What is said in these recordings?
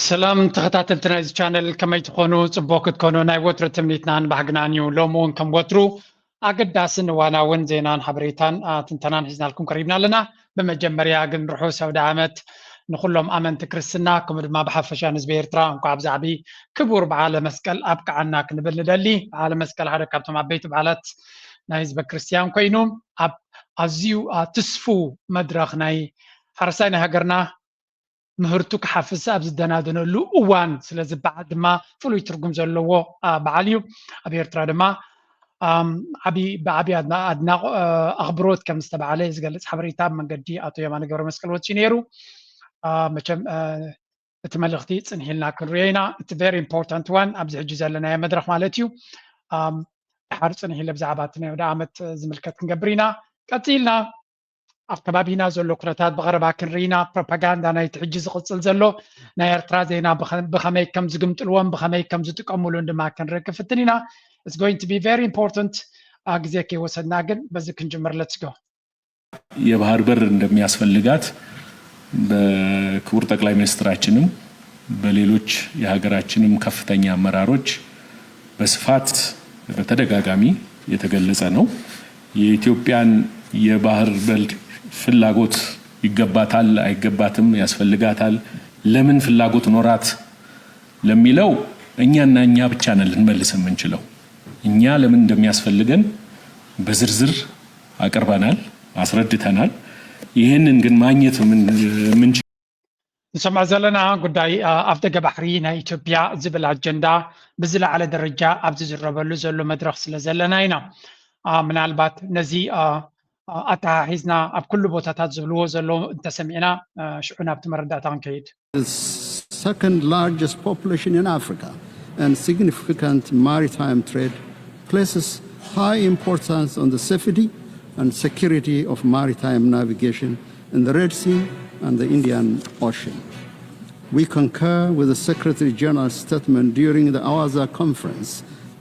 سلام تخطات تنايز channel كما يتخونوا صبوك تكونوا ناي وتر تمنيتنا بحقنانيو لومون كم وترو أقد داسن وانا ون زينان حبريتان تنتنان هزنا لكم قريبنا لنا بمجمريا قن روحو سودة عامت نقول لهم آمن تكرسنا كم ما بحفشان زبيرترا انكو عبزعبي كبور بعالم مسكال أبقى عناك نبل دلي بعالم مسكال هذا كابتم عبيت بعالت نايز بكريستيان كوينوم أب أزيو تسفو مدرخ ناي حرسين هجرنا مهرتك حافظ أبز الدنادنلو أوان سلز بعد ما فلو يترجم زلوا بعليو أبي يرترى ما أبي أدنى أخبروت كم استبع عليه قال حبري تاب من قدي أتو يمان جبر مسكال وتشينيرو مشم تملختي تنهلنا كرينا it's very important one أبز حجز لنا مدرخ مالتيو حرص نهلا بزعباتنا ودعمت زملكات كنجبرينا قتيلنا أفكابينا زلوا كرتات بغربا كنرينا بروباغندا نايت حجز قصل زلوا ناير ترازينا بخمي كم زقمت الوان بخمي كم زتقملون دما كنركب فتنينا it's going to be very important أجزاكي وصلنا جن بس كنجمر let's go የባህር በር እንደሚያስፈልጋት በክቡር ጠቅላይ ሚኒስትራችንም በሌሎች የሀገራችንም ከፍተኛ አመራሮች በስፋት በተደጋጋሚ የተገለጸ ነው የኢትዮጵያን የባህር በር ፍላጎት ይገባታል አይገባትም ያስፈልጋታል ለምን ፍላጎት ኖራት ለሚለው እኛና እኛ ብቻ ነን ልንመልስ የምንችለው እኛ ለምን እንደሚያስፈልገን በዝርዝር አቀርበናል አስረድተናል ይሄንን ግን ማግኘት ምን نسمع زلنا قداي أفدق بحرينا إثيوبيا زبل أجندا بزل على درجة أبز الربلو زلو مدرخ سلزلنا هنا من البات نزي أتا حزنا بكل بوتات زبلو زلو انت سمعنا شعونا بتمردات عن كيد. The second largest population in Africa and significant maritime trade places high importance on the safety and security of maritime navigation in the Red Sea and the Indian Ocean. We concur with the Secretary General's statement during the Awaza conference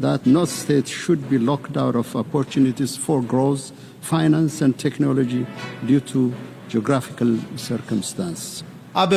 that no state should be locked out of opportunities for growth, finance and technology due to geographical circumstances. أب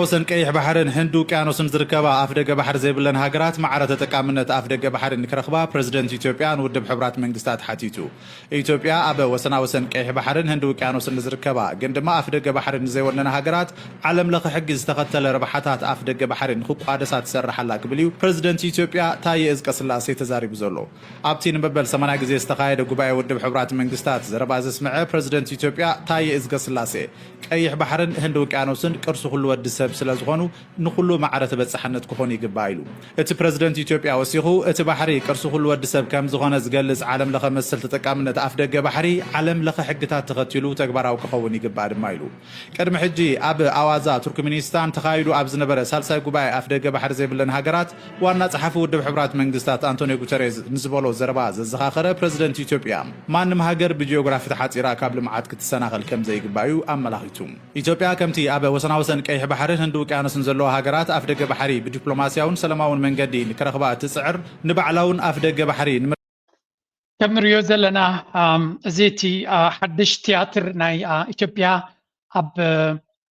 وسن كيح بحرن هندو كانوا سنزركبا أفدق بحر زي بلن هاجرات معرض تكامنت أفدق بحر نكرخبا بريزيدنت إثيوبيا ودب حبرات منجستات حتيتو إثيوبيا أب وسن كيح بحرن هندو كانوا سنزركبا قندما أفدق بحر زي ولن هاجرات علم لق حق استقتل ربحات أفدق بحر خب قادسات سر حلاك بليو بريزيدنت إثيوبيا تاي إزق سلاسي تزاري بزولو أبتين ببل سمنا جزء استقايد وجباي ودب حبرات منجستات زرباز اسمعه بريزيدنت إثيوبيا تاي إزق سلاسي كيح بحرن هندو كانوا سن كرسو كل ود سب سلازغونو نخلو معرة بتصحنت كخوني قبايلو ات بريزيدنت إثيوبيا وسيخو ات بحري كرسو كل ود سب كم زغونة زقلز عالم لخ مسل تتكامنت أفدق بحري عالم لخ حقتات تغتيلو تكبراو كخوني قبايل مايلو كرم حجي أب أوازا تركمانستان تخايلو أب زنبرة سالسا قباي أفدق بحر زي بلن هاجرات وانا صحفو ودب حبرات منجستات أنطونيو غوتيريز نزبولو زرباز الزخاخرة بريزيدنت إثيوبيا ما نم هاجر بجيوغرافي تحاتيرا قبل معاد كتسناغل كم زي قبايو أما لاخيتوم إثيوبيا كمتي أب وسن كيح بحرين هندو كانوا سنزلوا هاجرات أفدق بحري بدبلوماسياون سلاماون من قدي نكرخبات تسعر نبعلون أفدق بحري كم ريوز لنا زيتي حدش تياتر ناي إثيوبيا أب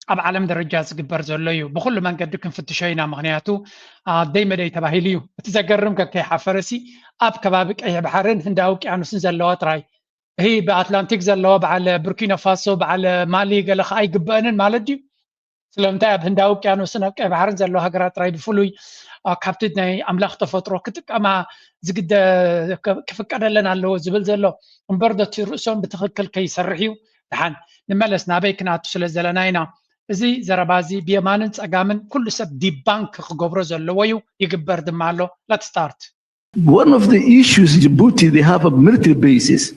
عالم درجات قبر زلوا بكل من قد كن فتشينا مغنياتو دايما داي تباهيليو تزقرم كي حفرسي أب كبابك أي بحرين هنداو كانوا سنزلوا تراي هي بأتلانتيك زلوا على بوركينا فاسو على مالي قال أي قبانن مالدي سلامتا أب هنداو كانوا سنة بحرين زلوا هجرات راي بفلوي كابتدنا أملاخ تفترو كتك أما زقد كيف كان لنا اللي هو زبل زلوا مبردة رؤسهم بتخكل كي يسرحيو دحان نملس نابي كنا تسل زلناينا زي زربازي بيماننس أجامن كل سب دي بانك خجبر زلوا يقبر دمالو let's start. One of the issues Djibouti they have a military bases.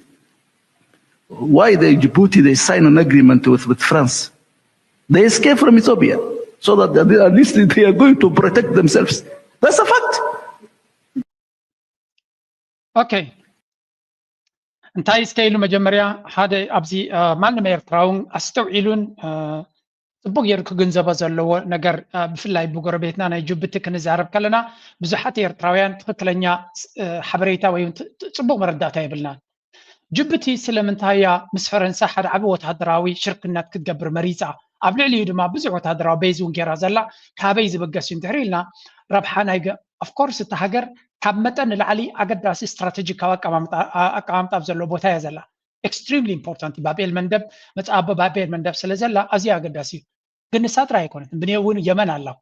Why Djibouti they sign an agreement with France? They escape from Ethiopia so that at least they are going to protect themselves. That's a fact. Okay. انتهي سكيلو مجمريا هذا أبزي مالنا ما يرتراون أستوعيلون صبوغ يركو جنزبا زلو نجر بفلاي بقربيتنا أنا جبتك نزارب كلنا بزحات يرتراويان تفكلنيا حبريتا وين صبوغ مرداتها يبلنا جبتي سلمنتايا مس فرنسا حد عبوت هدراوي شركنا تقبر مريزة أبلي دما بزح وتهدروا بيزون جرا زلا كابيز بقسين تحريلنا ربحنا of course التهجر كمتن العلي أقدر استراتيجي كواك أبزلوا بوتايا زلا extremely important بابيل مندب متأب بابيل مندب سلزلا أزيا قداسي جنسات رايكون بنيون يمن الله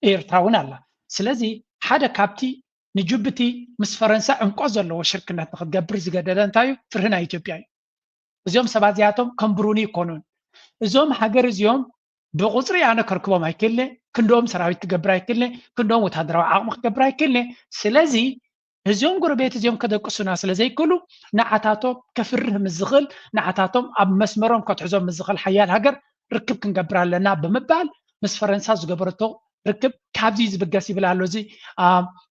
إيرتراون الله سلزي حدا كابتي نجبتي مس فرنسا انقذ له شركنا تاخذ جبر زغددان تايو فرنا إثيوبيا زيوم سبازياتهم كمبروني يكونون زيوم حجر زيوم بقصري أنا كركبهم هيكله كندوم سراويت تجبر هيكله كندوم وتهدروا عقم تجبر هيكله سلزي زيوم قربيت زيوم كده قصنا سلزي كله نعتاتهم كفرهم الزغل نعتاتهم أب مسمرهم كتحزم الزغل حيال هجر ركب كنجبر لنا بمبال مس فرنسا زجبرته ركب كابزيز بقاسي بالعلوزي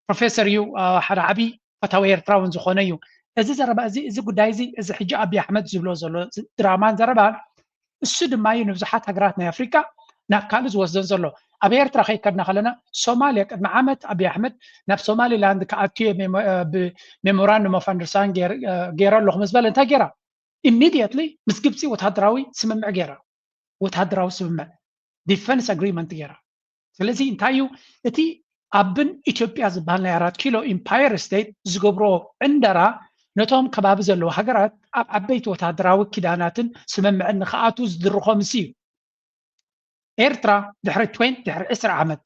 بروفيسور يو حدا عبي فتاوي إرتراون زخونيو إذا زربا إذا قدايزي إذا حجة أبي أحمد زبلو زلو درامان زربا السود ما ينفزحات هجراتنا أفريقيا ناكالز وزن زلو أبي إرترا خي كدنا خلنا سوماليا كدنا عمت أبي أحمد نف سومالي لاند كأكيد بميمورandum of understanding جيرا لو خمس بالن تاجيرا immediately مسكبسي وتهدراوي سممع جيرا وتهدراوي سممع defense agreement جيرا ስለዚህ እንታዩ እቲ ኣብን ኢትዮጵያ ዝበሃልና 4 ኪሎ ኢምፓየር ስቴት ዝገብሮ እንደራ ነቶም ከባቢ ዘለዎ ሃገራት ኣብ ዓበይቲ ወታደራዊ ኪዳናትን ስምምዕን ንኽኣቱ ዝድርኾም እዩ ኤርትራ ድሕሪ 10 ዓመት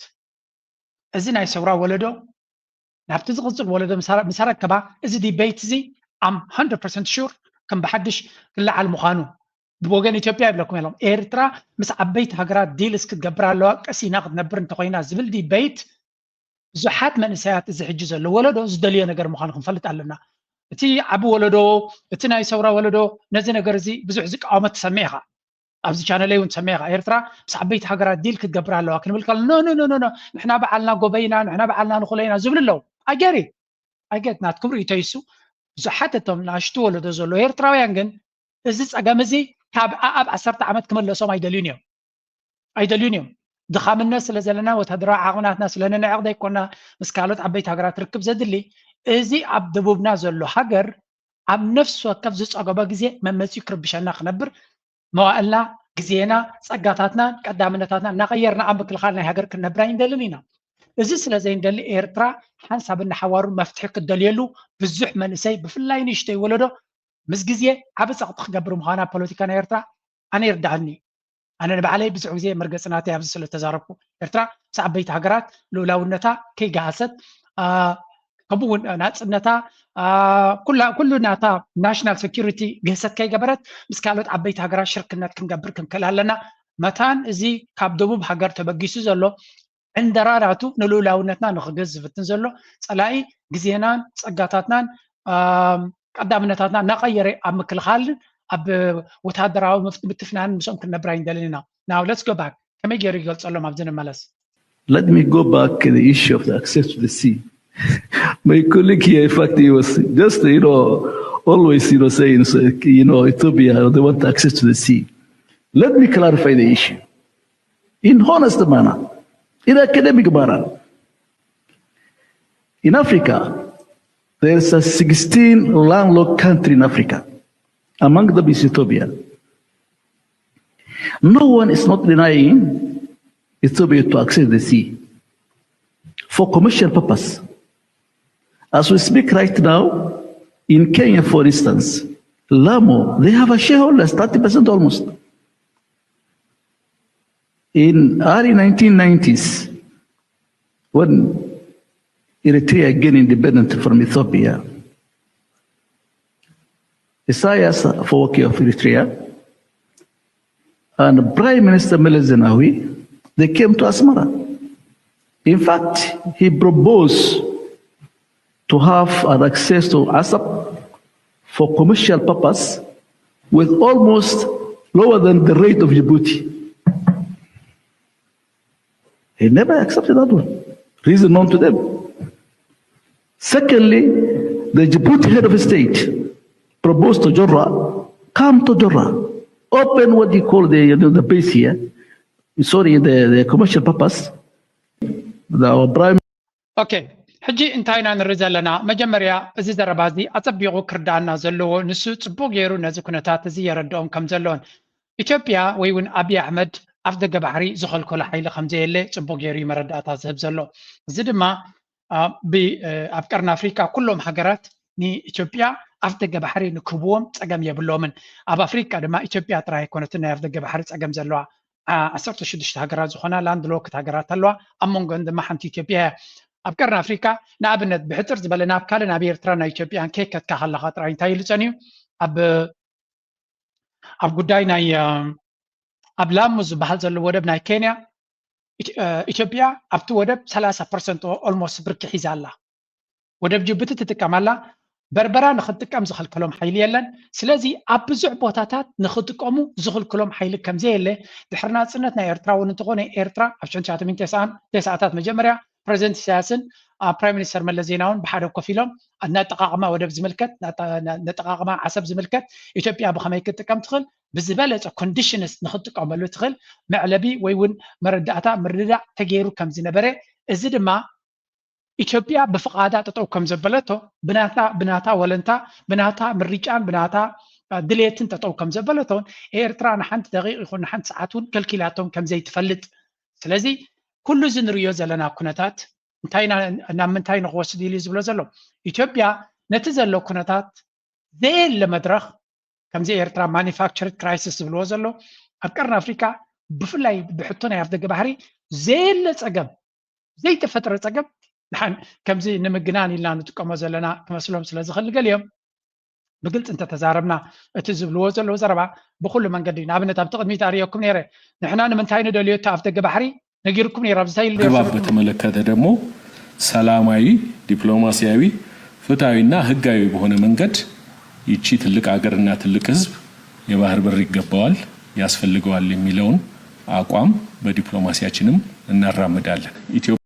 እዚ ናይ ሰውራ ወለዶ ናብቲ ዝቕፅል ወለዶ መሰረከባ እዚ ዲቤት እዚ am 100% sure ከም ብሓድሽ ክለዓል ምዃኑ بوجن إثيوبيا بلكم يلهم إيرترا مس عبيت هجرات ديلس كتجبر على كسي ناقد نبر انتقينا زبل دي بيت زحات من ساعات زحجز اللي ولده زدليه نجار مخانكم فلت علمنا تي عبو ولده تنا يسورا ولده نزل نجارزي بزحزك أو ما تسميها أبزي كان ليه ونسميها إيرترا مس عبيت هجرات ديل كتجبر على لكن بالكل نو نحنا بعلنا قبينا نحنا بعلنا نخلينا زبل اللو أجري ناتكم ريتيسو زحاتهم ناشتو ولده زلو إيرترا وينجن إزز أجامزي كاب أب 10 عامات كمان لصوم أيدليونيوم دخام الناس اللي زلنا وتهدرا عقنات ناس لأننا نعقد يكوننا مسكالات عبيت هجرات ركب زد اللي إزي عبد بوبنا زلوا حجر عم نفسه كيف زوج أجابة جزية ما مسيك ربشنا خنبر ما قالنا جزينا سقطاتنا قدامناتنا نغيرنا عم بكل خالنا هجر كنا براين دليلنا إزي سلازين دليل إيرترا حنسب النحوار مفتحك الدليلو بالزح من سي بفلاين يشتي ولده مسجزية عبس أقطع جبر مهانا بوليتيكا إيرترا أنا يردعني أنا بعلي بزعوزية مرقصناتي عبس اللي تزاربكو إيرترا سعبيت هجرات لو النتا كي جاست كبون ناس النتا كل نتا ناشنال سكيورتي جهست كي جبرت بس قالت عبيت هجرات شركة نت كن جبر كن كلها لنا متان زي كابدوب هجرت بجيسو زلو عند راراتو لو نتنا نخجز فتنزلو سلاقي جزينان سقطاتنا قدامناتنا نغير أم كل خال أب وتهدروا متفنان مش ممكن نبراين دلنا. Now let's go back. كم يجي رجال صلوا مع بزن ملس. Let me go back to the issue of the access to the sea. My colleague here, in fact, he was just always saying Ethiopia they want access to the sea. Let me clarify the issue in honest manner, in academic manner. In Africa, there is a 16 landlocked country in Africa. Among them is Ethiopia. No one is not denying Ethiopia to access the sea for commercial purpose. As we speak right now, in Kenya, for instance, Lamu, they have a shareholders, 30% almost. In early 1990s, when Eritrea gained independence from Ethiopia, Isaias Afwerki of Eritrea and Prime Minister Meles Zenawi, they came to Asmara. In fact, he proposed to have an access to Asab for commercial purpose with almost lower than the rate of Djibouti. He never accepted that one. Reason known to them. Secondly, the Djibouti head of state proposed to Jorra, come to Jorra, open what you call the base here, the commercial purpose. Our prime. Okay. حجي انتهينا نرجع لنا مجمريا زي زربازي أتبيعو كردانا زلو نسو تبو غيرو نزي كنتات زي يردون كم زلون إثيوبيا ويون أبي أحمد أف دقة بحري زخل كل حيلة خمسة اللي صبوا جيري مرد أتاز هبزلو زد ما بأفكارنا أفريقيا كلهم حجرات ني إثيوبيا أف دقة بحري نكبوهم تجمع يبلومن أب أفريقيا دما إثيوبيا تراي كونتنا أف دقة بحري تجمع زلوا أسرت شدش حجرات زخنا لاند لوك حجرات هلوا أمون عند ما حنتي إثيوبيا أفكارنا أفريقيا نابنت بحتر زبالنا بكالنا بيرترانا إثيوبيا كيكت كهلا خاطر عين تايل تانيو أب قداينا أب لامز بحال زلوا ودبنا كينيا إثيوبيا أبتو ودب 30% almost برك حيزالا ودب جبت تتكملا بربرا نخدكم زخل كلام حيلي يلن سلازي أبزع بوتاتات نخدكمو زخل كلام حيلي كم زي اللي دحرنا سنتنا إيرترا ونتقوني إيرترا عشان شاتو من تسعات مجمرة بريزنت سياسن برايم مينستر ملس زيناون بحاله كفيلهم نتقاقما ودب زملكت نتقاقما حسب زملكت إثيوبيا بخمي كتكم تخل بزبالة كونديشنز نخدكم ملو تخل معلبي ويون مردعتا مردع تغيرو كم زنبره إزد ما إثيوبيا بفقادات تطو كم زبلته بناتا ولنتا بناتا مريجان بناتا دليتن تطو كم زبلتون إيرترا نحنت دقيق يكون نحنت ساعتون كالكيلاتون كم زي تفلت سلازي كل زنريو زلنا كونتات انتاينا نامنتاين غوص ديلي زبلو زلو إثيوبيا نتزلو كونتات زي المدرخ كم زي إيرترا مانيفاكتشرد كرايسيس زبلو زلو أفكارنا أفريقيا بفلاي بحطونا يافدق بحري زي اللي زي تفترة تقب نحن كم زي نمجناني اللي نتقوم زلنا كمسلوم سلازي خلق اليوم بقلت انت تزاربنا اتزبلو زلو زربا بكل من قدينا ابن تبتقد ميتاريوكم نيره نحن نمنتاين دوليو تافدق بحري نجيركم نيره بزاي اللي ግባብ በተመለከተ ደግሞ ሰላማዊ ዲፕሎማሲያዊ ፍትሃዊና ህጋዊ በሆነ መንገድ ይቺ ትልቅ ሀገርና ትልቅ ህዝብ የባህር በር ይገባዋል ያስፈልገዋል የሚለውን አቋም በዲፕሎማሲያችንም እናራምዳለን ኢትዮጵያ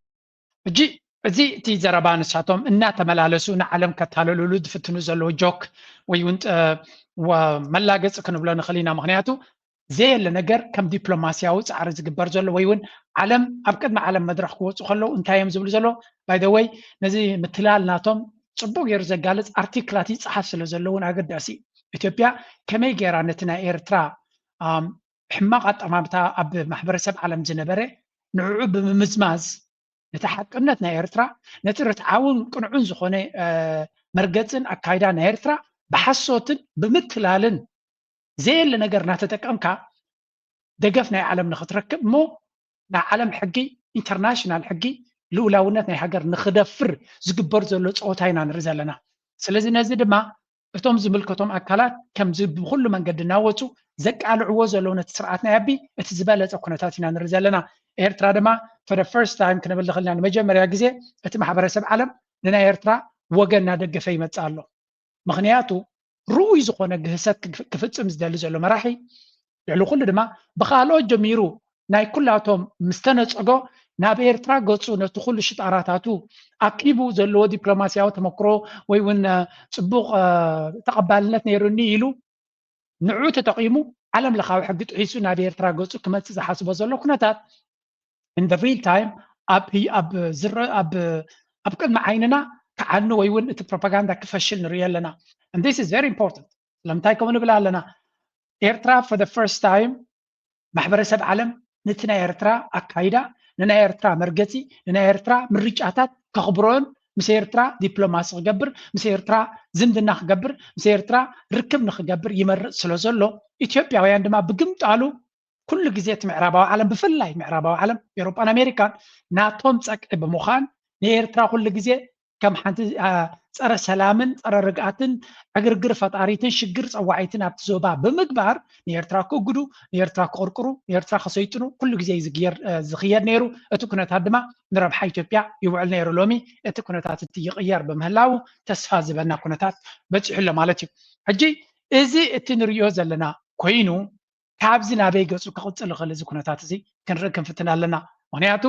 እዚ እቲ ዘረባ ንሳቶም እናተመላለሱ ንዓለም ከታለሉሉ ዝፍትኑ ዘለዎ ጆክ ወይ እውን መላገፅ ክንብሎ ንኽእል ኢና ምክንያቱ ዘየለ ነገር ከም ዲፕሎማሲያዊ ፃዕሪ ዝግበር ዘሎ ወይ እውን ዓለም ኣብ ቅድሚ ዓለም መድረክ ክወፁ ከለዉ እንታይ እዮም ዝብሉ ዘሎ ባይ ዘ ወይ ነዚ ምትላል ናቶም ፅቡቅ ገይሩ ዘጋልፅ ኣርቲክላት ይፅሓፍ ስለ ዘለውን ኣገዳሲ ኢትዮጵያ ከመይ ገይራ ነቲ ናይ ኤርትራ ሕማቕ ኣጠማምታ ኣብ ማሕበረሰብ ዓለም ዝነበረ ንዕዑ ብምምዝማዝ ነቲ ሓቅነት ናይ ኤርትራ ነቲ ርትዓውን ቅንዑን ዝኾነ መርገፅን ኣካይዳ ናይ ኤርትራ ብሓሶትን ብምትላልን ዘየለ ነገር እናተጠቀምካ ደገፍ ናይ ዓለም ንኽትረክብ እሞ ናይ ዓለም ሕጊ ኢንተርናሽናል ሕጊ ልኡላውነት ናይ ሃገር ንኽደፍር ዝግበር ዘሎ ፀወታ ኢና ንርኢ ዘለና ስለዚ ነዚ ድማ እቶም ዝምልከቶም ኣካላት ከምዚ ብኩሉ መንገዲ እናወፁ ዘቃልዕዎ ዘለዉ ነቲ ስርዓት ናይ ኣቢ እቲ ዝበለፀ ኩነታት ኢና ንርኢ ዘለና ኤርትራ ድማ for the first time ክንብል ንኽእልና ንመጀመርያ ግዜ እቲ ማሕበረሰብ ዓለም ንናይ ኤርትራ ወገን እናደገፈ ይመፅእ ኣሎ ምክንያቱ ርኡይ ዝኾነ ግህሰት ክፍፅም ዝደሊ ዘሎ መራሒ ልዕሊ ኩሉ ድማ ብካልኦት ጀሚሩ ናይ ኩላቶም ምስተነፀጎ ናብ ኤርትራ ገፁ ነቲ ኩሉ ሽጣራታቱ ኣኪቡ ዘለዎ ዲፕሎማስያዊ ተመክሮ ወይ እውን ፅቡቕ ተቐባልነት ነይሩኒ ኢሉ ንዑ ተጠቂሙ ዓለም ለኻዊ ሕጊ ጥሒሱ ናብ ኤርትራ ገፁ ክመፅእ ዝሓስቦ ዘሎ ኩነታት in the real time ab ቅድሚ ዓይንና ከዓኑ ወይ እውን እቲ ፕሮፓጋንዳ ክፈሽል ንሪኢ ኣለና and this is very important ለምንታይ ከምኡ ንብል ኣለና ኤርትራ for the first time ማሕበረሰብ ዓለም ነቲ ናይ ኤርትራ ኣካይዳ ንናይ ኤርትራ መርገፂ ንናይ ኤርትራ ምርጫታት ከኽብሮን ምስ ኤርትራ ዲፕሎማሲ ክገብር ምስ ኤርትራ ዝምድና ክገብር ምስ ኤርትራ ርክብ ንክገብር ይመርፅ ስለ ዘሎ ኢትዮጵያውያን ድማ ብግምጣሉ كل جزيت معربة عالم بفلاي معربة عالم أوروبا أمريكا ناتهم تسك بمخان نيرترا كل جزيت كم حنت صار سلامن صار رجعتن أجر فطاريتن شجر صواعيتن أبتزوبا بمقبار نيرترا كوجرو نيرترا كوركرو نيرترا خصيتنو كل جزيت زغير نيرو أتكونت هدما نرب حي إثيوبيا يوعل نيرو لومي أتكونت هتتغير بمهلاو تسفاز بنا كونتات بتحل مالتي هجي إزي التنريو زلنا كوينو ካብዚ ናበይ ገፁ ክቕፅል ይኽእል እዚ ኩነታት እዚ ክንርኢ ክንፍትን ኣለና ምክንያቱ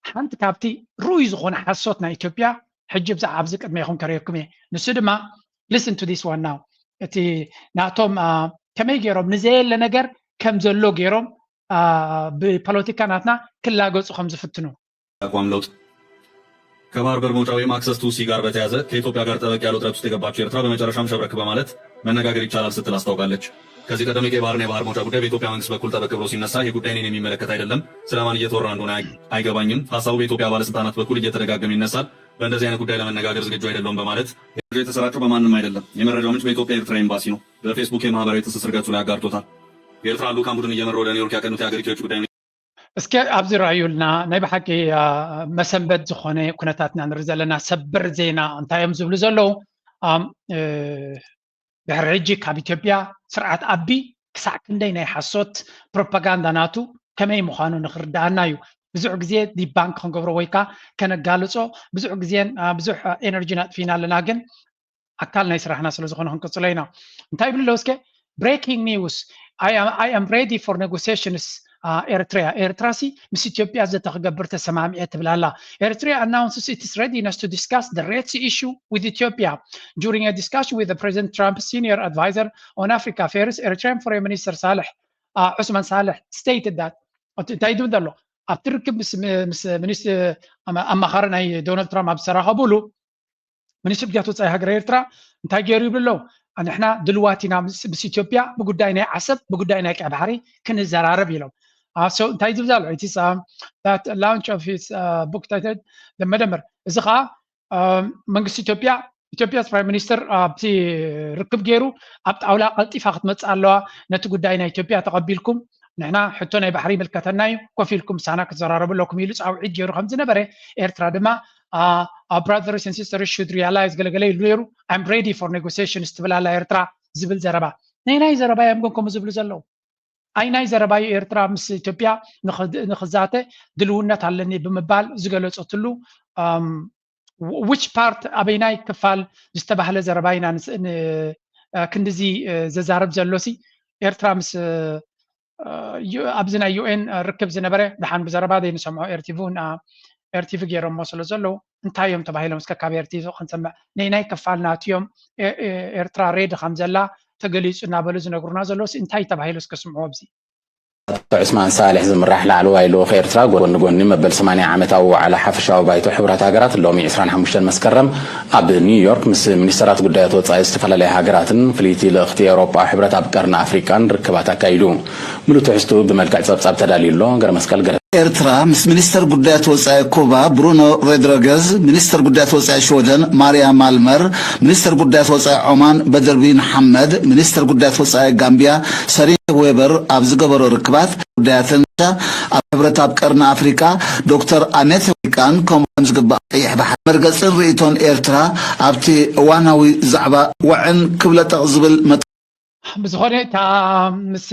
ሓንቲ ካብቲ ርኡይ ዝኾነ ሓሶት ናይ ኢትዮጵያ ሕጂ ብዛዕባ ኣብዚ ቅድመ ይኹም ከሪአኩም እየ ንሱ ድማ listen to this one now እቲ ናቶም ከመይ ገይሮም ንዘየለ ነገር ከም ዘሎ ገይሮም ብፖለቲካ ናትና ክላገፁ ከም ዝፍትኑ አቋም ለውጥ ከባህር በር መውጫ ወይም አክሰስ ቱ ሲ ጋር በተያዘ ከኢትዮጵያ ጋር ጠበቅ ያለ ውጥረት ውስጥ የገባችው ኤርትራ በመጨረሻም ሸብረክ በማለት መነጋገር ይቻላል ስትል አስታውቃለች። ከዚህ ቀደም የቀይ ባህርና የባህር መውጫ ጉዳይ በኢትዮጵያ መንግስት በኩል ጠበቅ ብሎ ሲነሳ ይህ ጉዳይ እኔን የሚመለከት አይደለም፣ ስለማን እየተወራ እንደሆነ አይገባኝም፣ ሀሳቡ በኢትዮጵያ ባለስልጣናት በኩል እየተደጋገመ ይነሳል፣ በእንደዚህ አይነት ጉዳይ ለመነጋገር ዝግጁ አይደለውም በማለት የተሰራጨው በማንም አይደለም። የመረጃው ምንጭ በኢትዮጵያ ኤርትራ ኤምባሲ ነው። በፌስቡክ የማህበራዊ ትስስር ገጹ ላይ አጋርቶታል። የኤርትራ ልዑካን ቡድን እየመራ ወደ ኒውዮርክ ያቀኑት የሀገሪቱ የውጭ ጉዳይ እስኪ ኣብዚ ረአዩልና ናይ ብሓቂ መሰንበት ዝኾነ ኩነታትና ንርኢ ዘለና ሰበር ዜና እንታይ እዮም ዝብሉ ዘለዉ ድሕሪ ሕጂ ካብ ኢትዮጵያ ስርዓት ኣቢ ክሳዕ ክንደይ ናይ ሓሶት ፕሮፓጋንዳ ናቱ ከመይ ምዃኑ ንኽርዳእና እዩ ብዙሕ ግዜ ዲባንክ ክንገብሮ ወይ ከዓ ከነጋልፆ ብዙሕ ግዜን ብዙሕ ኤነርጂ ናጥፊና ኣለና ግን ኣካል ናይ ስራሕና ስለ ዝኾነ ክንቅፅሎ ኢና እንታይ ይብሉ ኣለዉ እስከ ብሬኪንግ ኒውስ I am ready for negotiations Eritrea ምስ ኢትዮጵያ ዝተኸገብር ተሰማምዒ ትብላላ Eritrea announces its readiness to discuss the Red Sea issue with Ethiopia during a discussion with the President Trump's senior advisor on Africa affairs Eritrean Foreign Minister Osman Saleh stated that እንታይ ይብል ዘሎ ኣብ ትርክብ ምስ ሚኒስትር ኣማኻሪ ናይ ዶናልድ ትራምፕ ኣብ ዝተራኸብሉ ሚኒስትር ቢያቶ ወፃኢ ሃገር ኤርትራ እንታይ ገይሩ ይብሉ ኣለዉ ንሕና ድልዋት ኢና ምስ ኢትዮጵያ ብጉዳይ ናይ ዓሰብ ብጉዳይ ናይ ቀይ ባሕሪ ክንዘራረብ ኢሎም so እንታይ ዝብል ዘሎ it is that launch of his book titled መደመር እዚ ከዓ መንግስቲ ኢትዮጵያ's prime minister ኣብቲ ርክብ ገይሩ ኣብ ጣውላ ቀልጢፋ ክትመፅእ ኣለዋ ነቲ ጉዳይ ናይ ኢትዮጵያ ተቐቢልኩም ንሕና ሕቶ ናይ ባሕሪ ይምልከተና እዩ ኮፍ ኢልኩም ሳና ክትዘራረቡ ኣለኩም ኢሉ ፃውዒት ገይሩ ከም ዝነበረ ኤርትራ ድማ our brothers and sisters should realize ገለገለ ኢሉ ነይሩ I'm ready for negotiations ትብላላ ኤርትራ ዝብል ዘረባ ናይ ዘረባ እዮም ግን ከምኡ ዝብሉ ዘለዉ ኣይ ናይ ዘረባ ኤርትራ ምስ ኢትዮጵያ ንኽዛተ ድልውነት ኣለኒ ብምባል ዝገለፀትሉ which part ኣበይናይ ክፋል ዝተባህለ ዘረባ ኢና ክንዲዚ ዘዛረብ ዘሎሲ ኤርትራ ምስ ኣብዚ ናይ ዩኤን ርክብ ዝነበረ ድሓን ብዘረባ ዘይንሰምዖ ኤርቲቪ ገይሮሞ ስለ ዘለዉ እንታይ እዮም ተባሂሎም እስከ ካብ ኤርቲቪ ክንሰምዕ ናይ ክፋልና እትዮም ኤርትራ ሬድ ከም ዘላ ተገሊፁ እናበሉ ዝነግሩና ዘለዉ እንታይ ተባሂሉ እስከ ስምዑ ኣብዚ عثمان صالح زمراح لعلواي لو خير تراغ ونغوني مبل 80 عامتاو على حفشاو بايتو حبرات هاجرات لومي 25 مسكرم اب نيويورك مس منسترات غدايات وصاي استفلالي هاجراتن فليتي لاختي اوروبا حبرات ابقرنا افريكان ركبات اكايدو ملوتو حستو بملكع صبصاب تداليلو غير مسكال غير ኤርትራ ምስ ሚኒስተር ጉዳያት ወፃኢ ኩባ ብሩኖ ሮድሪገዝ ሚኒስተር ጉዳያት ወፃኢ ሽወደን ማርያም ማልመር ሚኒስተር ጉዳያት ወፃኢ ኦማን በደርቢን ሐመድ ሚኒስተር ጉዳያት ወፃኢ ጋምቢያ ሰሪን ዌበር ኣብ ዝገበሮ ርክባት ጉዳያትን ኣብ ሕብረት ኣብ ቀርና ኣፍሪካ ዶክተር ኣኔት ዊቃን ከምኡም ዝግባእ ቀይሕ ባሕር መርገፅን ርእቶን ኤርትራ ኣብቲ እዋናዊ ዛዕባ ውዕን ክብለጠቕ ዝብል بزخوني تا مس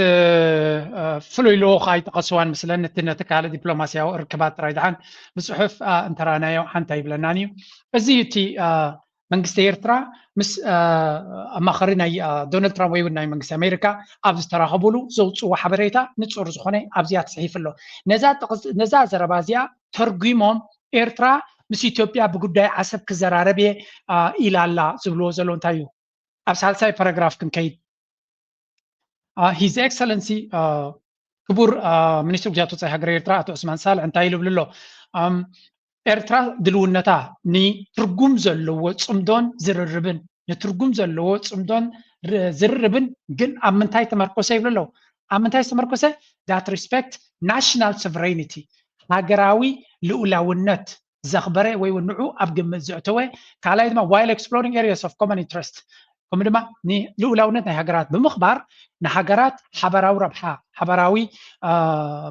فلوي لو خاي تقصوان مثلا نتكال دبلوماسيا وركبات رايدعان بصحف انترانا يو حنتا يبلنانيو ازيتي منغست ايرترا مس اما دونالد ترامب ويون ناي منغست امريكا ابز تراخبولو زوصو حبريتا نصور زخوني ابزيات صحيف له نزا زربازيا ترغيموم ايرترا مس ኢትዮጵያ بغداي عسب كزراربي ኢላላ ዝብሎ ዘሎ እንታይ እዩ ኣብ ሳልሳይ ፓራግራፍ ክንከይድ His Excellency ክቡር ሚኒስትር ጉዳያት ወፃኢ ሃገር ኤርትራ አቶ ዑስማን ሳልሕ እንታይ ይብሉ ኣሎ ኤርትራ ድልውነታ ንትርጉም ዘለዎ ጽምዶን ዝርርብን ንትርጉም ዘለዎ ጽምዶን ዝርርብን ግን ኣብ ምንታይ ተመርኮሰ ይብሉ ኣሎ ኣብ ምንታይ ተመርኮሰ that respect national sovereignty ሃገራዊ ልኡላውነት ዘኽበረ ወይ ንዑ ኣብ ግምት ዘእተወ ካልኣይ ድማ while exploring areas of common interest ከምኡ ድማ ንልኡላውነት ናይ ሃገራት ብምኽባር ንሃገራት ሓበራዊ ረብሓ ሓበራዊ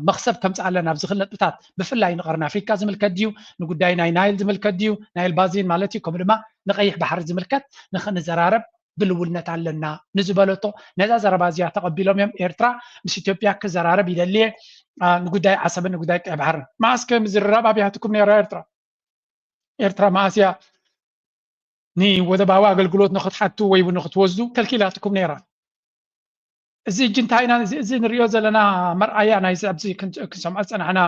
መክሰብ ከምፃ ኣለና ኣብ ዝኽእል ነጥብታት ብፍላይ ንቀርኒ ኣፍሪካ ዝምልከት ድዩ ንጉዳይ ናይ ናይል ዝምልከት ድዩ ናይል ባዚን ማለት እዩ ከምኡ ድማ ንቀይሕ ባሕሪ ዝምልከት ንኽንዘራረብ ብልውልነት ኣለና ንዝበለቶ ነዛ ዘረባ እዚኣ ተቐቢሎም እዮም ኤርትራ ምስ ኢትዮጵያ ክዘራረብ ይደልየ ንጉዳይ ዓሰብን ንጉዳይ ቀይሕ ባሕርን ማእስ ከም ዝርራብ ኣብያትኩም ነይራ ኤርትራ ማእስያ ወደባዊ ኣገልግሎት ንኽትሓቱ ወይ ንኽትወስዱ ከልኪላትኩም ነይራ እዚ እጂ እንታይ ኢና እዚ ንሪኦ ዘለና መርኣያ ናይ ኣብዚ ክንሰምዖ ዝፀናሕና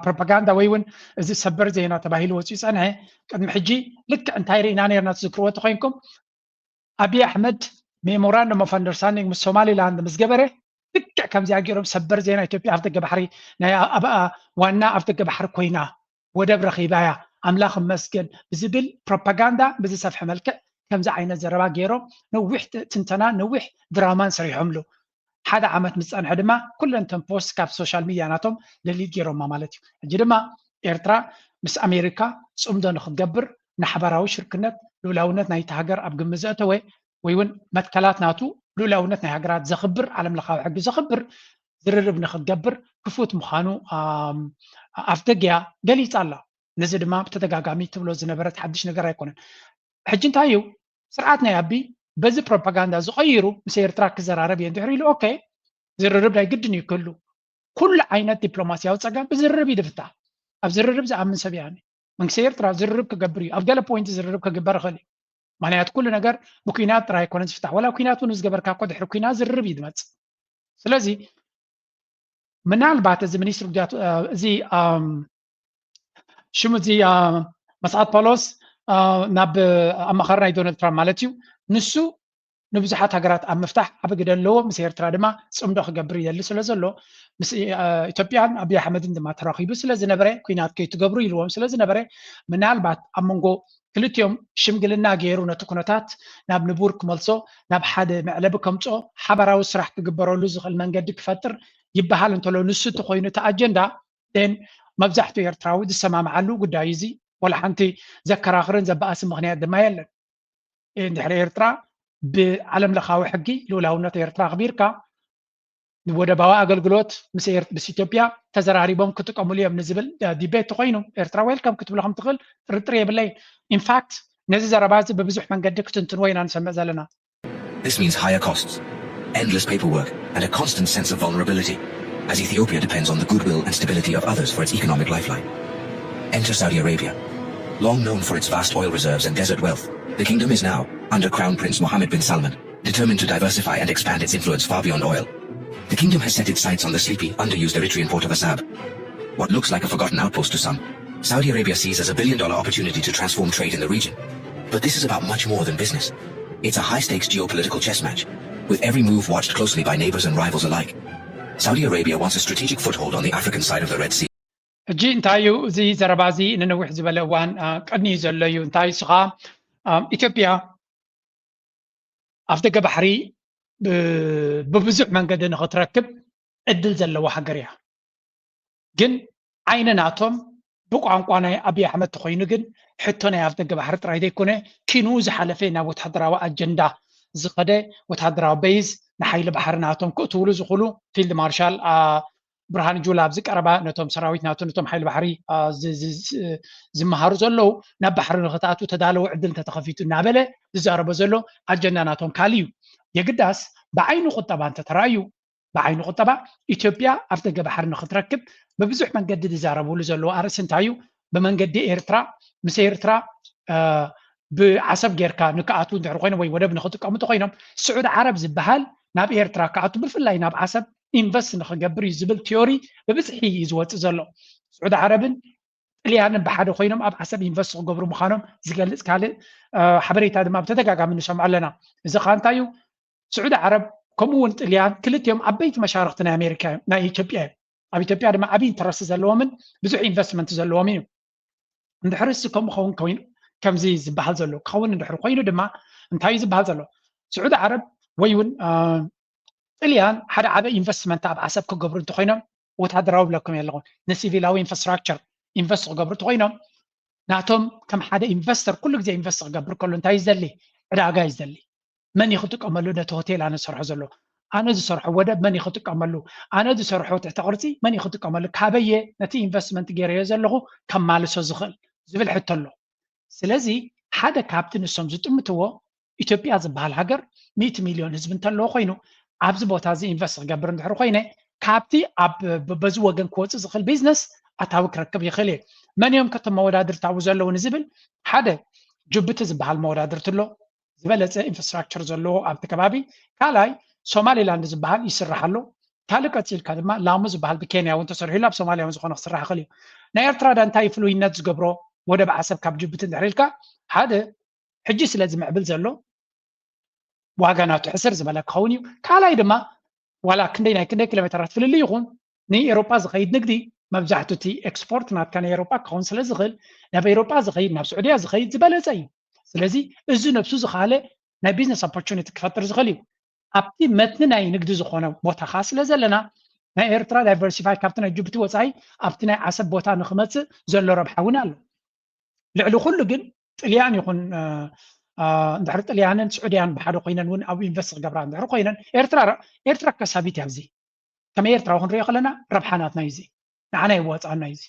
ፕሮፓጋንዳ ወይ እውን እዚ ሰበር ዜና ተባሂሉ ወፂኡ ፀንሐ ቅድሚ ሕጂ ልክዕ እንታይ ርኢና ነርና ትዝክርዎ ተኮይንኩም ኣብይ ኣሕመድ ሜሞራንደም ኦፍ አንደርስታንዲንግ ምስ ሶማሊላንድ ምስ ገበረ ልክዕ ከምዚኣ ገይሮም ሰበር ዜና ኢትዮጵያ ኣብ ደገ ባሕሪ ናይ ዋና ኣብ ደገ ባሕሪ ኮይና ወደብ ረኺባያ ኣምላኽ መስገን ብዝብል ፕሮፓጋንዳ ብዝሰፍሐ መልክዕ ከምዚ ዓይነት ዘረባ ገይሮም ነዊሕ ትንተና ነዊሕ ድራማን ሰሪሖም ሉ ሓደ ዓመት ምስ ፀንሐ ድማ ኩለንተን ፖስት ካብ ሶሻል ሚድያ ናቶም ደሊት ገይሮማ ማለት እዩ ሕጂ ድማ ኤርትራ ምስ ኣሜሪካ ፅምዶ ንክትገብር ንሓበራዊ ሽርክነት ልኡላውነት ናይቲ ሃገር ኣብ ግምት ዘእተወ ወይ እውን መትከላት ናቱ ልኡላውነት ናይ ሃገራት ዘኽብር ዓለም ለኻዊ ሕጊ ዘኽብር ዝርርብ ንክትገብር ክፉት ምዃኑ ኣፍ ደጊያ ገሊፃ ኣላ ነዚ ድማ ብተደጋጋሚ ትብሎ ዝነበረት ሓድሽ ነገር ኣይኮነን ሕጂ እንታይ እዩ ስርዓት ናይ ኣቢ በዚ ፕሮፓጋንዳ ዝቀይሩ ምስ ኤርትራ ክዘራረብ እየ እንድሕር ኢሉ ኦኬ ዝርርብ ናይ ግድን እዩ ክህሉ ኩሉ ዓይነት ዲፕሎማስያዊ ፀገም ብዝርርብ ይድፍታሕ ኣብ ዝርርብ ዝኣምን ሰብ እያ መንግስቲ ኤርትራ ዝርርብ ክገብር እዩ ኣብ ገለ ፖይንት ዝርርብ ክግበር ይኽእል እዩ ምክንያቱ ኩሉ ነገር ብኩናት ጥራይ ኣይኮነን ዝፍታሕ ወላ ኩናት እውን ዝገበርካ እኮ ድሕሪ ኩናት ዝርርብ እዩ ዝመፅእ ስለዚ ምናልባት እዚ ሚኒስትር ጉዳያት እዚ ሽሙ እዚ መስዓድ ጳውሎስ ናብ ኣማኻሪ ናይ ዶናልድ ትራምፕ ማለት እዩ ንሱ ንብዙሓት ሃገራት ኣብ ምፍታሕ ዓብ ግደ ኣለዎ ምስ ኤርትራ ድማ ፅምዶ ክገብር ይደሊ ስለ ዘሎ ምስ ኢትዮጵያን ኣብይ ኣሕመድን ድማ ተራኺቡ ስለ ዝነበረ ኩናት ከይትገብሩ ኢልዎም ስለ ዝነበረ ምናልባት ኣብ መንጎ ክልቲኦም ሽምግልና ገይሩ ነቲ ኩነታት ናብ ንቡር ክመልሶ ናብ ሓደ መዕለቢ ከምፅኦ ሓበራዊ ስራሕ ክግበረሉ ዝኽእል መንገዲ ክፈጥር ይበሃል እንተሎ ንሱ እቲ ኮይኑ እቲ ኣጀንዳ ደን መብዛሕትኡ ኤርትራዊ ዝሰማምዓሉ ጉዳይ እዚ ወላ ሓንቲ ዘከራኽርን ዘበኣስ ምክንያት ድማ የለን እንድሕሪ ኤርትራ ብዓለም ለኻዊ ሕጊ ልኡላውነት ኤርትራ ኣኽቢርካ ወደባዊ ኣገልግሎት ምስ ኢትዮጵያ ተዘራሪቦም ክጥቀምሉ እዮም ንዝብል ዲቤት ኮይኑ ኤርትራ ዌልካም ክትብሎ ከም ትኽእል ጥርጥር የብለይን ኢንፋክት ነዚ ዘረባ እዚ ብብዙሕ መንገዲ ክትንትንዎ ኢና ንሰምዕ ዘለና This means higher costs, endless paperwork, and a constant sense of vulnerability, as Ethiopia depends on the goodwill and stability of others for its economic lifeline. Enter Saudi Arabia. Long known for its vast oil reserves and desert wealth, the kingdom is now, under Crown Prince Mohammed bin Salman, determined to diversify and expand its influence far beyond oil. The kingdom has set its sights on the sleepy, underused Eritrean port of Assab. What looks like a forgotten outpost to some, Saudi Arabia sees as a billion-dollar opportunity to transform trade in the region. But this is about much more than business. It's a high-stakes geopolitical chess match, with every move watched closely by neighbors and rivals alike. Saudi Arabia wants a strategic foothold on the African side of the Red Sea. ሕጂ እንታይ እዩ እዚ ዘረባ እዚ ንነዊሕ ዝበለ እዋን ቀድኒዩ ዘሎ እዩ እንታይ ስኻ ኢትዮጵያ ኣፍ ደገ ባሕሪ ብብዙሕ መንገዲ ንኽትረክብ ዕድል ዘለዎ ሃገር እያ ግን ዓይኒ ናቶም ብቋንቋ ናይ ኣብይ ኣሕመድ ተኮይኑ ግን ሕቶ ናይ ኣፍ ደገ ባሕሪ ጥራይ ዘይኮነ ኪኑ ዝሓለፈ ናብ ወተሃደራዊ ኣጀንዳ ዝኸደ ወተሃደራዊ በይዝ ንሓይሊ ባሕሪ ናቶም ክእትውሉ ዝኽእሉ ፊልድ ማርሻል ብርሃን ጁላ ኣብዚ ቀረባ ነቶም ሰራዊት ናቱ ነቶም ሓይሊ ባሕሪ ዝመሃሩ ዘለው ናብ ባሕሪ ንኽትኣትው ተዳለወ ዕድል እንተተኸፊቱ እናበለ ዝዛረቦ ዘሎ ኣጀንዳ ናቶም ካሊእ እዩ የግዳስ ብዓይኑ ቁጠባ እንተተረኣዩ ብዓይኑ ቁጠባ ኢትዮጵያ ኣብ ደገ ባሕሪ ንኽትረክብ ብብዙሕ መንገዲ ዝዛረብሉ ዘለዎ ኣርእሲ እንታይ እዩ ብመንገዲ ኤርትራ ምስ ኤርትራ ብዓሰብ ጌርካ ንክኣትው እንድሕር ኮይኑ ወይ ወደብ ንኽጥቀሙ እንተኮይኖም ስዑድ ዓረብ ዝበሃል ናብ ኤርትራ ክኣቱ ብፍላይ ናብ ዓሰብ ኢንቨስት ንክገብር እዩ ዝብል ቲዮሪ ብብዝሒ እዩ ዝወፅእ ዘሎ ስዑድ ዓረብን ጥልያንን ብሓደ ኮይኖም ኣብ ዓሰብ ኢንቨስት ክገብሩ ምዃኖም ዝገልፅ ካልእ ሓበሬታ ድማ ብተደጋጋሚ ንሰምዖ ኣለና እዚ ከዓ እንታይ እዩ ስዑድ ዓረብ ከምኡውን ጥልያን ክልቲኦም ዓበይቲ መሻርክቲ ናይ ኣሜሪካ ናይ ኢትዮጵያ እዮም ኣብ ኢትዮጵያ ድማ ዓብይ ኢንተረስቲ ዘለዎምን ብዙሕ ኢንቨስትመንት ዘለዎም እዩ እንድሕር እሱ ከምኡ ክኸውን ኮይኑ ከምዚ ዝበሃል ዘሎ ክኸውን እንድሕር ኮይኑ ድማ እንታይ እዩ ዝበሃል ዘሎ ስዑድ ዓረብ ወይ እውን ጥልያን ሓደ ዓበይ ኢንቨስትመንት ኣብ ዓሰብ ክገብሩ እንተኮይኖም ወተሃደራዊ ብለኩም ኣለኹም ንሲቪላዊ ኢንፍራስትራክቸር ኢንቨስት ክገብሩ እንተኮይኖም ናቶም ከም ሓደ ኢንቨስተር ኩሉ ግዜ ኢንቨስት ክገብር ከሎ እንታይ እዩ ዝደሊ ዕዳጋ እዩ ዝደሊ መን ይክጥቀመሉ ነቲ ሆቴል ኣነ ዝሰርሖ ዘሎ ኣነ ዝሰርሖ ወደብ መን ይክጥቀመሉ ኣነ ዝሰርሖ ትሕቲ ቅርፂ መን ይክጥቀመሉ ካበየ ነቲ ኢንቨስትመንት ገይረዮ ዘለኹ ከማልሶ ዝኽእል ዝብል ሕቶ ኣሎ ስለዚ ሓደ ካብቲ ንሶም ዝጥምትዎ ኢትዮጵያ ዝበሃል ሃገር 100 ሚልዮን ህዝቢ እንተለዎ ኮይኑ ኣብዚ ቦታ እዚ ኢንቨስት ክገብር እንድሕር ኮይነ ካብቲ ኣብ በዚ ወገን ክወፅእ ዝኽእል ቢዝነስ ኣታዊ ክረክብ ይኽእል እየ መን እዮም ከተም መወዳድርቲ ኣብኡ ዘለዉ ንዝብል ሓደ ጅቡቲ ዝበሃል መወዳድርቲ ኣሎ ዝበለፀ ኢንፍራስትራክቸር ዘለዎ ኣብቲ ከባቢ ካልኣይ ሶማሌላንድ ዝበሃል ይስራሕ ኣሎ ካልእ ቀፂልካ ድማ ላሙ ዝበሃል ብኬንያ እውን ተሰሪሑ ኣብ ሶማልያ እውን ዝኾነ ክስራሕ ይኽእል እዩ ናይ ኤርትራ ዳ እንታይ ፍሉይነት ዝገብሮ ወደብ ዓሰብ ካብ ጅቡቲ እንድሕር ኢልካ ሓደ ሕጂ ስለ ዝምዕብል ዘሎ ዋጋ ናቱ ሕስር ዝበለ ክኸውን እዩ ካልኣይ ድማ ዋላ ክንደይ ኪሎ ሜትራት ፍልል ይኹን ንኤሮጳ ዝኸይድ ንግዲ መብዛሕትኡ እቲ ኤክስፖርት ናትካ ናይ ኤሮጳ ክኸውን ስለ ዝኽእል ናብ ኤሮጳ ዝኸይድ ናብ ስዑድያ ዝኸይድ ዝበለፀ እዩ ስለዚህ እዚ ነብሱ ዝኻለ ናይ ቢዝነስ ኦፖርቹኒቲ ክፈጥር ዝኽእል እዩ ኣብቲ መትኒ ናይ ንግዲ ዝኾነ ቦታ ኻ ስለ ዘለና ናይ ኤርትራ ዳይቨርሲፋይ ካብቲ ናይ ጅቡቲ ወፃኢ ኣብቲ ናይ ዓሰብ ቦታ ንኽመፅእ ዘሎ ረብሓ እውን ኣሎ ልዕሊ ኩሉ ግን ጥልያን ይኹን እንድሕር ጥልያንን ስዑድያን ብሓደ ኮይነን እውን ኣብ ኢንቨስት ክገብራ እንድሕር ኮይነን ኤርትራ ከሳቢት እያ ኣብዚ ከመይ ኤርትራ ክንሪኦ ከለና ረብሓናትና እዩ እዚ ንዓና ይወፃና እዩ እዚ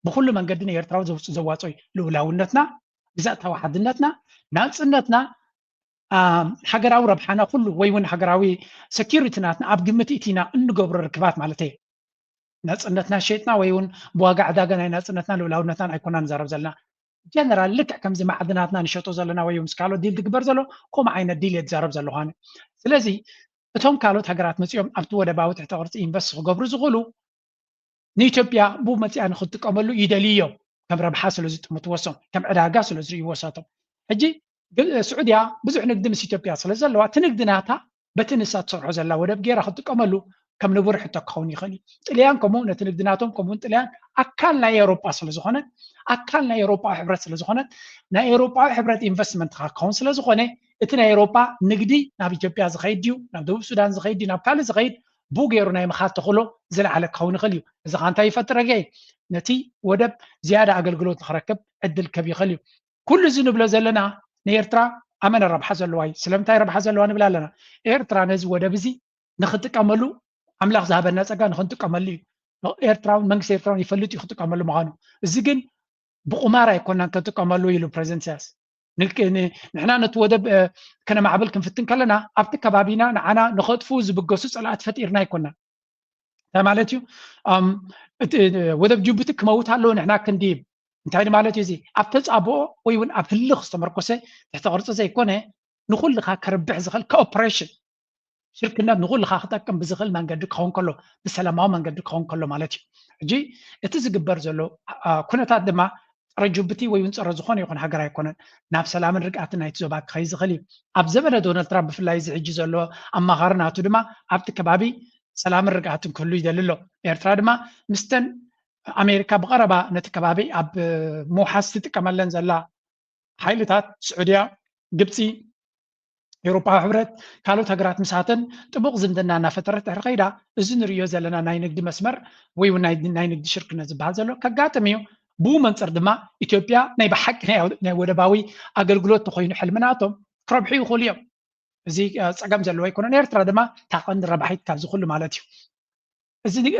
ብኩሉ መንገዲ ንኤርትራ ዘዋፅኦ ልኡላውነትና ግዛእታዊ ሓድነትና ናፅነትና ሃገራዊ ረብሓና ኩሉ ወይ እውን ሃገራዊ ሴኪሪቲናትና ኣብ ግምት ኢቲና እንገብሮ ርክባት ማለት እዩ ናፅነትና ሸይጥና ወይ እውን ብዋጋ ዕዳጋ ናይ ናፅነትና ልኡላውነትና ኣይኮና ንዛረብ ዘለና ጀነራል ልክዕ ከምዚ ማዕድናትና ንሸጦ ዘለና ወይ ምስ ካልኦት ዲል ትግበር ዘሎ ከምኡ ዓይነት ዲል የትዛረብ ዘለኹ ኣነ ስለዚ እቶም ካልኦት ሃገራት መፂኦም ኣብቲ ወደባዊ ትሕተ ቅርፂ ኢንቨስት ክገብሩ ዝኽእሉ ንኢትዮጵያ ብኡ መፂኣ ንክትጥቀመሉ ይደልዮም ከም ረብሓ ስለ ዝጥምትወሶም ከም ዕዳጋ ስለ ዝርእይዎ ወሳቶም ሕጂ ስዑድያ ብዙሕ ንግዲ ምስ ኢትዮጵያ ስለ ዘለዋ እቲ ንግድናታ በቲ ንሳ ትሰርሖ ዘላ ወደብ ጌራ ክትጥቀመሉ ከም ንቡር ሕቶ ክኸውን ይኽእል እዩ ጥልያን ከምኡ ነቲ ንግድናቶም ከምኡውን ጥልያን ኣካል ናይ ኤውሮጳ ስለ ዝኾነት ኣካል ናይ ኤውሮጳዊ ሕብረት ስለ ዝኾነት ናይ ኤውሮጳዊ ሕብረት ኢንቨስትመንት ክኸውን ስለ ዝኾነ እቲ ናይ ኤውሮጳ ንግዲ ናብ ኢትዮጵያ ዝኸይድ ድዩ ናብ ደቡብ ሱዳን ዝኸይድ ድዩ ናብ ካልእ ዝኸይድ ብኡ ገይሩ ናይ ምኻድ ተኽእሎ ዝለዓለ ክኸውን ይኽእል እዩ እዚ ኻ እንታይ ይፈጥር ገ ነቲ ወደብ ዝያዳ ኣገልግሎት ንክረክብ ዕድል ከብ ይኽእል እዩ ኩሉ እዚ ንብሎ ዘለና ንኤርትራ ኣመነ ረብሓ ዘለዋ እዩ ስለምንታይ ረብሓ ዘለዋ ንብል ኣለና ኤርትራ ነዚ ወደብ እዚ ንክጥቀመሉ ኣምላኽ ዝሃበና ፀጋ ንክንጥቀመሉ እዩ ኤርትራውን መንግስቲ ኤርትራውን ይፈልጥ እዩ ክጥቀመሉ ምዃኑ እዚ ግን ብቁማር ኣይኮናን ክንጥቀመሉ ኢሉ ፕሬዚደንት ኢሳያስ ንሕና ነቲ ወደብ ከነማዕብል ክንፍትን ከለና ኣብቲ ከባቢና ንዓና ንኸጥፉ ዝብገሱ ፀላእት ፈጢርና ኣይኮናን እንታይ ማለት እዩ ወደብ ጅቡቲ ክመውት ኣለዎ ንሕና ክንዲብ እንታይ ማለት እዩ እዚ ኣብ ተፃብኦ ወይ እውን ኣብ ህልኽ ዝተመርኮሰ ትሕቲ ቅርፂ ዘይኮነ ንኩልኻ ከርብሕ ዝኽእል ኮኦፐሬሽን ሽርክነት ንኩልኻ ክጠቅም ብዝኽእል መንገዲ ክኸውን ከሎ ብሰላማዊ መንገዲ ክኸውን ከሎ ማለት እዩ ሕጂ እቲ ዝግበር ዘሎ ኩነታት ድማ ፀረ ጅቡቲ ወይ እውን ፀረ ዝኾነ ይኹን ሃገር ኣይኮነን ናብ ሰላምን ርግኣትን ናይቲ ዞባ ክኸይድ ዝኽእል እዩ ኣብ ዘበነ ዶናልድ ትራምፕ ብፍላይ እዚ ሕጂ ዘሎ ኣማኻሪ ናቱ ድማ ኣብቲ ከባቢ ሰላምን ርግኣትን ክህሉ ይደሊ ኣሎ ኤርትራ ድማ ምስተን ኣሜሪካ ብቐረባ ነቲ ከባቢ ኣብ ምውሓስ ትጥቀመለን ዘላ ሓይልታት ስዑድያ ግብፂ ኤውሮጳዊ ሕብረት ካልኦት ሃገራት ምሳተን ጥቡቕ ዝምድና እናፈጠረት ድሕሪ ኸይዳ እዚ ንሪኦ ዘለና ናይ ንግዲ መስመር ወይ እውን ናይ ንግዲ ሽርክነት ዝበሃል ዘሎ ከጋጥም እዩ ብኡ መንፅር ድማ ኢትዮጵያ ናይ ብሓቂ ናይ ወደባዊ ኣገልግሎት ንኮይኑ ሕልምናቶም ክረብሑ ይኽእሉ እዮም እዚ ፀገም ዘለዎ ኣይኮነን ኤርትራ ድማ ታቐንዲ ረባሒት ካብ ዝኽእሉ ማለት እዩ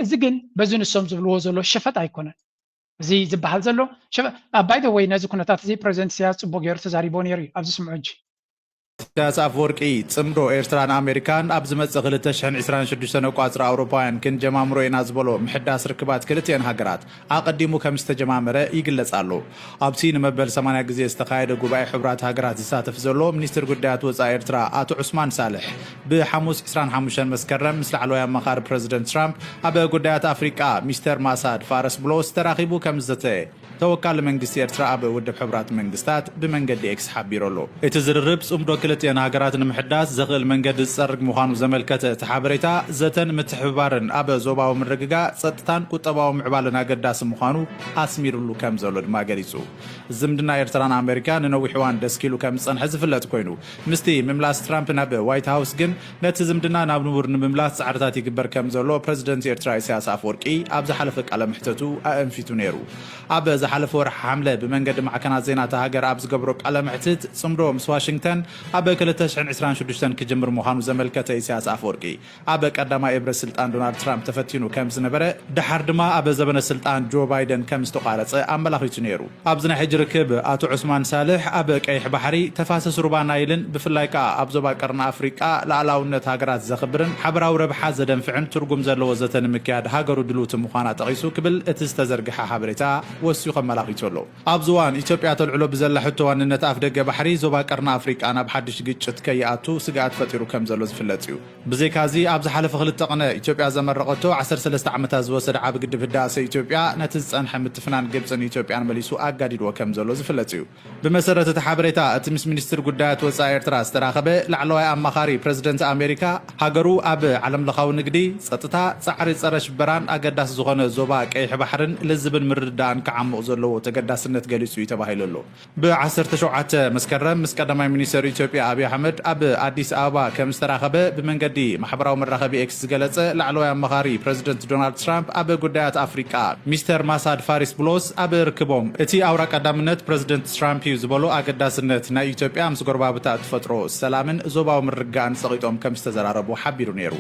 እዚ ግን በዚ ንሶም ዝብልዎ ዘሎ ሸፈጥ ኣይኮነን እዚ ዝበሃል ዘሎ ባይ ዘ ወይ ነዚ ኩነታት እዚ ፕሬዚደንት ኢሳያስ ፅቡቅ ገይሩ ተዛሪቦ ነይሩ እዩ ኣብዚ ስምዑ እንጂ ኢሳያስ ኣፈወርቂ ፅምዶ ኤርትራን ኣሜሪካን ኣብ ዝመፅእ 2026 ኣቋፅሪ ኣውሮፓውያን ክንጀማምሮ ኢና ዝበሎ ምሕዳስ ርክባት ክልትኤን ሃገራት ኣቐዲሙ ከም ዝተጀማመረ ይግለጽ ኣሎ ኣብቲ ንመበል 80 ግዜ ዝተኻየደ ጉባኤ ሕብራት ሃገራት ዝሳተፍ ዘሎ ሚኒስትር ጉዳያት ወፃኢ ኤርትራ ኣቶ ዑስማን ሳልሕ ብሓሙስ 25 መስከረም ምስ ላዕለዋይ ኣማኻሪ ፕሬዚደንት ትራምፕ ኣብ ጉዳያት ኣፍሪቃ ሚስተር ማሳድ ፋረስ ብሎስ ተራኺቡ ከም ዝተየ ተወካሊ መንግስቲ ኤርትራ ኣብ ውድብ ሕብራት መንግስታት ብመንገዲ ኤክስ ሓቢሩ ኣሎ እቲ ዝርርብ ፅምዶ ክልትኤን ሃገራት ንምሕዳስ ዘኽእል መንገዲ ዝፀርግ ምዃኑ ዘመልከተ እቲ ሓበሬታ ዘተን ምትሕብባርን ኣብ ዞባዊ ምርግጋእ ፀጥታን ቁጠባዊ ምዕባልን ኣገዳሲ ምዃኑ ኣስሚሩሉ ከም ዘሎ ድማ ገሊጹ ዝምድና ኤርትራን ኣሜሪካ ንነዊሕ እዋን ደስ ኪሉ ከም ዝፀንሐ ዝፍለጥ ኮይኑ ምስቲ ምምላስ ትራምፕ ናብ ዋይት ሃውስ ግን ነቲ ዝምድና ናብ ንቡር ንምምላስ ፃዕርታት ይግበር ከም ዘሎ ፕሬዚደንት ኤርትራ ኢሳያስ ኣፈወርቂ ኣብ ዝሓለፈ ቃለ ምሕተቱ ኣንፊቱ ነይሩ ኣብ ዝሓለፈ ወርሒ ሓምለ ብመንገዲ ማዕከናት ዜና እታ ሃገር ኣብ ዝገብሮ ቃለ ምሕትት ፅምዶ ምስ ዋሽንግተን ኣብ 2026 ክጅምር ምዃኑ ዘመልከተ ኢሳያስ ኣፈወርቂ ኣብ ቀዳማይ ኤብረ ስልጣን ዶናልድ ትራምፕ ተፈቲኑ ከም ዝነበረ ድሓር ድማ ኣብ ዘበነ ስልጣን ጆ ባይደን ከም ዝተቋረፀ ኣመላኺቱ ነይሩ ኣብዚ ናይ ሕጂ ርክብ ኣቶ ዑስማን ሳልሕ ኣብ ቀይሕ ባሕሪ ተፋሰስ ሩባ ናይልን ብፍላይ ከዓ ኣብ ዞባ ቀርኒ ኣፍሪቃ ላዕላውነት ሃገራት ዘኽብርን ሓበራዊ ረብሓ ዘደንፍዕን ትርጉም ዘለዎ ዘተ ንምክያድ ሃገሩ ድልውቲ ምዃና ጠቒሱ ክብል እቲ ዝተዘርግሐ ሓበሬታ ወሲኹ ኣመላኺቱ ኣሎ ኣብዚ እዋን ኢትዮጵያ ተልዕሎ ብዘላ ሕቶ ዋንነት ኣፍ ደገ ባሕሪ ዞባ ቀርኒ ኣፍሪቃ ናብ ሓደ ሓድሽ ግጭት ከይኣቱ ስጋት ፈጢሩ ከም ዘሎ ዝፍለጥ እዩ ብዘይካዚ ኣብ ዝሓለፈ 2 ቀነ ኢትዮጵያ ዘመረቐቶ 13 ዓመታት ዝወሰደ ዓብ ግድብ ህዳሴ ኢትዮጵያ ነቲ ዝጸንሐ ምትፍናን ግብፅን ኢትዮጵያን መሊሱ ኣጋዲድዎ ከም ዘሎ ዝፍለጥ እዩ ብመሰረት እቲ ሓበሬታ እቲ ምስ ሚኒስትር ጉዳያት ወፃኢ ኤርትራ ዝተራኸበ ላዕለዋይ ኣማኻሪ ፕረዚደንት ኣሜሪካ ሃገሩ ኣብ ዓለም ለኻዊ ንግዲ ጸጥታ ጻዕሪ ጸረ ሽበራን ኣገዳሲ ዝኾነ ዞባ ቀይሕ ባሕርን ልዝብን ምርድዳእን ክዓምቕ ዘለዎ ተገዳስነት ገሊጹ እዩ ተባሂሉ ኣሎ ብ17 መስከረም ምስ ቀዳማይ ሚኒስትር ኢትዮጵያ ኣብይ ኣሕመድ ኣብ ኣዲስ ኣበባ ከም ዝተራኸበ ብመንገዲ ማሕበራዊ መራኸቢ ኤክስ ዝገለጸ ላዕለዋይ ኣማኻሪ ፕረዚደንት ዶናልድ ትራምፕ ኣብ ጉዳያት ኣፍሪቃ ሚስተር ማሳድ ፋሪስ ብሎስ ኣብ ርክቦም እቲ ኣውራ ቀዳምነት ፕረዚደንት ትራምፕ እዩ ዝበሎ ኣገዳስነት ናይ ኢትዮጵያ ምስ ጎረባብታ ትፈጥሮ ሰላምን ዞባዊ ምርግጋእን ሰቒጦም ከም ዝተዘራረቡ ሓቢሩ ነይሩ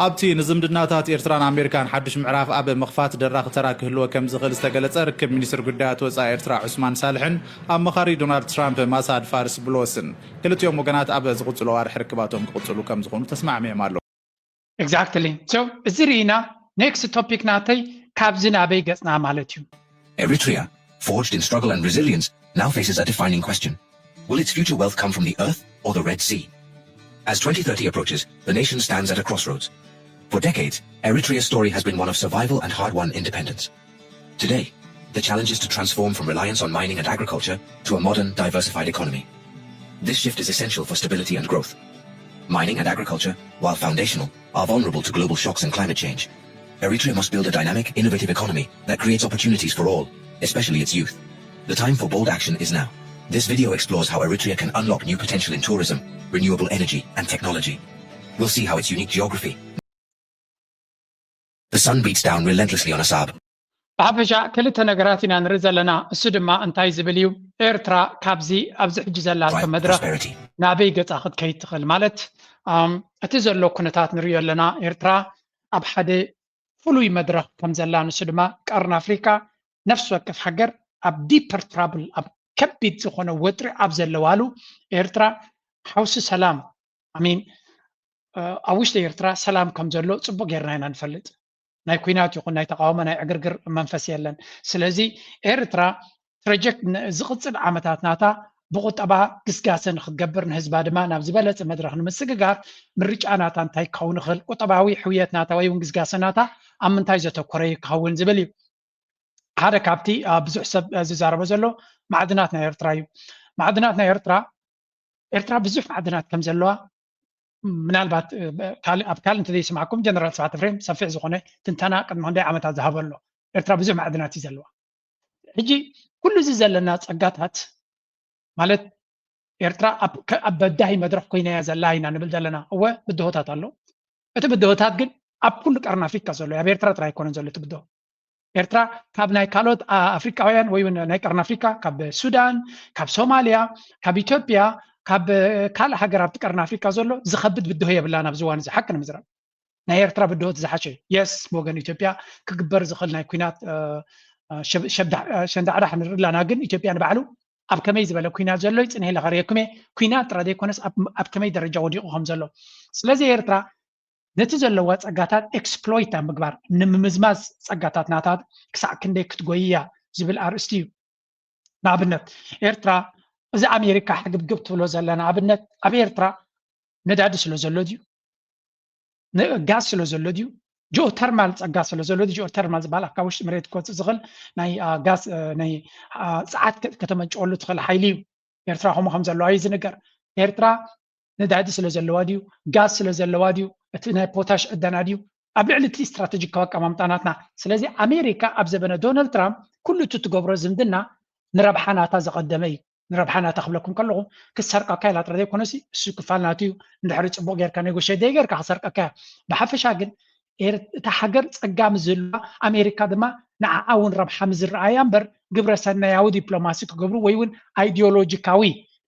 ኣብቲ ንዝምድናታት ኤርትራን ኣሜሪካን ሓድሽ ምዕራፍ ኣብ ምኽፋት ደራኺ ተራ ክህልዎ ከም ዝኽእል ዝተገለጸ ርክብ ሚኒስትር ጉዳያት ወፃኢ ኤርትራ ዑስማን ሳልሕን ኣማኻሪ ዶናልድ ትራምፕ ማሳድ ፋሪስ ብሎስን ክልቲኦም ወገናት ኣብ ዝቕጽሎ ዋርሒ ርክባቶም ክቕጽሉ ከም ዝኾኑ ተስማዕሚዖም ኣሎ ኤግዛክትሊ ሶ እዚ ርኢና ኔክስት ቶፒክ ናተይ ካብዚ ናበይ ገጽና ማለት እዩ Eritrea, forged in struggle and resilience, now faces a defining question. Will its future wealth come from the earth or the Red Sea? As 2030 approaches, the nation stands at a crossroads. For decades, Eritrea's story has been one of survival and hard-won independence. Today, the challenge is to transform from reliance on mining and agriculture to a modern, diversified economy. This shift is essential for stability and growth. Mining and agriculture, while foundational, are vulnerable to global shocks and climate change. Eritrea must build a dynamic, innovative economy that creates opportunities for all, especially its youth. The time for bold action is now. This video explores how Eritrea can unlock new potential in tourism, renewable energy, and technology. We'll see how its unique geography. The sun beats down relentlessly on Assab. ብሓፈሻ ክልተ ነገራት ኢና ንርኢ ዘለና እሱ ድማ እንታይ ዝብል እዩ ኤርትራ ካብዚ ኣብዚ ሕጂ ዘላቶ መድረኽ ናበይ ገጻ ክትከይድ ትኽእል ማለት እቲ ዘሎ ኩነታት ንሪኦ ኣለና ኤርትራ ኣብ ሓደ ፍሉይ መድረኽ ከም ዘላ ንሱ ድማ ቀርን ኣፍሪካ ነፍሲ ወከፍ ሃገር ኣብ ዲፐር ትራብል ኣብ ከቢድ ዝኾነ ወጥሪ ኣብ ዘለዋሉ ኤርትራ ሓውሲ ሰላም ኣሚን ኣብ ውሽጢ ኤርትራ ሰላም ከም ዘሎ ጽቡቕ ጌርና ኢና ንፈልጥ ናይ ኩናት ይኹን ናይ ተቃውሞ ናይ ዕግርግር መንፈስ የለን ስለዚ ኤርትራ ፕሮጀክት ዝቕፅል ዓመታት ናታ ብቁጠባ ግስጋሰን ክትገብር ንህዝባ ድማ ናብ ዝበለፀ መድረኽ ንምስግጋር ምርጫ ናታ እንታይ ክኸውን ይኽእል ቁጠባዊ ሕውየት ናታ ወይ እውን ግስጋሰ ናታ ኣብ ምንታይ ዘተኮረ ክኸውን ዝብል እዩ ሓደ ካብቲ ብዙሕ ሰብ ዝዛረበ ዘሎ ማዕድናት ናይ ኤርትራ እዩ ማዕድናት ናይ ኤርትራ ብዙሕ ማዕድናት ከም ዘለዋ ምናልባት ኣብ ካል እንተዘይስማዕኩም ጀነራል ስብሓት ፍሬም ሰፊሕ ዝኾነ ትንተና ቅድሚ ክንደይ ዓመታት ዝሃበሎ ኤርትራ ብዙሕ ማዕድናት እዩ ዘለዋ ሕጂ ኩሉ እዚ ዘለና ፀጋታት ማለት ኤርትራ ኣብ በዳሂ መድረኽ ኮይና እያ ዘላ ኢና ንብል ዘለና እወ ብድሆታት ኣሎ እቲ ብድሆታት ግን ኣብ ኩሉ ቀርኒ ኣፍሪካ ዘሎ ኣብ ኤርትራ ጥራይ ኣይኮነን ዘሎ እቲ ብድሆ ኤርትራ ካብ ናይ ካልኦት ኣፍሪካውያን ወይ ናይ ቀርኒ ኣፍሪካ ካብ ሱዳን ካብ ሶማልያ ካብ ኢትዮጵያ ካብ ካልእ ሃገር ኣብቲ ቀርኒ ኣፍሪካ ዘሎ ዝኸብድ ብድሆ የብላን ኣብዚ እዋን እዚ ሓቂ ንምዝራብ ናይ ኤርትራ ብድሆት ዝሓሸ የስ ብወገን ኢትዮጵያ ክግበር ዝኽእል ናይ ኩናት ሸንዳዕዳሕ ንርኢ ኣለና ግን ኢትዮጵያ ንባዕሉ ኣብ ከመይ ዝበለ ኩናት ዘሎ ይፅንሄ ኢለ ከርየኩም ኩናት ጥራይ ዘይኮነስ ኣብ ከመይ ደረጃ ወዲቑ ከም ዘሎ ስለዚ ኤርትራ ነቲ ዘለዋ ፀጋታት ኤክስፕሎይት ኣብ ምግባር ንምምዝማዝ ፀጋታት ናታት ክሳዕ ክንደይ ክትጎይያ ዝብል ኣርእስቲ እዩ ንኣብነት ኤርትራ እዚ ኣሜሪካ ሕግብግብ ትብሎ ዘለና ኣብነት ኣብ ኤርትራ ነዳዲ ስለ ዘሎ ድዩ ጋዝ ስለ ዘሎ ድዩ ጂኦተርማል ፀጋ ስለ ዘሎ ድዩ ጂኦተርማል ዝበሃል ካብ ውሽጢ መሬት ክወፅእ ዝኽእል ናይ ጋዝ ናይ ፀዓት ከተመንጭወሉ ትኽእል ሓይሊ እዩ ኤርትራ ከምኡ ከም ዘለዋ እዩ ዝንገር ኤርትራ ነዳዲ ስለ ዘለዋ ድዩ ጋዝ ስለ ዘለዋ ድዩ እቲ ናይ ፖታሽ ዕደና ድዩ ኣብ ልዕሊ እቲ ስትራቴጂካዊ ኣቀማምጣ ናትና ስለዚ ኣሜሪካ ኣብ ዘበነ ዶናልድ ትራምፕ ኩሉ እቲ ትገብሮ ዝምድና ንረብሓ ናታ ዘቐደመ እዩ ንረብሓ ናታ ክብለኩም ከለኹ ክሰርቀካ ኢላ ጥራይ ዘይኮነሲ እሱ ክፋል ናቱ እዩ እንድሕሪ ፅቡቕ ጌርካ ኔጎሽት ዘይጌርካ ክሰርቀካ ብሓፈሻ ግን እታ ሃገር ፀጋሚ ዘለዋ ኣሜሪካ ድማ ንዓዓ እውን ረብሓ ምዝረኣያ እምበር ግብረ ሰናያዊ ዲፕሎማሲ ክገብሩ ወይ እውን ኣይዲዮሎጂካዊ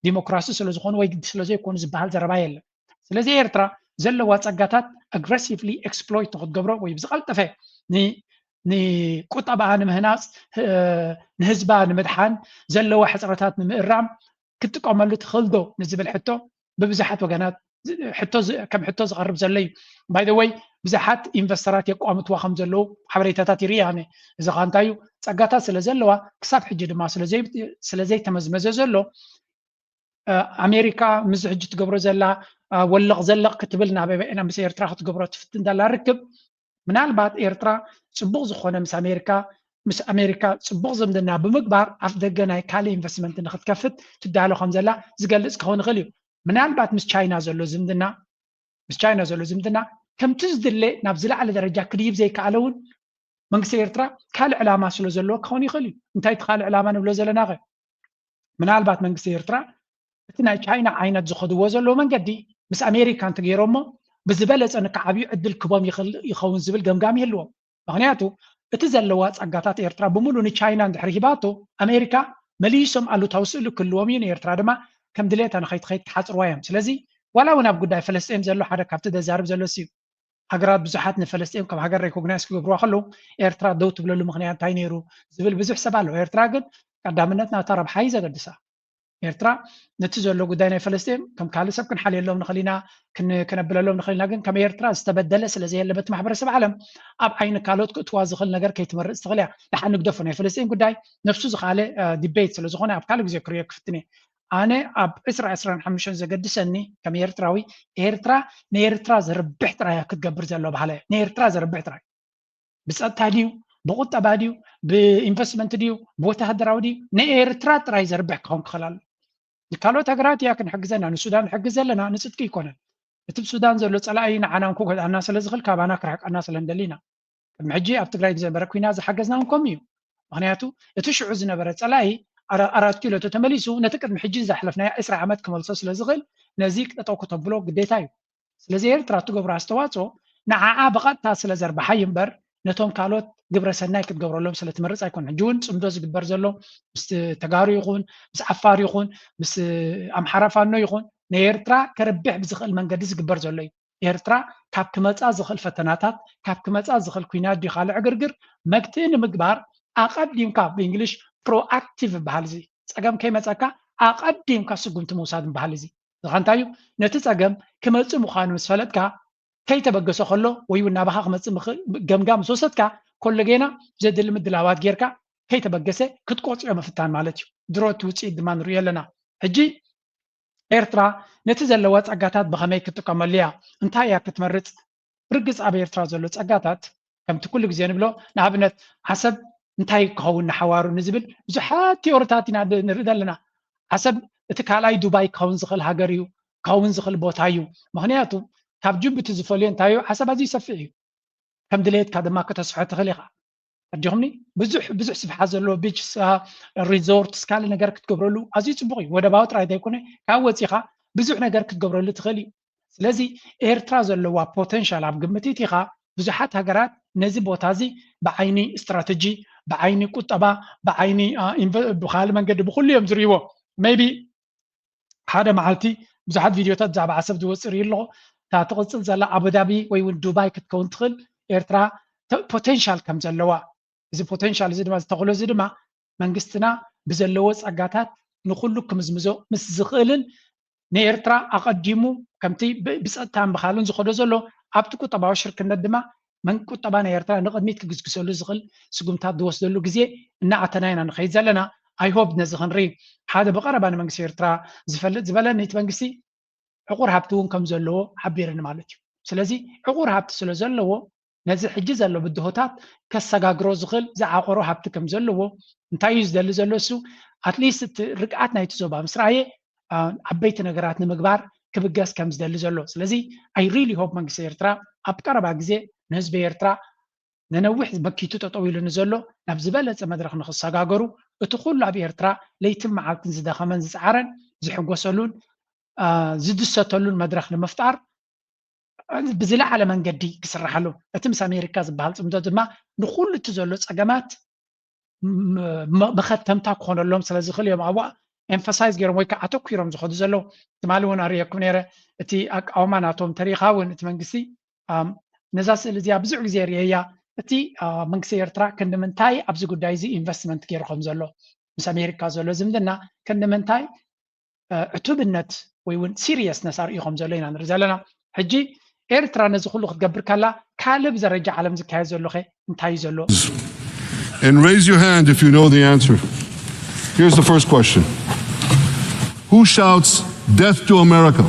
ዲሞክራሲ ስለዝኾኑ ወይ ግዲ ስለዘይኮኑ ዝበሃል ዘረባ የለን ስለዚ ኤርትራ ዘለዋ ፀጋታት ኣግሬሲቭሊ ኤክስፕሎይት ክትገብሮ ወይ ብዝቐልጠፈ ንቁጠባ ንምህናፅ ንህዝባ ንምድሓን ዘለዋ ሕፅረታት ንምእራም ክትጥቀመሉ ትኽእል ዶ ንዝብል ሕቶ ብብዙሓት ወገናት ከም ሕቶ ዝቐርብ ዘሎ እዩ ባይ ዘ ወይ ብዙሓት ኢንቨስተራት የቋምትዋ ከም ዘለዉ ሓበሬታታት ይርአ ኣነ እዚ ኸ እንታይ እዩ ፀጋታት ስለ ዘለዋ ክሳብ ሕጂ ድማ ስለዘይተመዝመዘ ዘሎ ኣሜሪካ ምስ ሕጂ ትገብሮ ዘላ ወለቕ ዘለቕ ክትብል ናብ በበአና ምስ ኤርትራ ክትገብሮ ትፍትን ዘላ ርክብ ምናልባት ኤርትራ ጽቡቕ ዝኾነ ምስ ኣሜሪካ ጽቡቕ ዝምድና ብምግባር ኣፍ ደገ ናይ ካልእ ኢንቨስትመንት ንኽትከፍት ትዳሎ ከም ዘላ ዝገልጽ ክኸውን ይኽእል እዩ ምናልባት ምስ ቻይና ዘሎ ዝምድና ከምቲ ዝድለ ናብ ዝለዓለ ደረጃ ክድይብ ዘይከኣለ እውን መንግስቲ ኤርትራ ካልእ ዕላማ ስለ ዘለዎ ክኸውን ይኽእል እዩ እንታይ እቲ ካልእ ዕላማ ንብሎ ዘለና ኸ ምናልባት መንግስቲ ኤርትራ እቲ ናይ ቻይና ዓይነት ዝኸድዎ ዘለዎ መንገዲ ምስ ኣሜሪካ እንተገይሮሞ ብዝበለፀ ንክዓብዩ ዕድል ክቦም ይኸውን ዝብል ገምጋም ይህልዎም ምክንያቱ እቲ ዘለዋ ፀጋታት ኤርትራ ብምሉእ ንቻይና እንድሕር ሂባቶ ኣሜሪካ መሊሶም ኣሉታዊ ስእሊ ክህልዎም እዩ ንኤርትራ ድማ ከም ድሌታ ንኸይትኸይድ ተሓፅርዋ እዮም ስለዚ ዋላ እውን ኣብ ጉዳይ ፈለስጤም ዘሎ ሓደ ካብቲ ተዛርብ ዘሎ እዩ ሃገራት ብዙሓት ንፈለስጤም ከም ሃገር ሬኮግናይዝ ክገብርዋ ከለዉ ኤርትራ ደው ትብለሉ ምክንያት እንታይ ነይሩ ዝብል ብዙሕ ሰብ ኣሎ ኤርትራ ግን ቀዳምነት ናታ ረብሓ እዩ ዘገድሳ ኤርትራ ነቲ ዘሎ ጉዳይ ናይ ፈለስጤም ከም ካልእ ሰብ ክንሓልየሎም ንኽእል ኢና ክነብለሎም ንኽእል ኢና ግን ከም ኤርትራ ዝተበደለ ስለዘየለ በቲ ማሕበረሰብ ዓለም ኣብ ዓይኒ ካልኦት ክእትዋ ዝኽእል ነገር ከይትመርፅ ትኽእል እያ ድሓን ንግደፎ ናይ ፈለስጤም ጉዳይ ነፍሱ ዝኻለ ዲቤት ስለዝኾነ ኣብ ካልእ ግዜ ክርዮ ክፍትነ ኣነ ኣብ 2025 ዘገድሰኒ ከም ኤርትራዊ ኤርትራ ንኤርትራ ዘርብሕ ጥራይ ክትገብር ዘሎ ባህለ ንኤርትራ ዘርብሕ ጥራይ ብፀጥታ ድዩ ብቁጠባ ድዩ ብኢንቨስትመንት ድዩ ብወተሃደራዊ ድዩ ንኤርትራ ጥራይ ዘርብሕ ክኸውን ክኽእል ኣሎ ካልኦት ሃገራት እያ ክንሕግዘና ንሱዳን ንሕግዝ ዘለና ንፅድቂ ይኮነን እቲ ብሱዳን ዘሎ ፀላኢ ንዓና እንክጎድኣና ስለዝኽእል ካባና ክርሕቀና ስለንደሊ ኢና ቅድሚ ሕጂ ኣብ ትግራይ ዝነበረ ኩናት ዝሓገዝና እንከም እዩ ምክንያቱ እቲ ሽዑ ዝነበረ ፀላኢ 4 ኪሎ ተመሊሱ ነቲ ቅድሚ ሕጂ ዘሕለፍናዮ 20 ዓመት ክመልሶ ስለዝኽእል ነዚ ጠጠው ከተብሎ ግዴታ እዩ ስለዚ ኤርትራ ትገብሮ ኣስተዋፅኦ ንዓዓ ብቐጥታ ስለ ዘርባሓይ እምበር ነቶም ካልኦት ግብረ ሰናይ ክትገብረሎም ስለ ትመርፅ ኣይኮነን ሕጂ እውን ፅምዶ ዝግበር ዘሎ ምስ ተጋሩ ይኹን ምስ ዓፋር ይኹን ምስ ኣምሓራ ፋኖ ይኹን ንኤርትራ ከርብሕ ብዝኽእል መንገዲ ዝግበር ዘሎ እዩ ኤርትራ ካብ ክመፃ ዝኽእል ፈተናታት ካብ ክመፃ ዝኽእል ኩናት ድዩ ካልእ ዕግርግር መግትኢ ንምግባር ኣቐዲምካ ብእንግሊሽ ፕሮኣክቲቭ በሃል እዚ ፀገም ከይመፀካ ኣቐዲምካ ስጉምቲ ምውሳድ በሃል እዚ እዚ እንታይ እዩ ነቲ ፀገም ክመፅእ ምዃኑ ምስ ፈለጥካ ከይተበገሶ ከሎ ወይ እውን ናባኻ ክመፅእ ገምጋም ምስ ወሰድካ ኮሎ ጌና ዘድሊ ምድላዋት ጌርካ ከይተበገሰ ክትቆፅዮ ምፍታን ማለት እዩ ድሮ እቲ ውፅኢት ድማ ንሪኦ ኣለና ሕጂ ኤርትራ ነቲ ዘለዋ ፀጋታት ብኸመይ ክትጥቀመሉ እያ እንታይ እያ ክትመርፅ ብርግፅ ኣብ ኤርትራ ዘሎ ፀጋታት ከምቲ ኩሉ ግዜ ንብሎ ንኣብነት ዓሰብ እንታይ ክኸውን ንሓዋሩ ንዝብል ብዙሓት ቴዎሪታት ኢና ንርኢ ዘለና ዓሰብ እቲ ካልኣይ ዱባይ ክኸውን ዝኽእል ሃገር እዩ ክኸውን ዝኽእል ቦታ እዩ ምክንያቱ ካብ ጅቡቲ ዝፈልዮ እንታይ እዩ ዓሰብ ኣዝዩ ሰፊሕ እዩ ከም ድሌትካ ድማ ከተስፍሖ ትኽእል ኢኻ ኣዲኹምኒ ብዙሕ ስፍሓት ዘለዎ ቢች ሪዞርትስ ካልእ ነገር ክትገብረሉ ኣዝዩ ፅቡቕ እዩ ወደባዊ ጥራይ ዘይኮነ ካብ ወፂኻ ብዙሕ ነገር ክትገብረሉ ትኽእል እዩ ስለዚ ኤርትራ ዘለዋ ፖቴንሻል ኣብ ግምት ኢኻ ብዙሓት ሃገራት ነዚ ቦታ እዚ ብዓይኒ ስትራቴጂ ብዓይኒ ቁጠባ ብዓይኒ ብካልእ መንገዲ ብኩሉ እዮም ዝርእይዎ ሜይቢ ሓደ መዓልቲ ብዙሓት ቪድዮታት ብዛዕባ ዓሰብ ዝወፅእ ርኢ ኣለኹ እታ ትቕፅል ዘላ ኣቡዳቢ ወይ እውን ዱባይ ክትከውን ትኽእል ኤርትራ ፖቴንሻል ከም ዘለዋ እዚ ፖቴንሻል እዚ ድማ ዝተኽእሎ እዚ ድማ መንግስትና ብዘለዎ ፀጋታት ንኩሉ ክምዝምዞ ምስ ዝኽእልን ንኤርትራ ኣቐዲሙ ከምቲ ብፀጥታን ብካልን ዝኸዶ ዘሎ ኣብቲ ቁጠባዊ ሽርክነት ድማ ቁጠባ ናይ ኤርትራ ንቅድሚት ክግዝግሰሉ ዝኽእል ስጉምታት ዝወስደሉ ግዜ እናኣተና ኢና ንኸይድ ዘለና ኣይሆብ ነዚ ክንርኢ ሓደ ብቐረባ ንመንግስቲ ኤርትራ ዝፈልጥ ዝበለኒ እቲ መንግስቲ ዕቁር ሃብቲ እውን ከም ዘለዎ ሓቢርኒ ማለት እዩ ስለዚ ዕቁር ሃብቲ ስለ ዘለዎ ነዚ ሕጂ ዘሎ ብድሆታት ከሰጋግሮ ዝኽእል ዝዓቆሮ ሃብቲ ከም ዘለዎ እንታይ እዩ ዝደሊ ዘሎ እሱ ኣትሊስት እቲ ርግኣት ናይቲ ዞባ ምስ ረኣየ ዓበይቲ ነገራት ንምግባር ክብገስ ከም ዝደሊ ዘሎ ስለዚ ኣይ ሪሊ ሆፕ መንግስቲ ኤርትራ ኣብ ቀረባ ግዜ ንህዝቢ ኤርትራ ነነዊሕ መኪቱ ጠጠው ኢሉ ንዘሎ ናብ ዝበለፀ መድረክ ንክሰጋገሩ እቲ ኩሉ ኣብ ኤርትራ ለይትን መዓልትን ዝደኸመን ዝፃዓረን ዝሕጎሰሉን ዝድሰተሉን መድረክ ንምፍጣር ብዝለዓለ መንገዲ ክስራሓሉ እቲ ምስ ኣሜሪካ ዝበሃል ፅምዶ ድማ ንኩሉ እቲ ዘሎ ፀገማት መኸተምታ ክኾነሎም ስለዝኽእል እዮም ኣብኡ ኤምፋሳይዝ ገይሮም ወይ ከዓ ኣተኪሮም ዝኸዱ ዘለው ትማሊ እውን ኣርየኩም ነይረ እቲ ኣቃውማ ናቶም ተሪኻ እውን እቲ መንግስቲ ነዛ ስእሊ እዚኣ ብዙሕ ግዜ ርአያ እቲ መንግስቲ ኤርትራ ክንምንታይ ኣብዚ ጉዳይ እዚ ኢንቨስትመንት ገይሩ ከም ዘሎ ምስ ኣሜሪካ ዘሎ ዝምድና ክንምንታይ ዕቱብነት ወይ እውን ሲሪየስነስ ኣርእዩ ከም ዘሎ ኢና ንርኢ ዘለና ሕጂ ኤርትራ ነዚ ኩሉ ክትገብር ከላ ካልእ ብደረጃ ዓለም ዝካየድ ዘሎ ኸ እንታይ እዩ ዘሎ And raise your hand if you know the answer. Here's the first question. who shouts death to America?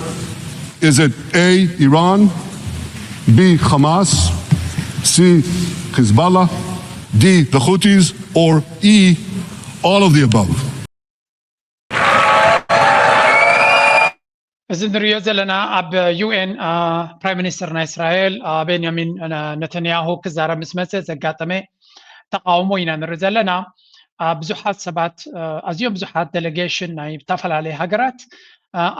Is it A, Iran, B, Hamas, C, Hezbollah, D, the Houthis, or E, all of the above? እዚ ንሪኦ ዘለና ኣብ UN ፕራይም ሚኒስተር ናይ እስራኤል ቤንያሚን ነተንያሁ ክዛረብ ምስ መፀ ዘጋጠመ ተቃውሞ ኢና ንርኢ ዘለና ብዙሓት ሰባት ኣዝዮም ብዙሓት ዴሌጌሽን ናይ ዝተፈላለዩ ሃገራት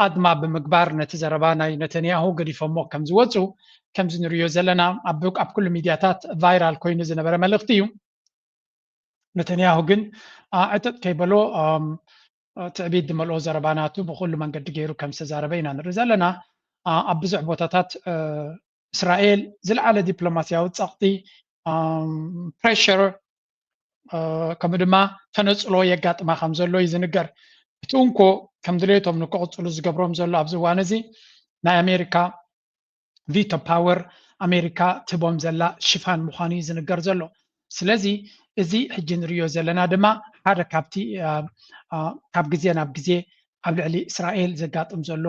ኣድማ ብምግባር ነቲ ዘረባ ናይ ነተንያሁ ገዲፎሞ ከም ዝወፁ ከምዚ ንሪኦ ዘለና ኣብ ኩሉ ሚድያታት ቫይራል ኮይኑ ዝነበረ መልእኽቲ እዩ ነተንያሁ ግን ዕጥጥ ከይበሎ ትዕቢት ዝመልኦ ዘረባናቱ ብኩሉ መንገዲ ገይሩ ከም ዝተዛረበ ኢና ንርኢ ዘለና ኣብ ብዙሕ ቦታታት እስራኤል ዝለዓለ ዲፕሎማስያዊ ፀቕጢ ፕሬሸር ከምኡ ድማ ተነፅሎ የጋጥማ ከም ዘሎ እዩ ዝንገር እቲ እንኮ ከም ድሌቶም ንክቕፅሉ ዝገብሮም ዘሎ ኣብዚ እዋን እዚ ናይ ኣሜሪካ ቪቶ ፓወር ኣሜሪካ ትቦም ዘላ ሽፋን ምዃኑ እዩ ዝንገር ዘሎ ስለዚ እዚ ሕጂ ንሪኦ ዘለና ድማ ሓደ ካብቲ ካብ ግዜ ናብ ግዜ ኣብ ልዕሊ እስራኤል ዘጋጥም ዘሎ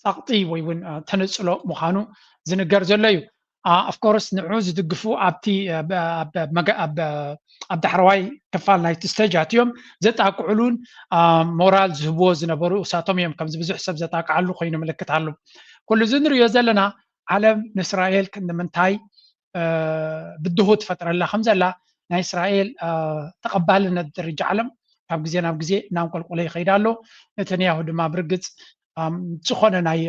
ፀቕጢ ወይ እውን ተነፅሎ ምዃኑ ዝንገር ዘሎ እዩ ኣፍኮርስ ንዑ ዝድግፉ ኣብቲ ኣብ ዳሕረዋይ ክፋል ናይቲ ስተጃት እዮም ዘጣቅዕሉን ሞራል ዝህብዎ ዝነበሩ እሳቶም እዮም ከምዚ ብዙሕ ሰብ ዘጣቅዓሉ ኮይኑ ምልክት ኣሎ ኩሉ እዚ ንሪኦ ዘለና ዓለም ንእስራኤል ንምንታይ ብድሆ ትፈጥረላ ከም ዘላ ናይ እስራኤል ተቐባልነት ደረጃ ዓለም ካብ ግዜ ናብ ግዜ እናንቆልቆለ ይኸይድ ኣሎ ነተንያሁ ድማ ብርግፅ ዝኾነ ናይ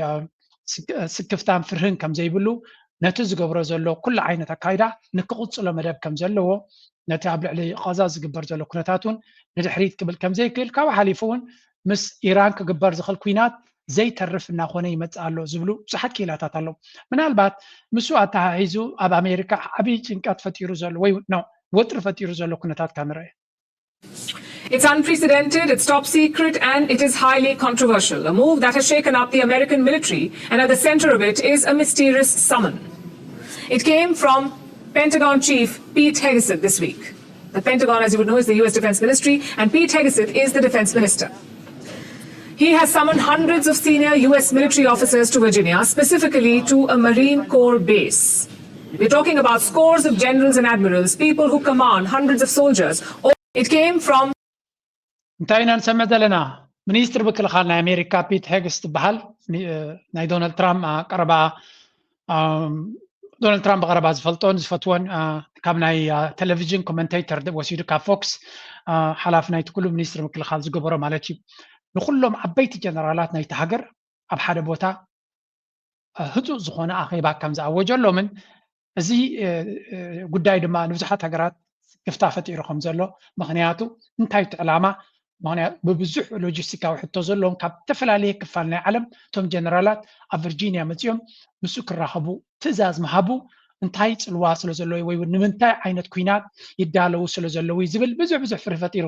ስክፍታን ፍርህን ከም ዘይብሉ ነቲ ዝገብሮ ዘሎ ኩሉ ዓይነት ኣካይዳ ንክቕፅሎ መደብ ከም ዘለዎ ነቲ ኣብ ልዕሊ ቀዛ ዝግበር ዘሎ ኩነታት እውን ንድሕሪት ክብል ከም ዘይክእል ካብ ሓሊፉ እውን ምስ ኢራን ክግበር ዝኽእል ኩናት ዘይተርፍ እናኾነ ይመፅእ ኣሎ ዝብሉ ብዙሓት ክኢላታት ኣለዉ ምናልባት ምስኡ ኣተሓሒዙ ኣብ ኣሜሪካ ዓብዪ ጭንቀት ፈጢሩ ዘሎ ወይ ወጥሪ ፈጢሩ ዘሎ ኩነታት ካንርአ It's unprecedented, it's top secret, and it is highly controversial. A move that has shaken up the American military, and at the center of it is a mysterious summon. It came from Pentagon Chief Pete Hegseth this week. The Pentagon, as you would know, is the US Defense Ministry, and Pete Hegseth is the Defense Minister. He has summoned hundreds of senior US military officers to Virginia, specifically to a Marine Corps base. We're talking about scores of generals and admirals, people who command hundreds of soldiers. It came from እንታይና ንሰምዕ ዘለና ሚኒስትር ምክልኻል ናይ ኣሜሪካ ፒት ሄግስ ትበሃል ናይ ዶናልድ ትራምፕ ቀረባ ዶናልድ ትራምፕ ቀረባ ዝፈልጦን ዝፈትዎን ካብ ናይ ቴሌቪዥን ኮሜንቴተር ወሲዱ ካብ ፎክስ ሓላፊ ናይቲ ኩሉ ሚኒስትር ምክልኻል ዝገበሮ ማለት እዩ ንኩሎም ዓበይቲ ጀነራላት ናይቲ ሃገር ኣብ ሓደ ቦታ ህፁፅ ዝኾነ ኣኼባ ከም ዝኣወጀሎምን እዚ ጉዳይ ድማ ንብዙሓት ሃገራት ክፍታ ፈጢሩ ከም ዘሎ ምክንያቱ እንታይ እቲ ዕላማ ምክንያቱ ብብዙሕ ሎጂስቲካዊ ሕቶ ዘለዎም ካብ ዝተፈላለየ ክፋል ናይ ዓለም እቶም ጀነራላት ኣብ ቨርጂንያ መፅኦም ምስኡ ክራኸቡ ትእዛዝ ምሃቡ እንታይ ፅልዋ ስለ ዘለዎ ወይ ንምንታይ ዓይነት ኩናት ይዳለዉ ስለ ዘለዎ ዝብል ብዙሕ ብዙሕ ፍሪ ፈጢሩ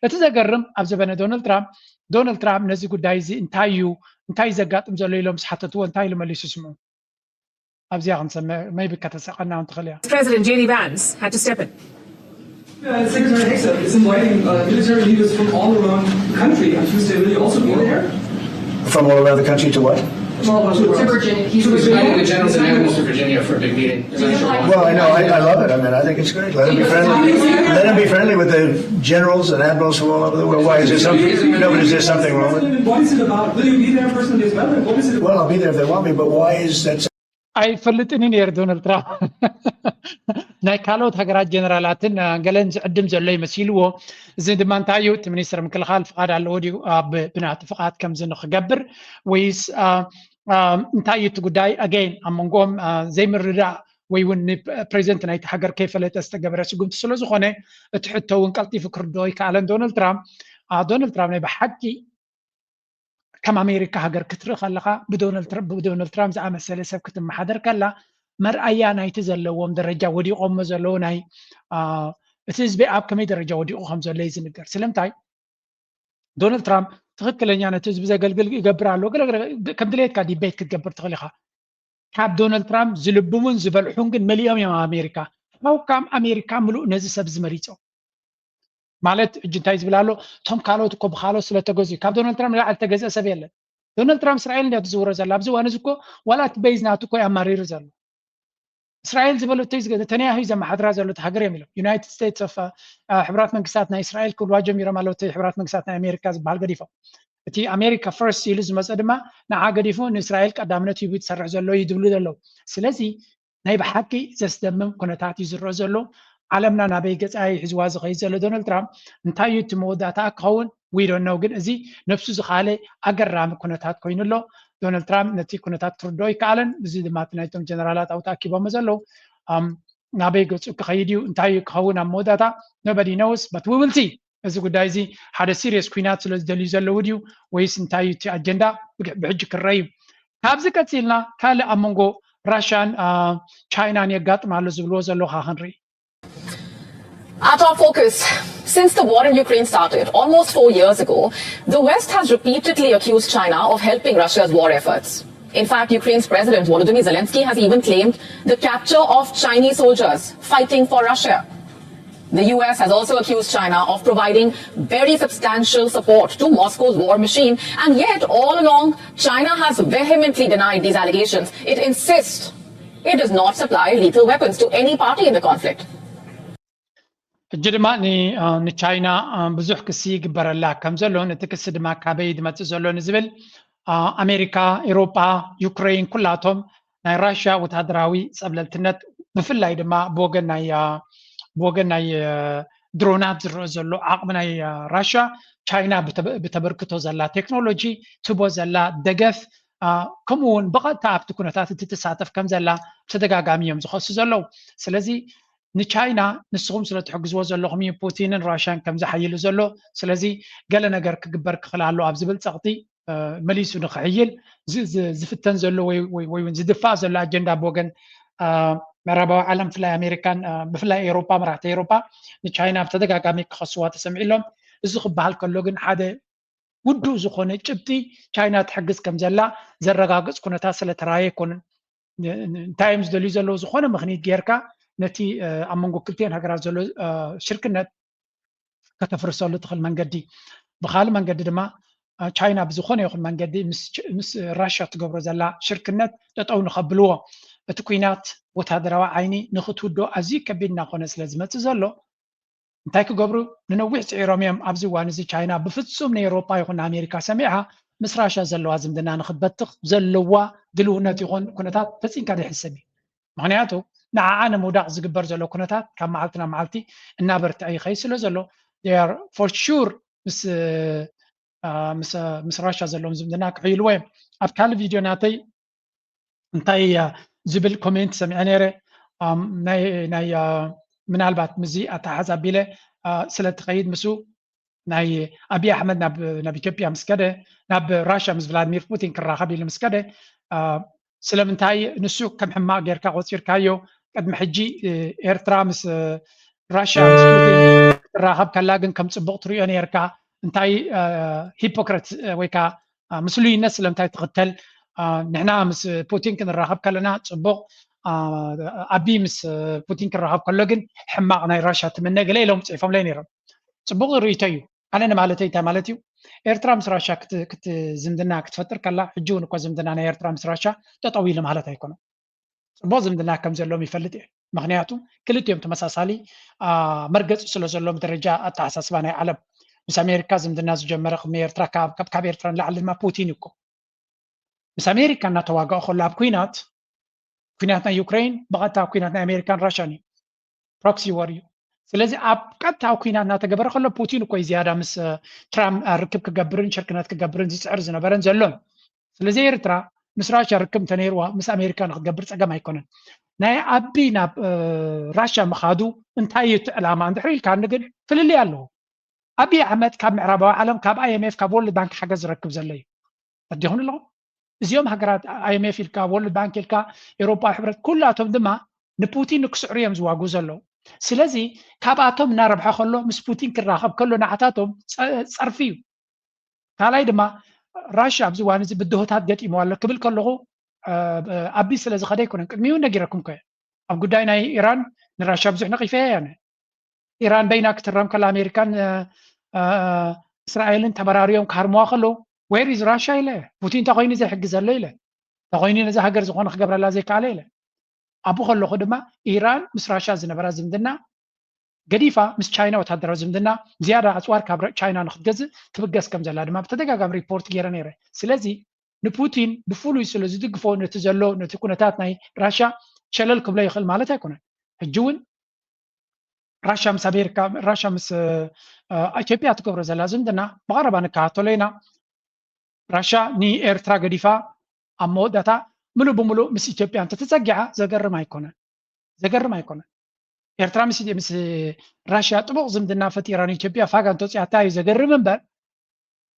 እቲ ዘገርም ኣብ ዘበነ ዶናልድ ትራምፕ ነዚ ጉዳይ እዚ እንታይ ዘጋጥም ዘሎ ኢሎም ዝሓተትዎ እንታይ ልመሊሱ ስምዑ ኣብዚያ ክንሰምዕ maybe ከተሰቐና እንትኽእል እያ President J.D. Vance had to step in. Secretary Hegseth is inviting military leaders from all around the country on Tuesday. Will you also be there? From all around the country to what? To Virginia. He's inviting the generals and admirals to Virginia for a big meeting. Well, I know. I love it. I mean, I think it's great. Let him be friendly. Let him be friendly with the generals and admirals from all over the world. Why is there something? No, but is there something wrong with it? What is it about? Will you be there personally as well? What is it about? Well, I'll be there if they want me. But why is that? ኣይፈልጥን ነይሩ ዶናልድ ትራምፕ ናይ ካልኦት ሃገራት ጀነራላትን ገለን ዝዕድም ዘሎ ይመሲልዎ እዚ ድማ እንታይ እዩ እቲ ሚኒስትር ምክልኻል ፍቃድ ኣለዎ ድዩ ብናቲ ፍቃድ ከምዚ ንክገብር ወይስ እንታይ እዩ እቲ ጉዳይ ኣገይን ኣብ መንጎኦም ዘይምርዳእ ወይ እውን ፕሬዚደንት ናይቲ ሃገር ከይፈለጠ ዝተገበረ ስጉምቲ ስለ ዝኾነ እቲ ሕቶ እውን ቀልጢፉ ክርድኦ ይከኣለን ዶናልድ ትራምፕ ናይ ብሓቂ ከም ኣሜሪካ ሃገር ክትርኢ ከለካ ብዶናልድ ትራምፕ ዝኣመሰለ ሰብ ክትመሓደር ከላ መርኣያ ናይቲ ዘለዎም ደረጃ ወዲቖሞ ዘለዉ ናይ እቲ ህዝቢ ኣብ ከመይ ደረጃ ወዲቑ ከም ዘሎ እዩ ዝንገር ስለምንታይ ዶናልድ ትራምፕ ትክክለኛ ነቲ ህዝቢ ዘገልግል ይገብር ኣሎ ከም ድሌትካ ዲቤት ክትገብር ትኽእል ኢኻ ካብ ዶናልድ ትራምፕ ዝልብሙን ዝበልሑን ግን መሊኦም እዮም ኣሜሪካ ካብ ኣሜሪካ ምሉእ ነዚ ሰብ ዝመሪፆ ማለት እጅንታይ ዝብላሎ ቶም ካልኦት እኮ ብካልኦት ስለተገዙ ካብ ዶናልድ ትራምፕ ላዕሊ ተገዝአ ሰብ የለን ዶናልድ ትራምፕ እስራኤል እንዴት ዝውረ ዘላ ኣብዚ ዋን እዚ እኮ ዋላ እቲ ቤዝናቱ እኮ ያማሪሩ ዘሎ እስራኤል ዝበሎ ተነያሂ ዘመሓድራ ዘሎ ሃገር እዮም ኢሎም ዩናይትድ ስቴትስ ኦፍ ሕብራት መንግስታት ናይ እስራኤል ክብልዋ ጀሚሮም ኣለዉ እቲ ሕብራት መንግስታት ናይ ኣሜሪካ ዝበሃል ገዲፎም እቲ ኣሜሪካ ፈርስት ኢሉ ዝመፀ ድማ ንዓ ገዲፉ ንእስራኤል ቀዳምነት ሂቡ ዝሰርሕ ዘሎ እዩ ዝብሉ ዘለው ስለዚ ናይ ብሓቂ ዘስደምም ኩነታት እዩ ዝረአ ዘሎ ዓለምና ናበይ ገፃይ ሒዝዋ ዝኸይድ ዘሎ ዶናልድ ትራምፕ እንታይ እዩ እቲ መወዳእታ ክኸውን we don't know ግን እዚ ነፍሱ ዝኻለ ኣገራሚ ኩነታት ኮይኑ ኣሎ ዶናልድ ትራምፕ ነቲ ኩነታት ክርድኦ ይከኣለን እዚ ድማ እቲ ናይቶም ጀነራላት ኣብኡ ተኣኪቦም ዘለው ናበይ ገፁ ክኸይድ እዩ እንታይ እዩ ክኸውን ኣብ መወዳእታ nobody knows but we will see እዚ ጉዳይ እዚ ሓደ ሲሪየስ ኩናት ስለ ዝደልዩ ዘለው ድዩ ወይስ እንታይ እዩ እቲ ኣጀንዳ ብሕጂ ክረአ እዩ ካብዚ ቀፂልና ካልእ ኣብ መንጎ ራሽያን ቻይናን የጋጥማሉ ዝብልዎ ዘለዉ ክንርኢ At our focus, since the war in Ukraine started almost 4 years ago, the West has repeatedly accused China of helping Russia's war efforts. In fact, Ukraine's President Volodymyr Zelensky has even claimed the capture of Chinese soldiers fighting for Russia. The US has also accused China of providing very substantial support to Moscow's war machine, and yet all along, China has vehemently denied these allegations. It insists it does not supply lethal weapons to any party in the conflict. እጂ ድማ ንቻይና ብዙሕ ክሲ ይግበረላ ከም ዘሎ ነቲ ክሲ ድማ ካበይ ዝመፅእ ዘሎ ንዝብል ኣሜሪካ ኤሮጳ ዩክሬን ኩላቶም ናይ ራሽያ ወታደራዊ ፀብለልትነት ብፍላይ ድማ ብወገን ናይ ድሮናት ዝረአ ዘሎ ዓቕሚ ናይ ራሽያ ቻይና ብተበርክቶ ዘላ ቴክኖሎጂ ትቦ ዘላ ደገፍ ከምኡውን ብቐጥታ ኣብቲ ኩነታት እትትሳተፍ ከም ዘላ ተደጋጋሚ እዮም ዝኸሱ ዘለው ስለዚ ንቻይና ንስኹም ስለ ትሕግዝዎ ዘለኹም እዩ ፑቲንን ራሽያን ከም ዝሓይሉ ዘሎ ስለዚ ገለ ነገር ክግበር ክኽእል ኣሎ ኣብ ዝብል ፀቕጢ መሊሱ ንክሕይል ዝፍተን ዘሎ ወይ እውን ዝድፋእ ዘሎ ኣጀንዳ ብወገን ምዕራባዊ ዓለም ብፍላይ ኣሜሪካን ብፍላይ ኤሮጳ መራሕቲ ኤሮጳ ንቻይና ብተደጋጋሚ ክኸስዋ ተሰሚዑሎም እዚ ክበሃል ከሎ ግን ሓደ ውዱእ ዝኾነ ጭብጢ ቻይና ትሕግዝ ከም ዘላ ዘረጋግፅ ኩነታት ስለተረኣየ ኣይኮነን እንታይ እዮም ዝደልዩ ዘለዉ ዝኾነ ምክንያት ጌርካ ነቲ ኣብ መንጎ ክልቲአን ሃገራት ዘሎ ሽርክነት ከተፍርሰሉ ትኽእል መንገዲ ብካልእ መንገዲ ድማ ቻይና ብዝኾነ ይኹን መንገዲ ምስ ራሽያ ትገብሮ ዘላ ሽርክነት ጠጠው ንኸብልዎ እቲ ኩናት ወታደራዊ ዓይኒ ንኽትውዶ ኣዝዩ ከቢድ እናኾነ ስለ ዝመፅእ ዘሎ እንታይ ክገብሩ ንነዊሕ ፅዒሮም እዮም ኣብዚ እዋን እዚ ቻይና ብፍፁም ንኤሮጳ ይኹን ንኣሜሪካ ሰሚዓ ምስ ራሽያ ዘለዋ ዝምድና ንኽትበትኽ ዘለዋ ድልውነት ይኹን ኩነታት ፈፂምካ ዘይሕሰብ እዩ ምክንያቱ ንዓዓ ንምውዳቕ ዝግበር ዘሎ ኩነታት ካብ መዓልቲ ናብ መዓልቲ እናበርትዐ ይኸይድ ስለ ዘሎ for sure ምስ ራሽያ ዘለዎም ዝምድና ክሕይልዎ እዮም ኣብ ካልእ ቪድዮ ናተይ እንታይ ዝብል ኮሜንት ሰሚዐ ነይረ ናይ ምናልባት ምዚ ኣተሓዛቢለ ስለትኸይድ ምሱ ናይ ኣብይ ኣሕመድ ናብ ኢትዮጵያ ምስ ከደ ናብ ራሽያ ምስ ቭላድሚር ፑቲን ክራኸብ ኢሉ ምስ ከደ ስለምንታይ ንሱ ከም ሕማቅ ጌርካ ቆፂርካዮ ቅድሚ ሕጂ ኤርትራ ምስ ራሽያ ምስ ፑቲን ክትራኸብ ከላ ግን ከም ፅቡቅ ትሪኦ ነርካ እንታይ ሂፖክሬት ወይ ከዓ ምስሉይነት ስለምንታይ ትኽተል ንሕና ምስ ፑቲን ክንራኸብ ከለና ፅቡቅ ኣቢ ምስ ፑቲን ክራኸብ ከሎ ግን ሕማቅ ናይ ራሽያ ትምነ ገለ ኢሎም ፅሒፎም ላይ ነይሮም ፅቡቅ ርእይቶ እዩ ኣነ ንማለተይ እንታይ ማለት እዩ ኤርትራ ምስ ራሽያ ዝምድና ክትፈጥር ከላ ሕጂ እውን እኮ ዝምድና ናይ ኤርትራ ምስ ራሽያ ጠጠው ኢሉ ማለት ኣይኮነን ፅቡቅ ዝምድና ከም ዘለዎም ይፈልጥ እየ ምክንያቱ ክልቲኦም ተመሳሳሊ መርገፂ ስለ ዘለዎም ደረጃ ኣተሓሳስባ ናይ ዓለም ምስ ኣሜሪካ ዝምድና ዝጀመረ ኤርትራ ካብ ኤርትራ ንላዕሊ ድማ ፑቲን እኮ ምስ ኣሜሪካ እናተዋግኦ ከሎ ኣብ ኩናት ናይ ዩክሬን ብቐጥታ ኩናት ናይ ኣሜሪካን ራሽያን እዩ ፕሮክሲ ወር እዩ ስለዚ ኣብ ቀጥታ ኩናት እናተገበረ ከሎ ፑቲን እኮ ዝያዳ ምስ ትራምፕ ርክብ ክገብርን ሽርክነት ክገብርን ዝፅዕር ዝነበረን ዘሎን ስለዚ ኤርትራ ምስ ራሽያ ርክብ እንተነይርዋ ምስ ኣሜሪካ ንክትገብር ፀገም ኣይኮነን ናይ ኣቢ ናብ ራሽያ ምኻዱ እንታይ እዩ እቲ ዕላማ እንድሕር ኢልካ ግን ፍልልይ ኣለዎ ኣብይ ኣሕመድ ካብ ምዕራባዊ ዓለም ካብ IMF ካብ ወርልድ ባንክ ሓገዝ ዝረክብ ዘሎ እዩ ኣዲኹን ኣለኹም እዚኦም ሃገራት IMF ኢልካ ወርልድ ባንክ ኢልካ ኤሮጳ ሕብረት ኩላቶም ድማ ንፑቲን ንክስዕሩ እዮም ዝዋግኡ ዘለዉ ስለዚ ካብኣቶም እናረብሐ ከሎ ምስ ፑቲን ክራኸብ ከሎ ንዓታቶም ፀርፊ እዩ ካልኣይ ድማ ራሽያ ኣብዚ እዋን እዚ ብድሆታት ገጢሞ ኣሎ ክብል ከለኹ ኣቢ ስለ ዝኸደ ኣይኮነን ቅድሚ እውን ነጊረኩም ኮ ኣብ ጉዳይ ናይ ኢራን ንራሽያ ብዙሕ ነቒፈ እየ إيران بينك ترم كل أمريكان إسرائيل تبراريهم كهرموا خلو where is Russia إله بوتين تقويني زي حق زل إله تقويني زي حجر زخون خجبر الله زي كعليله أبو خلو خدمة إيران مس راشا زنبرا زمدنا قديفة مس تشاينا وتهدر زمدنا زيادة أسوار كبر تشاينا نخدز تبقى كم زلاد ما بتدقق عم ريبورت جيرانيره سلزي نبوتين بفولو سلزي دقفو نتزلو نتكون تاتناي راشا شللكم لا يخل مالته يكون الجون راشا مس أمريكا راشا مس إثيوبيا تكبر زلاد زمدنا بغرب أنا كاتولينا راشا ني إيرترا قديفة أمو داتا ملو بملو مس إثيوبيا أنت تتزجع زجر ما يكون إيرترا مس راشا طبق زمدنا فتيران إثيوبيا فاقا توصي عتاي زجر من بعد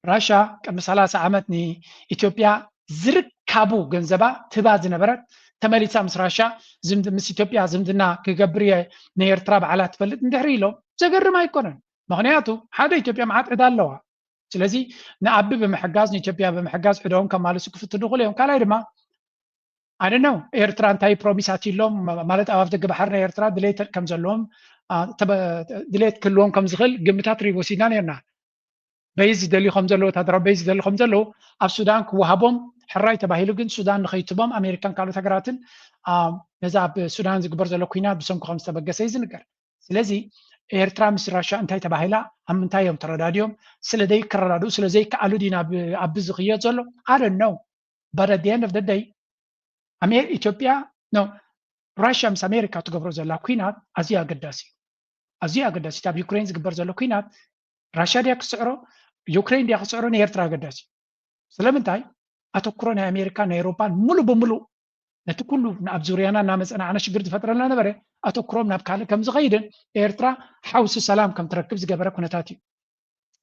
راشا كم 30 عامتني إثيوبيا زركابو جنزبا تباز نبرت تماليتا مس راشا زمد مس إثيوبيا زمدنا كجبرية نيرترا على تفلت ندحريلو زجر ما يكون مغنياتو هذا إثيوبيا معات عدالوا سلازي نعبي بمحجاز إثيوبيا بمحجاز حدهم كمال سكوف تدخل يوم كلا يرما I don't know إيرترا أنتي بروميساتي لهم مالت أوف دق بحرنا إيرترا دليت كم زلهم دليت كلهم كم زغل قمتات ريبوسيدان يرنا بيز دلي خمزلو تدرى بيز دلي خمزلو أف السودان كوهابهم حراي تباهيلو جن السودان نخيتبهم أمريكان كانوا تجاراتن نزاب السودان زكبر زلو كوينات بسمكو 5 تبقى سيزن نقر سلازي إيرترا مس راشا أنتي تباهيلا أم أنتي يوم ترداديوم سلدي كررادو سلزي كألو دينا أبزغيات زلو I don't know but at the end of the day إثيوبيا no راشا مس أمريكا تقبر زلو كوينات أزيا قداسي تاب يوكرين زكبر زلو كوينات راشا ديك سعره يوكرين ديك سعره إيرترا قداسي سلامنتاي أتوكرون أمريكا نيروبان ملو بملو نتكلو نابزوريانا نامس أنا شجرت فترة لنا نبره أتوكرون نابكال كم زغيدن إيرترا حوس السلام كم تركب زجبرة كنتاتي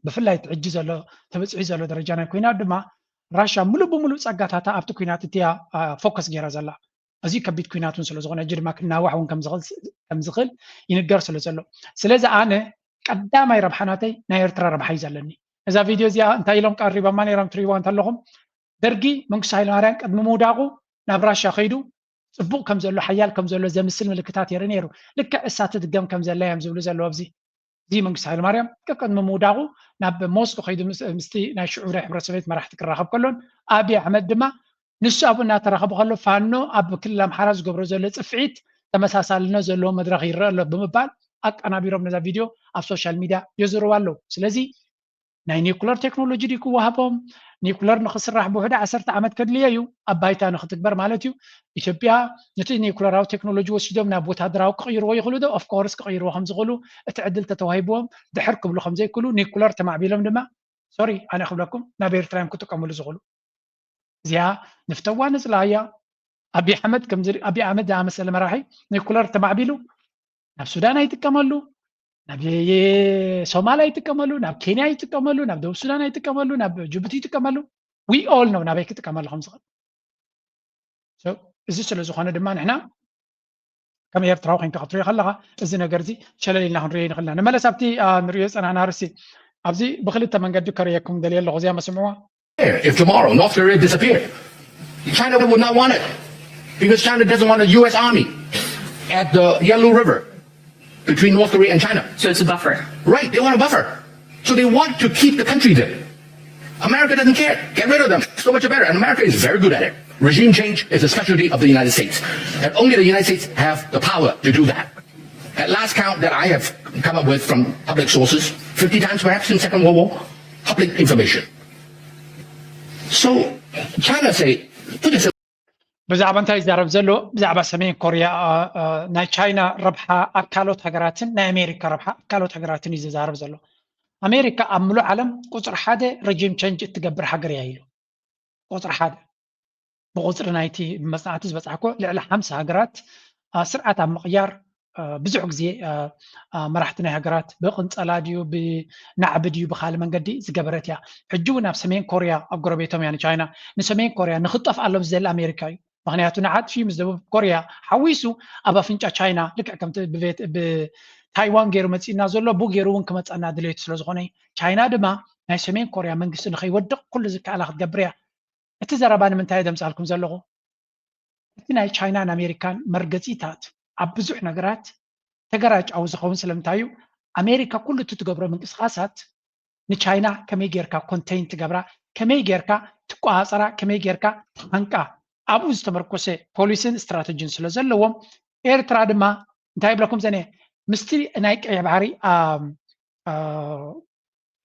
بفلا يتعجز له تبص له درجانا كوينات دما راشا ملو بملو سقطها تا أبتو كوينات تيا فوكس جيرا زلا أزي كبيت كويناتون سلو زغنا جير ما كنا واحد كم زغل ينقر سلو زلو سلازا أنا قدام أي ربحاناتي نايرترا ربحي زلني إذا فيديو زي أنت يلون قريبا ما نيرام تريوان تلهم درجي منك سهل مارين قد موداغو نابراشا خيدو صبوق كم زلو حيال كم زلو زي مسلم الكتات يرنيرو لك اسات دقم كم زلا يمزولو زلو ابزي زي منك سهل مريم قد موداغو ناب موسكو خيدو مستي نا شعور حبرسبيت ما راح تكرهب كلون ابي احمد دما نسو ابنا ترخبو خلو فانو اب كلام حراز قبرو زلو صفعيت تمساسالنا زلو مدرخ يرالو بمبال انا بيروم نذا فيديو اب سوشيال ميديا يزروالو سلازي ناي نيوكلر تكنولوجي ديكو وهبهم نيوكلر نخسر بوحدة 10 عامات كدليايو أبايتا نختكبر مالتيو إثيوبيا نتي نيوكلر أو تكنولوجي وسيدهم نابوت هدراو كغيروا يخلو أوف كورس كغيروا خمس غلو تعدل تتوهيبهم دحركم له خمسة كلو نيوكلر تمع بيلم دما سوري أنا أخذ لكم نابير ترايم كنتو كملوا زغلو زيا نفتوان زلايا أبي أحمد كم زري أبي أحمد ده مسألة مراحي نيوكلر تمع بيلو ناب السودان يتكملوا ناب سوماليا يتكملوا ناب كينيا يتكملوا ناب دول السودان يتكملوا ناب جيبوتي يتكملوا we all know ناب يتكمل خمسة so إذا شلون زخانة دمان إحنا كم يرتراو خين كقطري خلها إذا نجرزي شلل لنا هنري نخلنا نملا سبتي نريس أنا نارسي أبزي بخلت من قد كريكم دليل الغزية مسموعة. If tomorrow North Korea disappeared, China would not want it because China doesn't want a U.S. army at the Yalu River between North Korea and China. So it's a buffer. Right, they want a buffer. So they want to keep the country there. America doesn't care. Get rid of them. So much better. And America is very good at it. Regime change is a specialty of the United States. And only the United States have the power to do that. At last count that I have come up with from public sources, 50 times perhaps in Second World War, public information. So China say, put this بزعبان تاي زارب زلو بزعبا سمين كوريا ناي تشاينا ربحا أكالوت هجراتن ناي أمريكا ربحا أكالوت هجراتن إذا زارب زلو أمريكا أملو علم قطر حادة رجيم تشنج تقبر حقر يايلو قطر حادة بقطر نايتي بمصنعاتز بصحكو لعلى 5 هجرات سرعة مقيار بزعق زي مرحتنا هجرات بقنص ألاديو بنعبديو بخال من قدي زقبرتيا حجونا بسمين كوريا أقربيتهم يعني تشاينا نسمين كوريا نخطف على زي الأمريكاي مغنياتو نعاد في مزدوب كوريا حويسو أبا فينجا تشاينا لك كم ببيت بتايوان غيرو متسينا زولو بو غيرو ون كمت أنا دليت سلو زغوني تشاينا دما ناي سمين كوريا منقص نخي ودق كل زكا على قبريا اتزربان من تايدم سالكم زلغو ناي تشاينا أمريكان مرقصيتات أبزح نقرات تقراج أو زخون سلمتايو أمريكا كل تتقبر من قصاصات نشاينا كمي جيركا كونتين تقبرا كمي جيركا تقاصرا كمي جيركا تحنكا أبو استمركوسي بوليسين استراتيجين سلازلوهم إيرترا دما انتهي بلكم زني مستري نايك يا بحري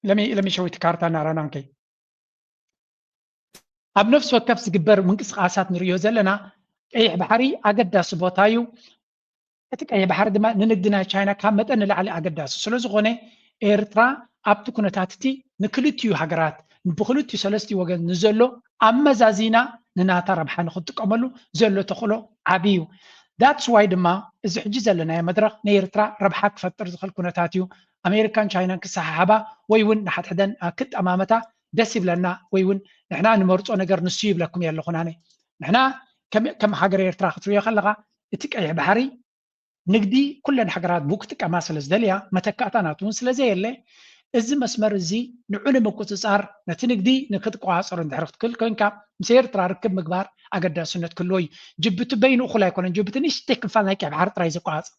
لمي شوي تكارتا نارانانكي أب نفس وقت كفس جبر من قصاصات نريو زلنا أي بحري أجد سبوتايو أتك أي بحر دما نندنا تشاينا كامت أن لعلي أجد سلوز غني إيرترا أبتو كنتاتي نكلتيو حجرات بخلتيو سلستي وجن نزلو أما زازينا نناتا ربحان خدتك عملو زلو تخلو عبيو that's why دما إذا حجز لنا يا مدرخ نيرترا ربحك فتر دخل كنتاتيو أمريكان تشاينا كسحابة ويون نحت حدن كت أمامتا دسيب لنا ويون نحنا نمرتو نقر نسيب لكم يا لخناني نحنا كم حجر إيرترا خطرية خلقا اتك أي بحري نقدي كل حجرات بوكتك أماسل زدليا متكاتناتون سلزي اللي إذا مسمر زي نعلم كتصار نتنقدي نكتك وعصر ندحرفت كل كونكا مسير ترى ركب مقبار أقدر سنة كلوي جبت بين أخلا يكون جبت نشتك فانك بعرض رئيس قاصر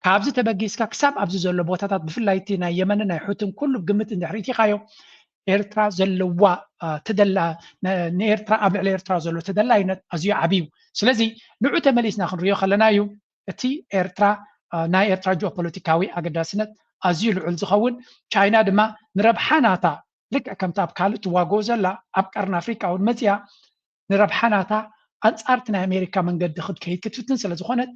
كابز تبقيس كسب أبز زل بوتات بفلايتنا يمننا يحوتم كله بقمة ندحريتي خايو إيرترا زلوا تدلى نيرترا أبل إيرترا زلوا تدلى ينت أزيو عبيو سلزي نعوت مليسنا خنريو خلنايو تي إيرترا ناي إيرترا جو بوليتيكاوي أقدر سنة أزيو العل زخون تشاينا دما نربحاناتا لك كم تاب كالت واجوزلا أبكرنا أفريقيا والمزيا نربحاناتا أنصارتنا أمريكا من قد خد كيت كتفتن سلا زخونت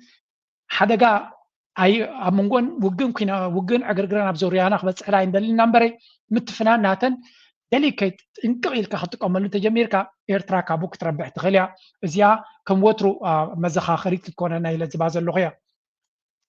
حدقا أي أمونغون وجن كنا وجن أجرجرنا بزوريانا خبز على عند النمبري متفنان ناتن دلي كيت إنكويل كحطك أملو تجميركا إيرترا كابوك تربح تغليا زيا كم وترو مزخا خريط تكون نايلة زباز اللغية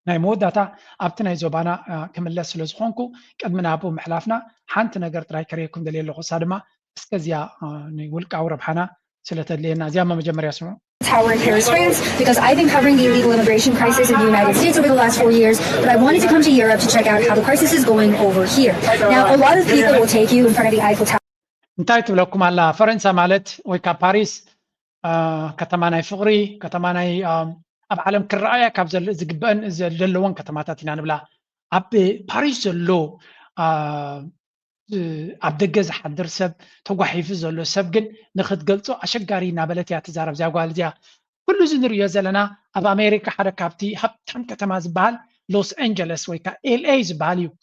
ناي موداتا أبتنا زوبانا كمل لسلوز خونكو كدمنا أبو محلافنا حانت نقر تراي كريكم دليل لغو صادمة اسكزيا نقولك أو ربحانا سلطة لينا زيا ما مجمر ياسمو Tower in Paris, France, because I've been covering the illegal immigration crisis in the United States over the last 4 years, but I wanted to come to Europe to check out how the crisis is going over here. Now, a lot of people will take you in front of the Eiffel Tower. انتهيت لكم على فرنسا مالت ويكا باريس كتماناي فقري كتماناي أب عالم كرأية كابزل زقبان زلوان كتماتاتنا نبلا أب باريس زلو أب دجز حدر سب توقع زلو سبجن نخد قلتو أشجاري نابلتي أتزارب زي قال زي كل زنر يزلنا أب أمريكا حركاتي هبتم كتماز بال لوس أنجلس ويكا LA زباليو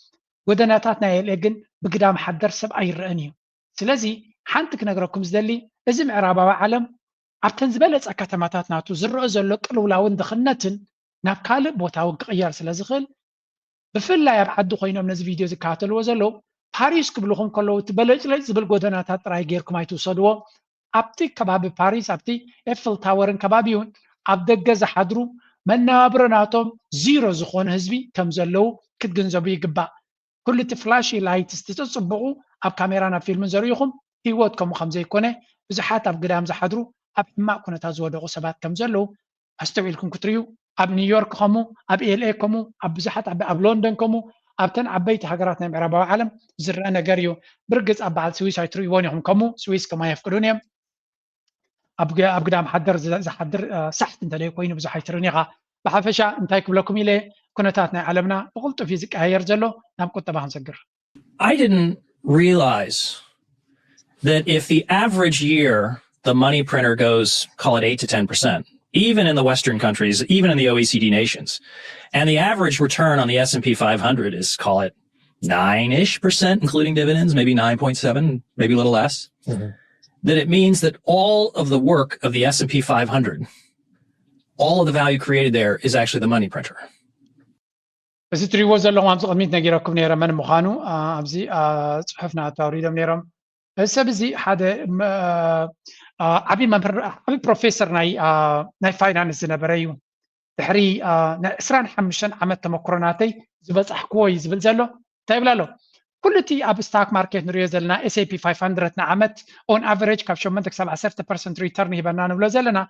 ودناتاتنا LA بقدام حدر سب أي رأنيو سلازي حانتك نقرأكم زدلي إزم عرابة وعالم أبتن زبالت أكتماتات ناتو زرع زلق لولاون دخلنتن نابكال بوتاو قيار سلازخل بفلا يبحدو خوينا من فيديو زكاتل وزلو باريس قبلهم كلو تبلج لي زبل غودناتات راي غيركم ايتو صدو أبتي كباب باريس أبتي إفل تاورن كبابيون أبدق زحدرو منابرناتهم زيرو زخون هزبي كم زلو كتجنزبو يقبا كل تفلاشي لايتس تتصبغو أب كاميرانا فيلم زريخم هيوتكم خمزي كونه بزحات أب قدام زحدرو أب ما كنا تزودوا سبات كم زلوا أستوي لكم كتريو أب نيويورك كمو أب LA كمو أب بزحات أب لندن كمو أب تن أب بيت حجراتنا بعربة وعالم زرنا جريو برجز أب على سويس هيتريو وانهم كمو سويس كما يفكرونهم أب قدام حدر زحدر صحت أنت ليه كوين بزح هيترونيها بحفشة أنت يكب لكم إليه كنا تاتنا علمنا وقلت في زك هيرجلو نام كنت بهم سجر. I didn't realize that if the average year the money printer goes, call it 8 to 10%, even in the Western countries, even in the OECD nations. And the average return on the S&P 500 is, call it 9-ish%, including dividends, maybe 9.7, maybe a little less. Mm-hmm. That it means that all of the work of the S&P 500, all of the value created there is actually the money printer. بس تريو زلوا عم تقدمين نجيركم نيرا من مخانو أبزي صحفنا توريدهم نيرم هسه بزي هذا عبي بروفيسور ناي فاينانس نبريو تحري إسران حمشان عمل تمكرناتي زبط أحكوي زبط زلوا طيب لالو كل تي أب ستاك ماركت نريو زلنا S&P 500 نعمت on average كابشو منتك 7% return هبنا ولا زلنا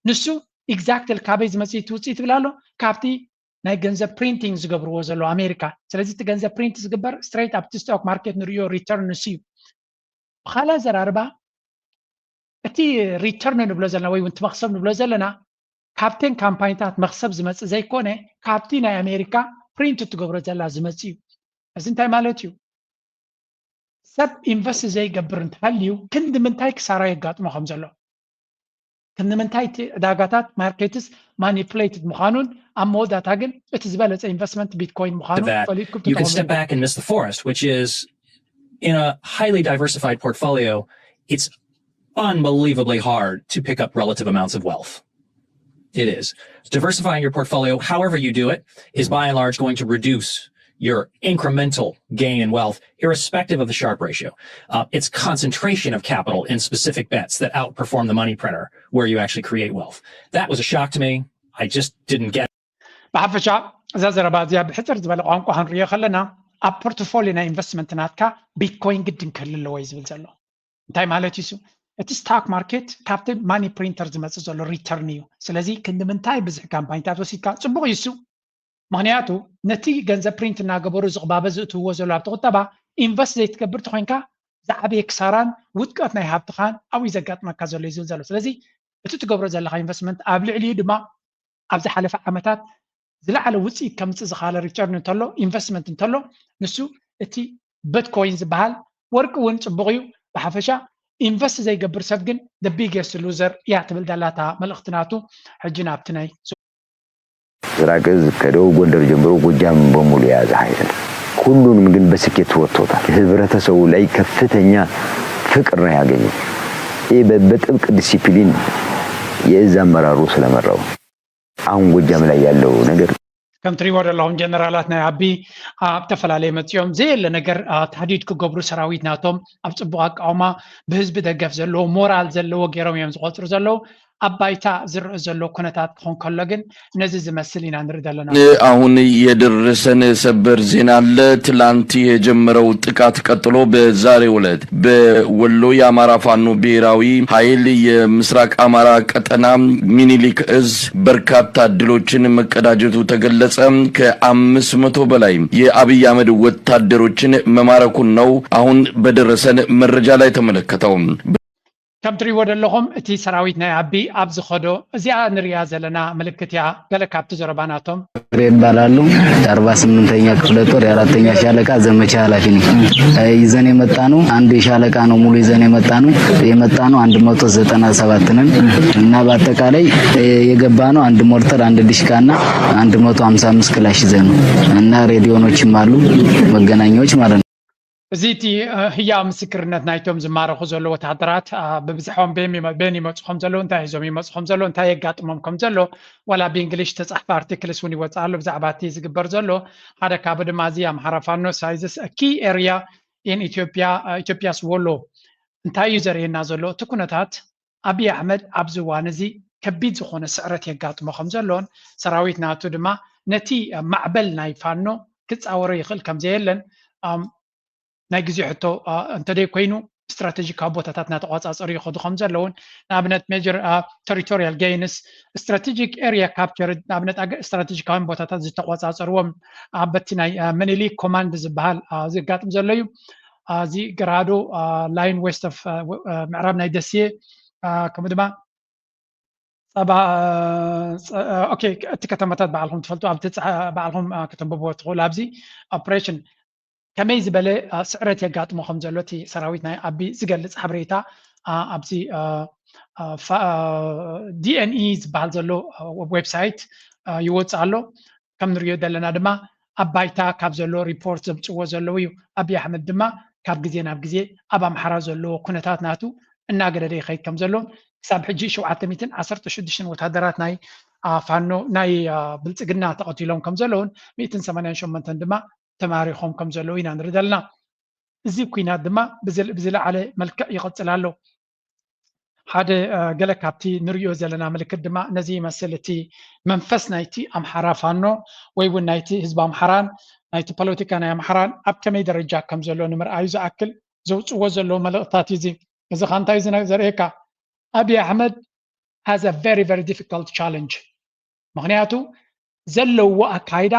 نسو exact الكابيز مسي توصي تبلالو كابتي ناي جنزة printing زقبرو زلو أمريكا سلازي تجنزة print زقبر straight up to stock market نريو return نسيو خلا زراربا أتي ريتيرن نبلزلنا وي وانت مخسب نبلزلنا كابتن كامباينتات مخسب زمت زي كونه كابتن أمريكا برينت تجبر زلا زمتي እንታይ ማለት እዩ ሰብ ኢንቨስት ዘይገብር እንተሃልዩ ክንዲ ምንታይ ክሳራ የጋጥሞ ከም ዘሎ ክንዲ ምንታይ ዳጋታት ማርኬትስ ማኒፑሌትድ ምዃኑን ኣብ መወዳታ ግን እቲ ዝበለጸ ኢንቨስትመንት ቢትኮይን ምዃኑ ፈሊጥኩም You can step back and miss the forest, which is in a highly diversified portfolio, it's unbelievably hard to pick up relative amounts of wealth. It is. Diversifying your portfolio, however you do it, is by and large going to reduce your incremental gain in wealth, irrespective of the Sharpe ratio. It's concentration of capital in specific bets that outperform the money printer, where you actually create wealth. That was a shock to me. I just didn't get it. ብሓፈሻ እዛ ዘረባ እዚኣ ብሕፅር ዝበለ ቋንቋ ክንሪኦ ከለና ኣብ ፖርትፎሊዮ ናይ ኢንቨስትመንት ናትካ ቢትኮይን ግድን ክህሉ ኣለዎ እዩ ዝብል ዘሎ እንታይ ማለት እዩ እቲ ስታክ ማርኬት ካብቲ ማኒ ፕሪንተር ዝመፅእ ዘሎ ሪተርን እዩ ስለዚ ክንዲ ምንታይ ብዙሕ ካምፓኒታት ወሲድካ ፅቡቅ እዩ ምክንያቱ ነቲ ገንዘብ ፕሪንት እናገበሩ ዝቕባበ ዝእትውዎ ዘሎ ኣብቲ ቁጠባ ኢንቨስት ዘይትገብር ተኮይንካ ዝዓበየ ክሳራን ውድቀት ናይ ሃብትኻን ኣብኡ ዘጋጥመካ ዘሎ እዩ ዝብል ዘሎ ስለዚ እቲ ትገብሮ ዘለካ ኢንቨስትመንት ኣብ ልዕሊኡ ድማ ኣብ ዝሓለፈ ዓመታት ዝለዓለ ውፅኢት ከምፅእ ዝኻለ ሪተርን እንተሎ ኢንቨስትመንት እንተሎ ንሱ እቲ ቢትኮይን ዝበሃል ወርቂ እውን ፅቡቅ እዩ ብሓፈሻ ኢንቨስት ዘይገብር ሰብ ግን the biggest loser እያ ትብል ዳላታ መልእኽትናቱ ሕጂ ናብቲ ናይ ዝራገዝ ከደው ጎንደር ጀምሮ ጎጃም በሙሉ የያዘ ኃይል ሁሉንም ግን በስኬት ወጥቶታል። ህብረተሰቡ ላይ ከፍተኛ ፍቅር ነው ያገኘው። ይህ በጥብቅ ዲሲፕሊን የእዝ አመራሩ ስለመራው አሁን ጎጃም ላይ ያለው ነገር ከም ትሪእዎ ዘለኹም ጀነራላት ናይ ዓቢ ኣብ ተፈላለየ መፅኦም ዘየለ ነገር ተሃዲድ ክገብሩ ሰራዊት ናቶም ኣብ ፅቡቅ ኣቃውማ ብህዝቢ ደገፍ ዘለዎ ሞራል ዘለዎ ገይሮም እዮም ዝቆፅሩ ዘለዉ ኣብ ባይታ ዝርአ ዘሎ ኩነታት ክኾን ከሎ ግን ነዚ ዝመስል ኢና ንርኢ ዘለና አሁን የደረሰን ሰበር ዜና አለ። ትላንት የጀመረው ጥቃት ቀጥሎ በዛሬው ዕለት በወሎ የአማራ ፋኖ ብሔራዊ ኃይል የምስራቅ አማራ ቀጠና ሚኒሊክ እዝ በርካታ ድሎችን መቀዳጀቱ ተገለጸ። ከ500 በላይ የአብይ አህመድ ወታደሮችን መማረኩን ነው አሁን በደረሰን መረጃ ላይ ተመለከተው። ከም ትሪእዎ ዘለኹም እቲ ሰራዊት ናይ ዓቢ ኣብ ዝኸዶ እዚኣ ንሪኣ ዘለና ምልክት እያ ገለ ካብቲ ዘረባናቶም ይባላሉ 48ኛ ክፍለ ጦር የአራተኛ ሻለቃ ዘመቻ ኃላፊ ነኝ። ይዘን የመጣነው አንድ ሻለቃ ነው ሙሉ ይዘን የመጣነው 197 ነን እና በአጠቃላይ የገባነው አንድ ሞርተር አንድ ዲሽካና 155 ክላሽ ይዘን እና ሬዲዮኖችም አሉ መገናኛዎች ማለት ነው። እዚቲ ህያው ምስክርነት ናይቶም ዝማረኹ ዘሎ ወታደራት ብብዝሖም ቤን ይመፁ ከም ዘሎ እንታይ ሒዞም ይመፁ ከም ዘሎ እንታይ የጋጥሞም ከም ዘሎ ዋላ ብእንግሊሽ ተፃሕፈ ኣርቲክልስ እውን ይወፅእ ኣሎ ብዛዕባ እቲ ዝግበር ዘሎ ሓደ ካብ ድማ እዚ ኣምሓራ ፋኖ ሳይዝስ ኪ ኤርያ ኢን ኢትዮጵያስ ወሎ እንታይ እዩ ዘርእየና ዘሎ እቲ ኩነታት ኣብይ ኣሕመድ ኣብዚ እዋን እዚ ከቢድ ዝኾነ ስዕረት የጋጥሞ ከም ዘሎን ሰራዊት ናቱ ድማ ነቲ ማዕበል ናይ ፋኖ ክፃወሮ ይኽእል ከም ዘየለን ናይ ግዜ ሕቶ እንተደይ ኮይኑ ስትራቴጂካዊ ቦታታት እናተቆፃፀሩ ይኸዱ ከም ዘለውን ንኣብነት ሜጀር ቴሪቶሪያል ጌይንስ ስትራቴጂክ ኤሪያ ካፕቸር ንኣብነት ስትራቴጂካዊ ቦታታት ዝተቆፃፀርዎም በቲ ናይ ምኒሊክ ኮማንድ ዝበሃል ዝጋጥም ዘሎ እዩ እዚ ገራዶ ላይን ዌስት ኦፍ ምዕራብ ናይ ደስየ ከምኡ ድማ ፀባ ኦኬ እቲ ከተማታት በዓልኩም ትፈልጡ ኣብቲ በዓልኩም ከተንብብዎ ትኽእሉ ኣብዚ ኦፕሬሽን ከመይ ዝበለ ስዕረት የጋጥሞ ከም ዘሎ እቲ ሰራዊት ናይ ዓቢ ዝገልፅ ሓበሬታ ኣብዚ ዲኤንኢ ዝበሃል ዘሎ ዌብሳይት ይወፅእ ኣሎ ከም ንሪኦ ዘለና ድማ ኣብ ባይታ ካብ ዘሎ ሪፖርት ዘምፅዎ ዘለዉ እዩ ኣብይ ኣሕመድ ድማ ካብ ግዜ ናብ ግዜ ኣብ ኣምሓራ ዘለዎ ኩነታት ናቱ እናገደደ ይኸይድ ከም ዘሎ ክሳብ ሕጂ 716 ወታደራት ናይ ፋኖ ናይ ብልፅግና ተቐቲሎም ከም ዘለውን 188 ድማ ተማሪኾም ከም ዘለዉ ኢና ንርኢ ዘለና እዚ ኩናት ድማ ብዝለዓለ መልክዕ ይቕፅል ኣሎ ሓደ ገለ ካብቲ ንሪኦ ዘለና ምልክት ድማ ነዚ ይመስል እቲ መንፈስ ናይቲ ኣምሓራ ፋኖ ወይ እውን ናይቲ ህዝቢ ኣምሓራን ናይቲ ፖለቲካ ናይ ኣምሓራን ኣብ ከመይ ደረጃ ከም ዘሎ ንምርኣዩ ዝኣክል ዘውፅዎ ዘለዎ መልእኽትታት እዩ እዚ ኻ እንታይ ዘርእየካ ኣብይ ኣሕመድ has a very very difficult challenge ምክንያቱ ዘለዎ ኣካይዳ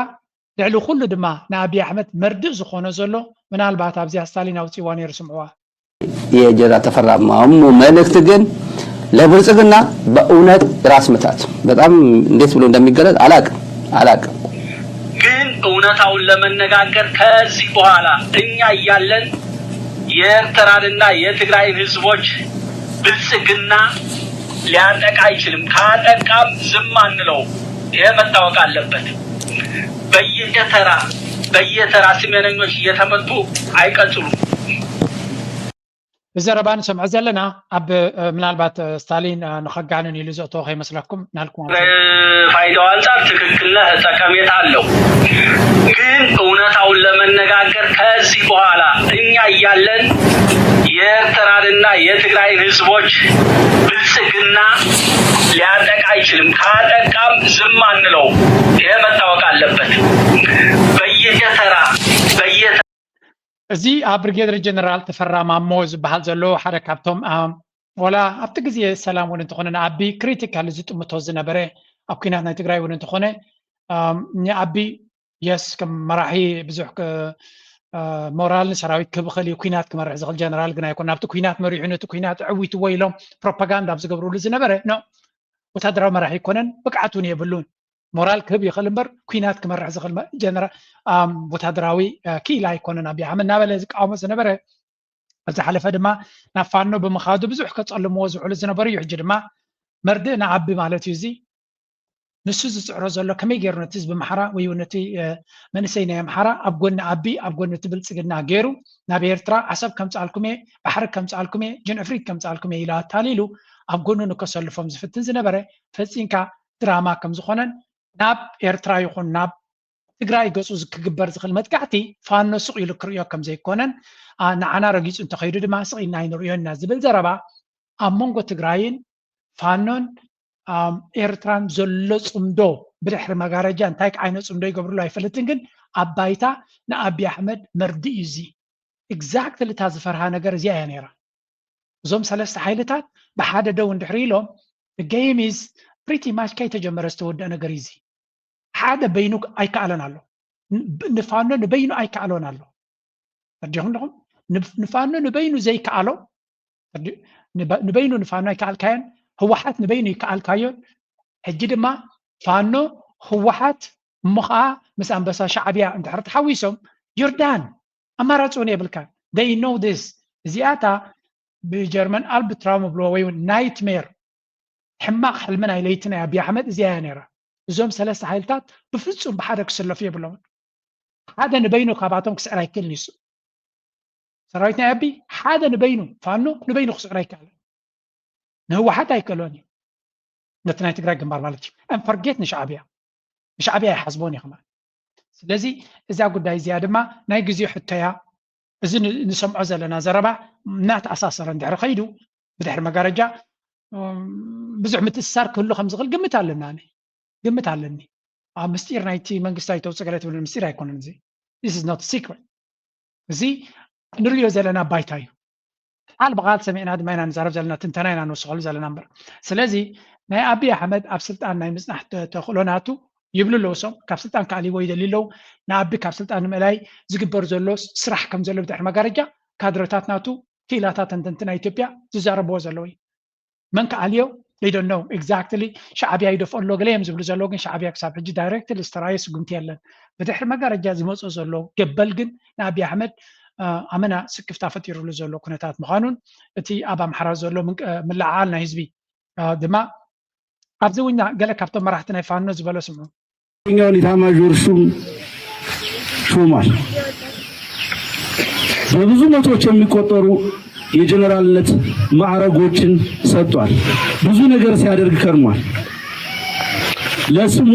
ልዕሊ ኩሉ ድማ ንኣብይ ኣሕመድ መርድእ ዝኾነ ዘሎ ምናልባት ኣብዚ ስታሊን ኣውፂዋ ነይሩ ስምዕዋ የጀራ ተፈራ ማሙ መልእክት ግን ለብልጽግና በእውነት ራስ ምታት በጣም እንዴት ብሎ እንደሚገለጽ አላቅም ግን እውነታውን ለመነጋገር ከዚህ በኋላ እኛ እያለን የኤርትራንና የትግራይን ህዝቦች ብልጽግና ሊያጠቃ አይችልም። ካጠቃም ዝም አንለው። ይሄ መታወቅ አለበት። በየተራ ስሜነኞች እየተመቱ አይቀጥሉም። ብዘረባን ሰምዕ ዘለና ኣብ ምናልባት ስታሊን ንኸጋንን ኢሉ ዘእተዎ ከይመስለኩም ናልኩም ፋይዳው አንጻር ትክክል ነህ፣ ጠቀሜታ አለው። ግን እውነታውን ለመነጋገር ከዚህ በኋላ እኛ እያለን የኤርትራንና የትግራይን ህዝቦች ብልጽግና ሊያጠቃ አይችልም። ካጠቃም ዝም አንለው። ይሄ መታወቅ አለበት። እዚ ኣብ ብርጌደር ጀነራል ተፈራ ማሞ ዝበሃል ዘሎ ሓደ ካብቶም ወላ ኣብቲ ግዜ ሰላም እውን እንተኾነ ንኣቢ ክሪቲካል ዝጥምቶ ዝነበረ ኣብ ኩናት ናይ ትግራይ እውን እንተኾነ ንኣቢ የስ ከም መራሒ ብዙሕ ሞራልን ሰራዊት ክብኽእል እዩ ኩናት ክመርሕ ዝኽእል ጀነራል ግን ኣይኮነ ኣብቲ ኩናት መሪሑ ነቲ ኩናት ዕዊትዎ ኢሎም ፕሮፓጋንዳ ኣብ ዝገብርሉ ዝነበረ ኖ ወታደራዊ መራሒ ይኮነን ብቅዓት እውን የብሉን ሞራል ክህብ ይኽእል እምበር ኩናት ክመርሕ ዝኽእል ጀነራል ወታደራዊ ኪኢላ ኣይኮነን ኣብይ ኣሕመድ እናበለ ዝቃወሞ ዝነበረ ኣብ ዝሓለፈ ድማ ናብ ፋኖ ብምኻዱ ብዙሕ ከፀልምዎ ዝውዕሉ ዝነበሩ እዩ ሕጂ ድማ መርድእ ንዓቢ ማለት እዩ እዚ ንሱ ዝፅዕሮ ዘሎ ከመይ ገይሩ ነቲ ህዝቢ ኣምሓራ ወይ ነቲ መንእሰይ ናይ ኣምሓራ ኣብ ጎኒ ዓቢ ኣብ ጎኒ እቲ ብልፅግና ገይሩ ናብ ኤርትራ ዓሰብ ከምፃልኩም እየ ባሕሪ ከምፃልኩም እየ ጀንዕፍሪት ከምፃልኩም እየ ኢሉ ኣታሊሉ ኣብ ጎኑ ንከሰልፎም ዝፍትን ዝነበረ ፈፂምካ ድራማ ከም ዝኾነን ናብ ኤርትራ ይኹን ናብ ትግራይ ገፁ ክግበር ዝኽእል መጥቃዕቲ ፋኖ ሱቕ ኢሉ ክሪኦ ከም ዘይኮነን ንዓና ረጊፁ እንተኸይዱ ድማ ስቕ ኢልና ይንሪኦና ዝብል ዘረባ ኣብ መንጎ ትግራይን ፋኖን ኤርትራን ዘሎ ፅምዶ ብድሕሪ መጋረጃ እንታይ ዓይነት ፅምዶ ይገብርሉ ኣይፈልጥን ግን ኣብ ባይታ ንኣብይ ኣሕመድ መርድእ እዩ እዚ ኤግዛክትሊ እታ ዝፈርሃ ነገር እዚኣ እያ ነይራ እዞም ሰለስተ ሓይልታት ብሓደ ደው እንድሕሪ ኢሎም ጌም ኢዝ ፕሪቲ ማች ከይተጀመረ ዝተወድአ ነገር እዚ ሓደ በይኑ ኣይከኣለን ኣሎ ንፋኖ ንበይኑ ኣይከኣሎን ኣሎ ተርዲኹም ዲኹም ንፋኖ ንበይኑ ዘይከኣሎ ንበይኑ ንፋኖ ኣይከኣልካዮን ህወሓት ንበይኑ ይከኣልካዮን ሕጂ ድማ ፋኖ ህወሓት እሞ ከዓ ምስ ኣንበሳ ሻዕብያ እንድሕር ተሓዊሶም ዮርዳን ኣማራፂ እውን የብልካን they know this እዚኣታ ብጀርመን ኣልብትራውም ብሎ ወይ ናይትሜር ሕማቕ ሕልሚ ናይ ለይቲ ናይ ኣብይ ኣሕመድ እዚኣ እያ ነይራ እዞም ሰለስተ ሓይልታት ብፍፁም ብሓደ ክስለፉ የብሎምን ሓደ ንበይኑ ካብኣቶም ክስዕር ኣይክእልን ይሱ ሰራዊት ናይ ኣቢ ሓደ ንበይኑ ፋኖ ንበይኑ ክስዕር ኣይከኣልን ንህወሓት ኣይክእሎን እዩ ነቲ ናይ ትግራይ ግንባር ማለት እዩ ኣንፈርጌት ንሻዕብያ ይሓስቦን እዩ ከማል ስለዚ እዛ ጉዳይ እዚኣ ድማ ናይ ግዜኡ ሕቶያ እዚ ንሰምዖ ዘለና ዘረባ እናተኣሳሰረ እንድሕሪ ከይዱ ብድሕሪ መጋረጃ ብዙሕ ምትእስሳር ክህሉ ከም ዝኽእል ግምት ኣለኒ ኣብ ምስጢር ናይቲ መንግስታዊ ተውፅእ ገለ ትብል ምስጢር ኣይኮነን እዚ this is not secret እዚ ንሪኦ ዘለና ባይታ እዩ ቃል ብቃል ሰሚዕና ድማ ኢና ንዛረብ ዘለና ትንተና ኢና ንወስኸሉ ዘለና እምበር ስለዚ ናይ ኣብይ ኣሕመድ ኣብ ስልጣን ናይ ምፅናሕ ተኽእሎናቱ ይብሉ ኣለዉ ሶም ካብ ስልጣን ካዕሊዎ ይደሊ ኣለዉ ንኣቢ ካብ ስልጣን ንምእላይ ዝግበር ዘሎ ስራሕ ከም ዘሎ ብድሕሪ መጋረጃ ካድረታት ናቱ ክኢላታት ተንተንትና ኢትዮጵያ ዝዛረብዎ ዘለዎ እዩ መን ከኣልዮ they don't know exactly ሻዕብያ ይደፍአሎ ገለ እዮም ዝብሉ ዘለዎ ግን ሻዕብያ ክሳብ ሕጂ ዳይሬክትሊ ዝተረኣየ ስጉምቲ የለን ብድሕሪ መጋረጃ ዝመፁ ዘሎ ገበል ግን ንኣብይ ኣሕመድ ኣመና ስክፍታ ፈጢሩሉ ዘሎ ኩነታት ምዃኑን እቲ ኣብ ኣምሓራ ዘሎ ምልዓዓል ናይ ህዝቢ ድማ ኣብዚ ውና ገለ ካብቶም መራሕቲ ናይ ፋኖ ዝበሎ ስምዑ ኛውን ኢታማዦር ሹም ሾሟል በብዙ መቶዎች የሚቆጠሩ የጀነራልነት ማዕረጎችን ሰጥቷል ብዙ ነገር ሲያደርግ ከርሟል ለስሙ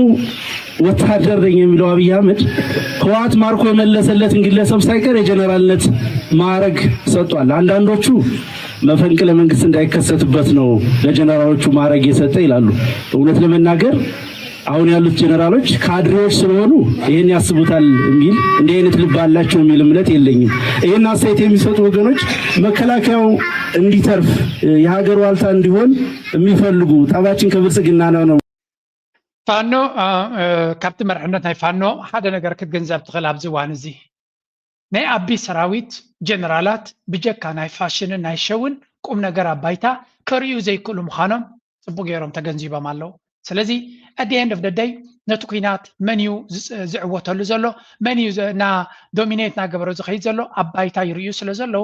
ወታደር ነኝ የሚለው አብይ አህመድ ህወሓት ማርኮ የመለሰለትን ግለሰብ ሳይቀር የጀነራልነት ማዕረግ ሰጥቷል አንዳንዶቹ መፈንቅለ መንግስት እንዳይከሰትበት ነው ለጀነራሎቹ ማዕረግ የሰጠ ይላሉ እውነት ለመናገር አሁን ያሉት ጀነራሎች ካድሬዎች ስለሆኑ ይሄን ያስቡታል የሚል እንዲህ አይነት ልብ አላቸው የሚል እምነት የለኝም ይሄን አስተያየት የሚሰጡ ወገኖች መከላከያው እንዲተርፍ የሀገር ዋልታ እንዲሆን የሚፈልጉ ጠባችን ከብልጽግና ነው ፋኖ ካብቲ መርሕነት ናይ ፋኖ ሓደ ነገር ክትገንዘብ ትኽእል ኣብዚ እዋን እዚ ናይ ኣቢ ሰራዊት ጀነራላት ብጀካ ናይ ፋሽንን ናይ ሸውን ቁም ነገር ኣብ ባይታ ከርእዩ ዘይክእሉ ምዃኖም ፅቡቅ ገይሮም ተገንዚቦም ኣለዉ ስለዚህ at the end of the day ነቱ ኩናት መንዩ ዝዕወተሉ ዘሎ መንዩ ና ዶሚኔት ና ገበሮ ዝኸይድ ዘሎ ኣባይታ ይርዩ ስለ ዘሎ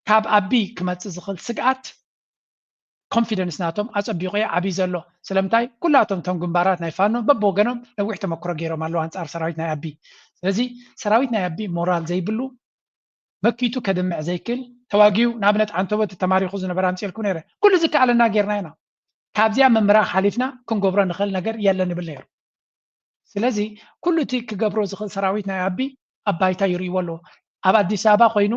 ካብ ኣቢ ክመጽእ ዝኽእል ስግኣት ኮንፊደንስ ናቶም ኣጸቢቑ ዓብይ ዘሎ ስለምንታይ ኩላቶም ቶም ግንባራት ናይ ፋኖ በብወገኖም ነዊሕ ተመክሮ ገይሮም ኣለዉ ኣንጻር ሰራዊት ናይ ኣቢ ስለዚ ሰራዊት ናይ ኣቢ ሞራል ዘይብሉ መኪቱ ከድምዕ ዘይክል ተዋጊው ንኣብነት ዓንተቦት ተማሪኹ ዝነበረ ኣምፂልኩም ነይረ ኩሉ ዝከኣለና ጌርና ኢና ካብዚያ መምራቕ ሓሊፍና ክንገብሮ ንኽእል ነገር የለን ይብል ነይሩ ስለዚ ኩሉ እቲ ክገብሮ ዝኽእል ሰራዊት ናይ ኣቢ ኣባይታ ይርእይዎ ኣለዎ ኣብ ኣዲስ ኣበባ ኮይኑ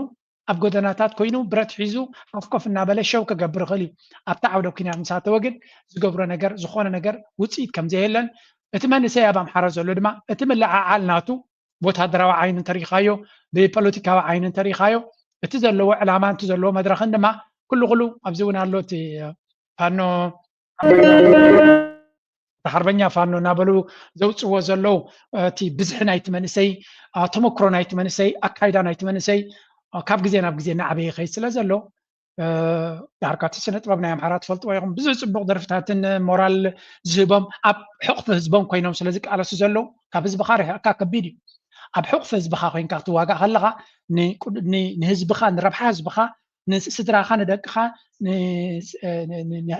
ኣብ ጎደናታት ኮይኑ ብረት ሒዙ ሓፍኮፍ እናበለ ሸው ክገብር ይኽእል እዩ ኣብታ ዓውደ ኩናት ምሳተወ ግን ዝገብሮ ነገር ዝኾነ ነገር ውፅኢት ከም ዘየለን እቲ መንእሰይ ኣብ ኣምሓራ ዘሎ ድማ እቲ ምልዓዓል ናቱ ወታደራዊ ዓይን እንተሪኻዮ ብፖለቲካዊ ዓይን እንተሪኻዮ እቲ ዘለዎ ዕላማ እቲ ዘለዎ መድረኽን ድማ ኩሉ ኣብዚ እውን ኣሎ እቲ ፋኖ ሓርበኛ ፋኖ እናበሉ ዘውፅዎ ዘለው እቲ ብዝሒ ናይቲ መንእሰይ ተመክሮ ናይቲ መንእሰይ ኣካይዳ ናይቲ መንእሰይ ካብ ግዜ ናብ ግዜ እናዓበየ ይኸይድ ስለ ዘሎ ዳርጋ እቲ ስነ ጥበብ ናይ ኣምሓራ ትፈልጥዎ ኢኹም ብዙሕ ፅቡቕ ደርፍታትን ሞራል ዝህቦም ኣብ ሕቑፊ ህዝቦም ኮይኖም ስለ ዝቃለሱ ዘለው ካብ ህዝብኻ ርሒቕካ ከቢድ እዩ ኣብ ሕቑፊ ህዝብኻ ኮይንካ ክትዋጋእ ከለኻ ንህዝብኻ ንረብሓ ህዝብኻ ንስድራኻ ንደቅኻ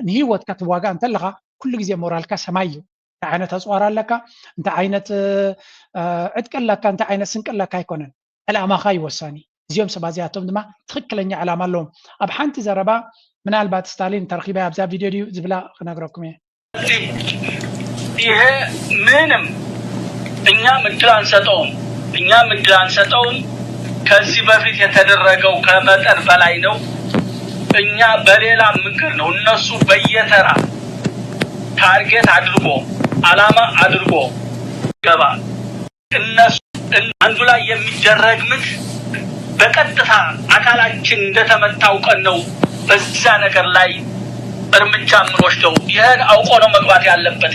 ንሂወትካ ትዋጋእ እንተለኻ ኩሉ ግዜ ሞራልካ ሰማይ እዩ እንታይ ዓይነት ኣፅዋር ኣለካ እንታይ ዓይነት ዕጥቂ ኣለካ እንታይ ዓይነት ስንቂ ኣለካ ኣይኮነን ዕላማኻ ይወሳኒ እዚኦም ሰባዚያቶም ድማ ትክክለኛ ዕላማ ኣለዎም ኣብ ሓንቲ ዘረባ ምናልባት ስታሊን ተረኺባ ኣብዛ ቪድዮ ድዩ ዝብላ ክነግረኩም እየ ይሄ ምንም እኛም እድል አንሰጠውም ከዚህ በፊት የተደረገው ከመጠን በላይ ነው እኛ በሌላ ምክር ነው እነሱ በየተራ ታርጌት አድርጎ ዓላማ አድርጎ ገባ እነሱ አንዱ ላይ የሚደረግ ምክ በቀጥታ አካላችን እንደተመታው ቀን ነው በዛ ነገር ላይ እርምጃ ምንወስደው ይሄን አውቆ ነው መግባት ያለበት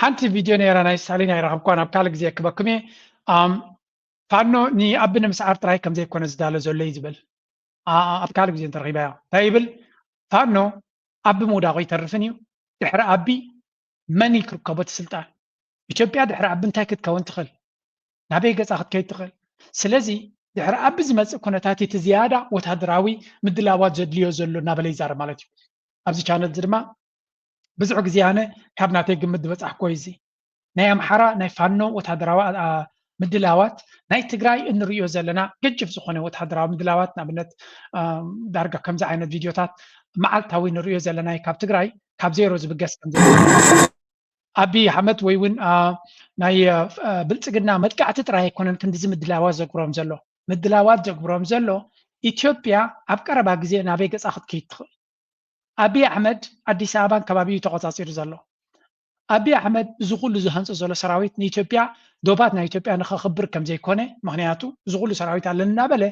ሓንቲ ቪድዮ ነይራ ናይ ስታሊን ኣይረኸብኳን ኣብ ካልእ ግዜ ክበክሜ ፋኖ ንኣቢ ንምስዓር ጥራይ ከም ዘይኮነ ዝዳሎ ዘሎ እዩ ዝብል ኣብ ካልእ ግዜ እንተረኺባ እያ እንታይ ይብል ፋኖ ኣቢ ምውዳቑ ይተርፍን እዩ ድሕሪ ኣቢ መን ክርከቦ እቲ ስልጣን ኢትዮጵያ ድሕሪ ኣቢ እንታይ ክትከውን ትኽእል ናበይ ገፃ ክትከይድ ትኽእል ስለዚ ድሕሪ ኣቢ ዝመፅእ ኩነታት እቲ ዝያዳ ወታደራዊ ምድላዋት ዘድልዮ ዘሎ እናበለ ይዛረብ ማለት እዩ ኣብዚ ቻነል እዚ ድማ ብዙሕ ግዜ ኣነ ካብ ናተይ ግምት ዝበፃሕኮ እዚ ናይ ኣምሓራ ናይ ፋኖ ወታደራዊ ምድላዋት ናይ ትግራይ እንሪኦ ዘለና ገጭፍ ዝኾነ ወታደራዊ ምድላዋት ንኣብነት ዳርጋ ከምዚ ዓይነት ቪድዮታት መዓልታዊ ንሪኦ ዘለና ካብ ትግራይ ካብ ዜሮ ዝብገስ ከም ኣቢ ኣሕመድ ወይ እውን ናይ ብልፅግና መጥቃዕቲ ጥራይ ኣይኮነን ክንዲዚ ምድላዋት ዘግብሮም ዘሎ ምድላዋት ዘግብሮም ዘሎ ኢትዮጵያ ኣብ ቀረባ ግዜ ናበይ ገፃ ክትከይድ ትኽእል ኣቢ ኣሕመድ ኣዲስ ኣበባን ከባቢኡ ተቆፃፂሩ ዘሎ ኣቢ ኣሕመድ እዚ ኩሉ ዝሃንፆ ዘሎ ሰራዊት ንኢትዮጵያ ዶባት ናይ ኢትዮጵያ ንኸኽብር ከም ዘይኮነ ምክንያቱ እዚ ኩሉ ሰራዊት ኣለና እናበለ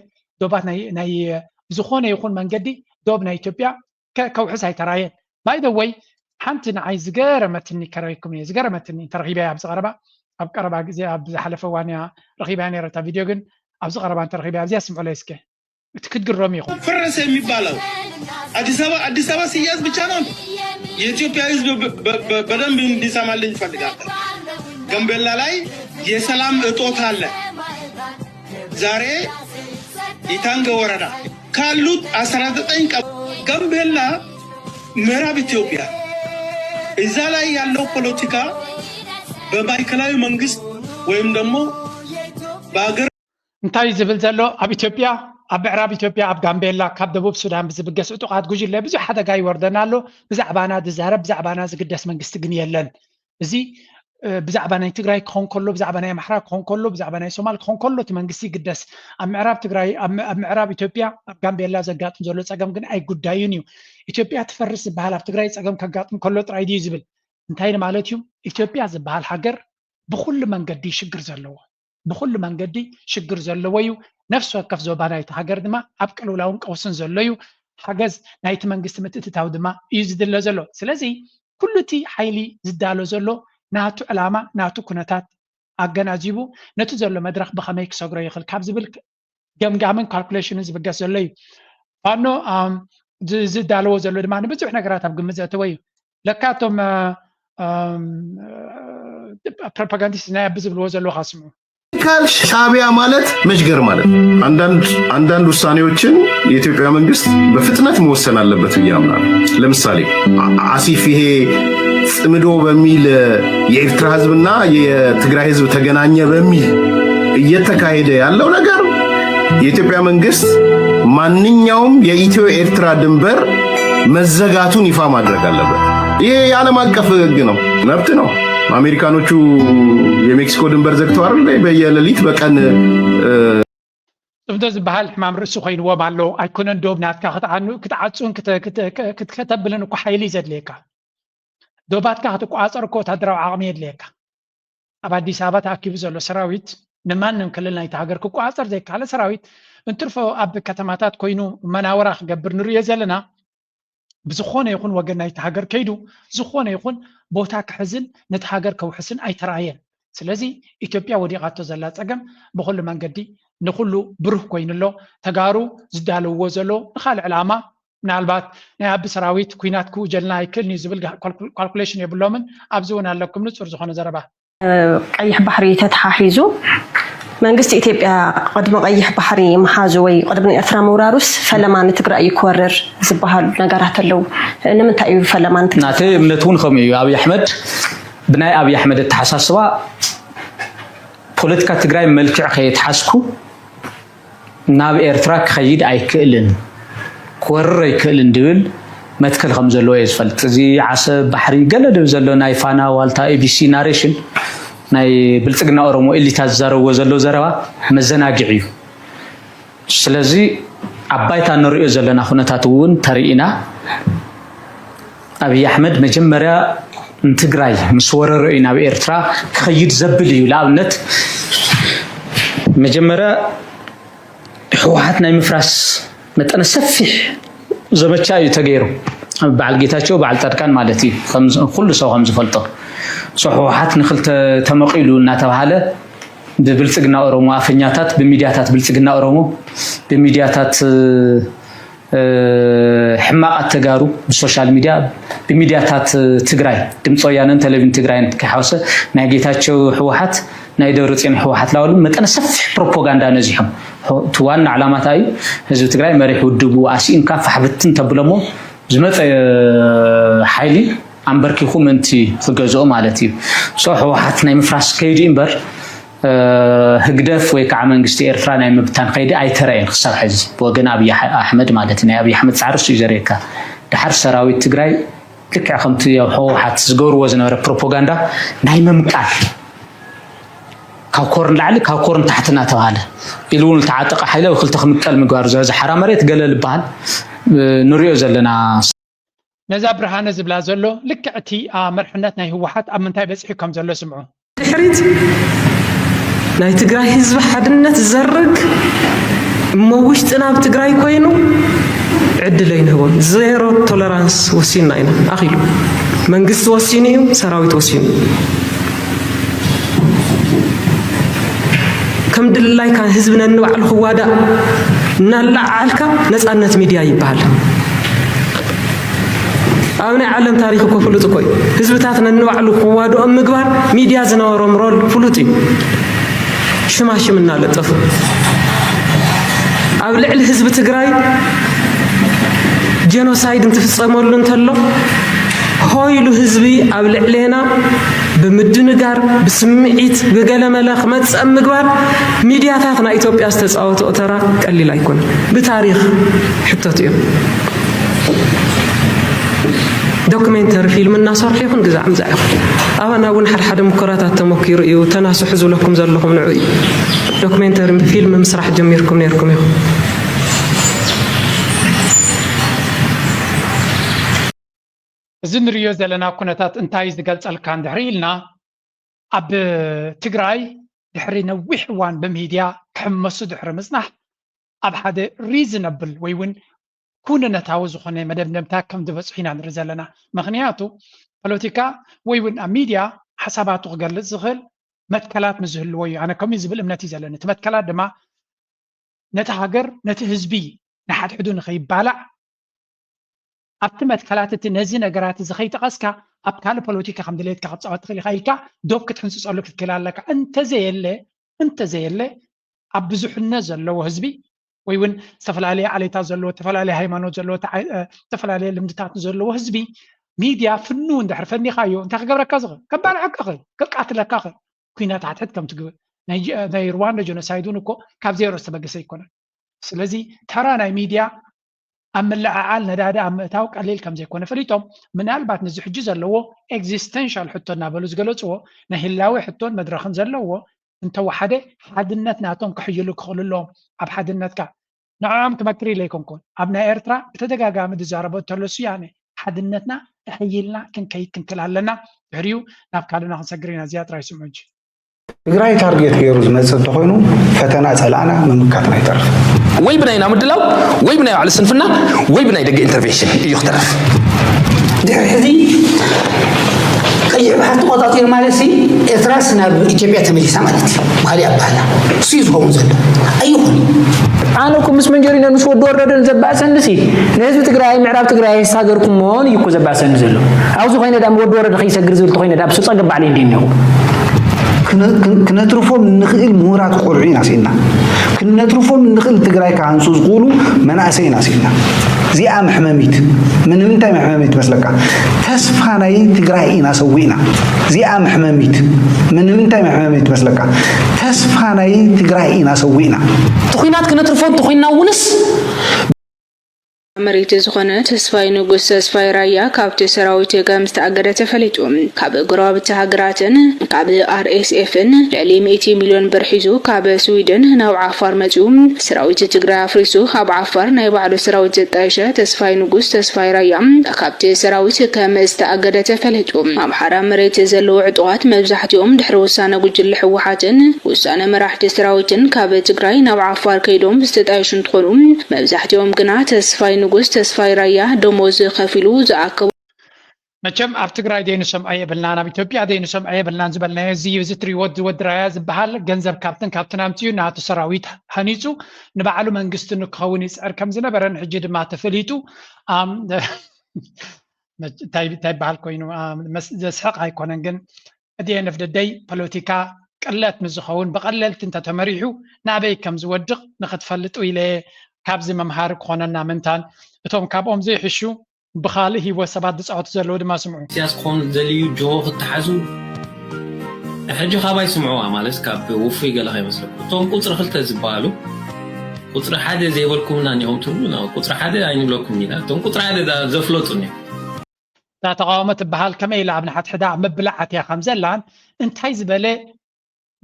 ዶባት ናይ ዝኾነ ይኹን መንገዲ ዶብ ናይ ኢትዮጵያ ከውሕስ ኣይተራየን ባይ ዘ ወይ ሓንቲ ንዓይ ዝገረመትኒ ከረይኩም እየ ዝገረመትኒ ተረኺባ ኣብ ቀረባ ግዜ ኣብ ዝሓለፈ እዋን እያ ረኺባ ነይረታ ቪድዮ ግን ኣብዚ ቀረባ ተረኺባ ኣብዚያ ስምዑለይ እስከ እቲ ክትግረሙ ኢኹም ፈረሰ የሚባለው አዲስ አበባ ሲያዝ ብቻ ነው የኢትዮጵያ ሕዝብ በደንብ እንዲሰማልኝ እፈልጋለሁ ጋምቤላ ላይ የሰላም እጦት አለ ዛሬ ኢታንገ ወረዳ ካሉት 19 ጋምቤላ ምዕራብ ኢትዮጵያ እዛ ላይ ያለው ፖለቲካ በማዕከላዊ መንግስት ወይም ደግሞ በአገር እንታይ ዝብል ዘሎ ኣብ ኢትዮጵያ ኣብ ምዕራብ ኢትዮጵያ ኣብ ጋምቤላ ካብ ደቡብ ሱዳን ብዝብገስ ዕጡቃት ጉጅለ ብዙሕ ሓደጋ ይወርደና ኣሎ ብዛዕባና ዝዛረብ ብዛዕባና ዝግደስ መንግስቲ ግን የለን እዚ ብዛዕባ ናይ ትግራይ ክኾን ከሎ ብዛዕባ ናይ ኣምሓራ ክኾን ከሎ ብዛዕባ ናይ ሶማል ክኾን ከሎ እቲ መንግስቲ ይግደስ ኣብ ምዕራብ ትግራይ ኣብ ምዕራብ ኢትዮጵያ ኣብ ጋምቤላ ዘጋጥም ዘሎ ፀገም ግን ኣይጉዳዩን እዩ ኢትዮጵያ ትፈርስ ዝበሃል ኣብ ትግራይ ፀገም ከጋጥም ከሎ ጥራይ ድዩ ዝብል እንታይ ማለት እዩ ኢትዮጵያ ዝበሃል ሃገር ብኩሉ መንገዲ ሽግር ዘለዎ ብኩሉ መንገዲ ሽግር ዘለዎ እዩ ነፍሲ ወከፍ ዞባ ናይቲ ሃገር ድማ ኣብ ቅልውላውን ቀውስን ዘሎ እዩ ሓገዝ ናይቲ መንግስቲ ምትእትታው ድማ እዩ ዝድለ ዘሎ ስለዚ ኩሉ እቲ ሓይሊ ዝዳሎ ዘሎ ናቱ ዕላማ ናቱ ኩነታት ኣገናዚቡ ነቲ ዘሎ መድረክ ብኸመይ ክሰግሮ ይኽእል ካብ ዝብል ገምጋምን ካልኩሌሽንን ዝብገስ ዘሎ እዩ ፋኖ ዝዳለዎ ዘሎ ድማ ንብዙሕ ነገራት ኣብ ግምት ዘእተወ እዩ لكاتهم ፕሮፓጋንዲስት ናይ ብዝብልዎ ዘለዎ ካስሙ ካልሽ ሻዕቢያ ማለት መሽገር ማለት አንዳንድ ውሳኔዎችን የኢትዮጵያ መንግስት በፍጥነት መወሰን አለበት ብዬ አምናለሁ። ለምሳሌ አሲፍ ይሄ ጽምዶ በሚል የኤርትራ ህዝብና የትግራይ ህዝብ ተገናኘ በሚል እየተካሄደ ያለው ነገር የኢትዮጵያ መንግስት ማንኛውም የኢትዮ ኤርትራ ድንበር መዘጋቱን ይፋ ማድረግ አለበት። ይሄ የዓለም አቀፍ ህግ ነው፣ መብት ነው። አሜሪካኖቹ የሜክሲኮ ድንበር ዘግተው አይደል በየሌሊት በቀን ጽምዶ ዝበሃል ሕማም ርእሱ ኮይንዎም ኣሎ ኣይኮነን ዶብ ናትካ ክትዓፁን ክትከተብልን እኮ ሓይሊ ዘድልየካ ዶባትካ ክትቋፀር እኮ ወታደራዊ ዓቕሚ የድልየካ ኣብ ኣዲስ ኣበባ ተኣኪቡ ዘሎ ሰራዊት ንማንም ክልል ናይቲ ሃገር ክቋፀር ዘይከኣለ ሰራዊት እንትርፎ ኣብ ከተማታት ኮይኑ መናወራ ክገብር ንሪኦ ዘለና ብዝኾነ ይኹን ወገን ናይቲ ሃገር ከይዱ ዝኾነ ይኹን ቦታ ክሕዝን ነቲ ሃገር ከውሕስን ኣይተረኣየን። ስለዚ ኢትዮጵያ ወዲቓቶ ዘላ ፀገም ብኩሉ መንገዲ ንኩሉ ብሩህ ኮይኑሎ ተጋሩ ዝዳለውዎ ዘሎ ንካልእ ዕላማ ምናልባት ናይ ኣቢ ሰራዊት ኩናት ክውጀልና ኣይክእልኒ ዝብል ካልኩሌሽን የብሎምን ኣብዚ እውን ኣለኩም ንፁር ዝኾነ ዘረባ ቀይሕ ባሕሪ ተተሓሒዙ መንግስቲ ኢትዮጵያ ቅድሚ ቀይሕ ባሕሪ መሓዙ ወይ ቅድሚ ኤርትራ ምውራሩስ ፈለማ ንትግራይ ይክወርር ዝበሃል ነገራት ኣለው። ንምንታይ እዩ ፈለማ ንትግራይ? ናተ እምነት እውን ከምኡ እዩ። ኣብይ ኣሕመድ ብናይ ኣብይ ኣሕመድ እተሓሳስባ ፖለቲካ ትግራይ መልክዕ ከየተሓስኩ ናብ ኤርትራ ክኸይድ ኣይክእልን ክወርር ኣይክእልን ድብል መትከል ከም ዘለዎ እየ ዝፈልጥ። እዚ ዓሰብ ባሕሪ ገለ ድብ ዘሎ ናይ ፋና ዋልታ ኤቢሲ ናሬሽን ናይ ብልጽግና ኦሮሞ ኤሊታት ዝዛረብዎ ዘሎ ዘረባ መዘናግዕ እዩ። ስለዚ ኣባይታ ንሪኦ ዘለና ኩነታት እውን ተሪኢና ኣብይ ኣሕመድ መጀመርያ ንትግራይ ምስ ወረረ እዩ ናብ ኤርትራ ክኸይድ ዘብል እዩ። ንኣብነት መጀመርያ ሕወሓት ናይ ምፍራስ መጠነ ሰፊሕ ዘመቻ እዩ ተገይሩ በዓል ጌታቸው በዓል ጻድቃን ማለት እዩ ኩሉ ሰው ከም ዝፈልጦ ሕወሓት ንክልተ ተመቂሉ እናተባሃለ ብብልጽግና ኦሮሞ ኣፈኛታት ብሚድያታት ብልጽግና ኦሮሞ ብሚድያታት ሕማቃት ተጋሩ ብሶሻል ሚድያ ብሚድያታት ትግራይ ድምፂ ወያነን ቴሌቪዥን ትግራይን ከሓወሰ ናይ ጌታቸው ሕወሓት ናይ ደብረጽዮን ሕወሓት ላወሉ መጠነ ሰፊሕ ፕሮፓጋንዳ ነዚሖም ዋና ዕላማታ እዩ ህዝቢ ትግራይ መሪሕ ውድቡ ኣሲኢንካ ፋሕብትን ተብሎሞ ዝመፀ ሓይሊ ኣንበርኪኹ ምንቲ ክገዝኦ ማለት እዩ። ሕወሓት ናይ ምፍራስ ከይዲ እምበር ህግደፍ ወይ ከዓ መንግስቲ ኤርትራ ናይ ምብታን ከይዲ ኣይተረአየን ክሳብ ሕዚ ብወገን ኣብይ ኣሕመድ ማለት እዩ። ናይ ኣብይ ኣሕመድ ፃዕርሱ እዩ ዘርእየካ ድሓር ሰራዊት ትግራይ ልክዕ ከምቲ ሕወሓት ዝገብርዎ ዝነበረ ፕሮፓጋንዳ ናይ ምምቃል ካብ ኮርን ላዕሊ ካብ ኮርን ታሕቲ እናተባሃለ ኢሉ እውን ተዓጠቐ ሓይለ ክልተ ክምቀል ምግባር ዝሓራ መሬት ገለል ይበሃል ንሪኦ ዘለና ነዛ ብርሃነ ዝብላ ዘሎ ልክዕ እቲ መርሕነት ናይ ህወሓት ኣብ ምንታይ በፂሑ ከም ዘሎ ስምዑ። ድሕሪት ናይ ትግራይ ህዝቢ ሓድነት ዝዘርግ እሞ ውሽጢ ናብ ትግራይ ኮይኑ ዕድል ኣይንህቦን ዜሮ ቶለራንስ ወሲንና ኢና ኣኺሉ መንግስቲ ወሲኑ እዩ ሰራዊት ወሲኑ ከም ድላይካ ህዝቢ ነንባዕሉ ክዋዳእ እናላዓልካ ነፃነት ሚድያ ይበሃል። ኣብ ናይ ዓለም ታሪክ እኮ ፍሉጥ እኮ እዩ ህዝብታት ነንባዕሉ ክዋድኦም ምግባር ሚድያ ዝነበሮም ሮል ፍሉጥ እዩ። ሽማሽም እናለጠፉ ኣብ ልዕሊ ህዝቢ ትግራይ ጀኖሳይድ እንትፍፀመሉ እንተሎ ሆይሉ ህዝቢ ኣብ ልዕሌና ብምድንጋር ብስምዒት ብገለመለ ክመፅእ ምግባር ሚድያታት ናይ ኢትዮጵያ ዝተፃወተኦ ተራ ቀሊል ኣይኮነን። ብታሪክ ሕቶት እዮም። ዶክሜንተሪ ፊልም እናሰርሑ ይኹን ግዛዕ ምዛዕ ይኹን ኣባና እውን ሓደ ሙከራታት ተሞኪሩ እዩ ተናስሑ ዝብለኩም ዘለኹም ንዑ እዩ ዶክሜንተሪ ፊልም ምስራሕ ጀሚርኩም ነርኩም ኢኹም እዚ ንሪኦ ዘለና ኩነታት እንታይ ዝገልፀልካ እንድሕሪ ኢልና ኣብ ትግራይ ድሕሪ ነዊሕ እዋን ብሚድያ ክሕመሱ ድሕሪ ምፅናሕ ኣብ ሓደ ሪዝነብል ወይ እውን ኩነታዊ ዝኾነ መደምደምታ ከም ዝበፅሑ ኢና ንርኢ ዘለና። ምክንያቱ ፖለቲካ ወይ እውን ኣብ ሚድያ ሓሳባቱ ክገልፅ ዝኽእል መትከላት ምዝህልዎ እዩ። ኣነ ከምኡ ዝብል እምነት እዩ ዘለኒ። እቲ መትከላት ድማ ነቲ ሃገር ነቲ ህዝቢ ንሓድሕዱ ንኸይባላዕ أبتمت كلاتة نزي نجارات زخيت قسكا أبكال بوليتيكا خمد ليت كعصات خلي خيلكا دوب كتحنسس أقولك تكلال لك أنت زي اللي أبزح النزل لو هزبي ويون تفعل عليه علي تازلو تفعل عليه هيمانو زلو تفعل عليه المدتات زلو هزبي ميديا فنون ده حرفني خايو أنت خبرك كذا كبار عقاقي كقعت لك كاقي كنا تعتد كم تقول ناي رواندا جنوسايدونكو كاب زيرو استبقى سيكون سلازي ترانا ميديا أما العال ندادا أما تاوك قليل كم زي كونه فريتهم من البعض نزح جزء اللي هو existential حتى نابلوز قالوا نهلاوي حتى مدرخن زلوا أنت وحده حدنت ناتهم كحيلو كخلوا لهم أب حدنت كا نعم تمكري ليكم كون أبنا إيرترا بتدقى قامد الزاربات تلوسي يعني حدنتنا حيلنا كن كي كن كل علنا بريو نافكارنا هنسجرينا زيادة رئيس المجلس تግራይ ታርጌት ገይሩ ዝመጽእ ተኮይኑ ፈተና ጸላና መምካትና ይተርፍ ወይ ብናይ ናምድላው ወይ ብናይ على ስንፍና ወይ ብናይ ደገ ኢንተርቬንሽን እዩ ይختلف ድሕሪ ቀይሕ ባህር ተቆጣጢር ማለት ሲ ኤርትራስ ናብ ኢትዮጵያ ተመሊሳ ማለት ባህሊ አባላ እሱ ይዝሆን ዘሎ አይሁን አነኩም ምስ መንጀሪና ንስ ወድ ወረደን ዘባሰን ሲ ለህዝብ ትግራይ ምዕራብ ትግራይ ሳገርኩም ሞን ይኩ ዘባሰን ዘሎ አውዙ ኮይነ ዳም ወድ ወረደ ከይሰግር ዝብል ኮይነ ዳም ሱ ጸገብ عليه እንዲነው كنترفهم نخيل مورات قرعين عسينا كنترفهم نخيل تجراي كعنصوص قولوا مناسين عسينا زي محمميت من متى محمميت مسلك تسفاناي تجراينا سوينا زي محمميت من متى محمميت مسلك تسفاناي تجراينا سوينا تخينات كنترفهم تخينا ونس مريت زخنة تسفاي نقص تسفاي رايا كابت سراويت جام استأجر تفلتهم كاب قراب تهجراتن كاب RSFن لعلي 100 مليون برحزو كاب سويدن نوع عفار مزوم سراويت تجرا فريسو كاب عفار نيبعلو سراويت تايشة تسفاي نقص تسفاي رايا كابت سراويت كام استأجر تفلتهم عم حرام مريت زلو عطوات مبزحتهم دحروسانا قجل حوحاتن وسانا مراحت سراويتن كاب تجراي نوع عفار كيدوم استتايشن تخونهم مبزحتهم قناع تسفاي نقص تسفاي رايا دموز خفيلو زعكو مچم اب تግራይ ደይኑ ሰምዐየ በልና ናብ ኢትዮጵያ ደይኑ ሰምዐየ በልና ዝበልና እዚ ዝትሪ ወድ ራያ ዝበሃል ገንዘብ ካፕተን አምጪዩ ናቱ ሰራዊት ሃኒጹ ንባዕሉ መንግስት ንክኸውን ይጽር ከም ዝነበረን ሕጂ ድማ ተፈሊጡ ታይ በሃል ኮይኑ ዘስሐቅ አይኮነን ግን እዲን ፍደደይ ፖለቲካ ቅለት ምዝኸውን በቀለልት እንተ ተመሪሑ ናበይ ከም ዝወድቕ ንኽትፈልጡ ኢለ ካብዚ መምሃር ኮነና ምንታን እቶም ካብኦም ዘይሕሹ بخاله هو سبعة دسعة زلوا دما سمعوا. سياس قوم زليو جوه التحزو. حاجة خابا يسمعوها مالس كاب وفي قال هاي مثلا. توم قطر خلته زبالو. قطر حدا زي بالكم ناني هم تقولون أو قطر حدا يعني بلوكم نيلا. توم قطر حدا ده زفلوتني. تا تقاومت بحال كم يلعب نحت حدا مبلعت يا خمسة لان انت هاي زبالة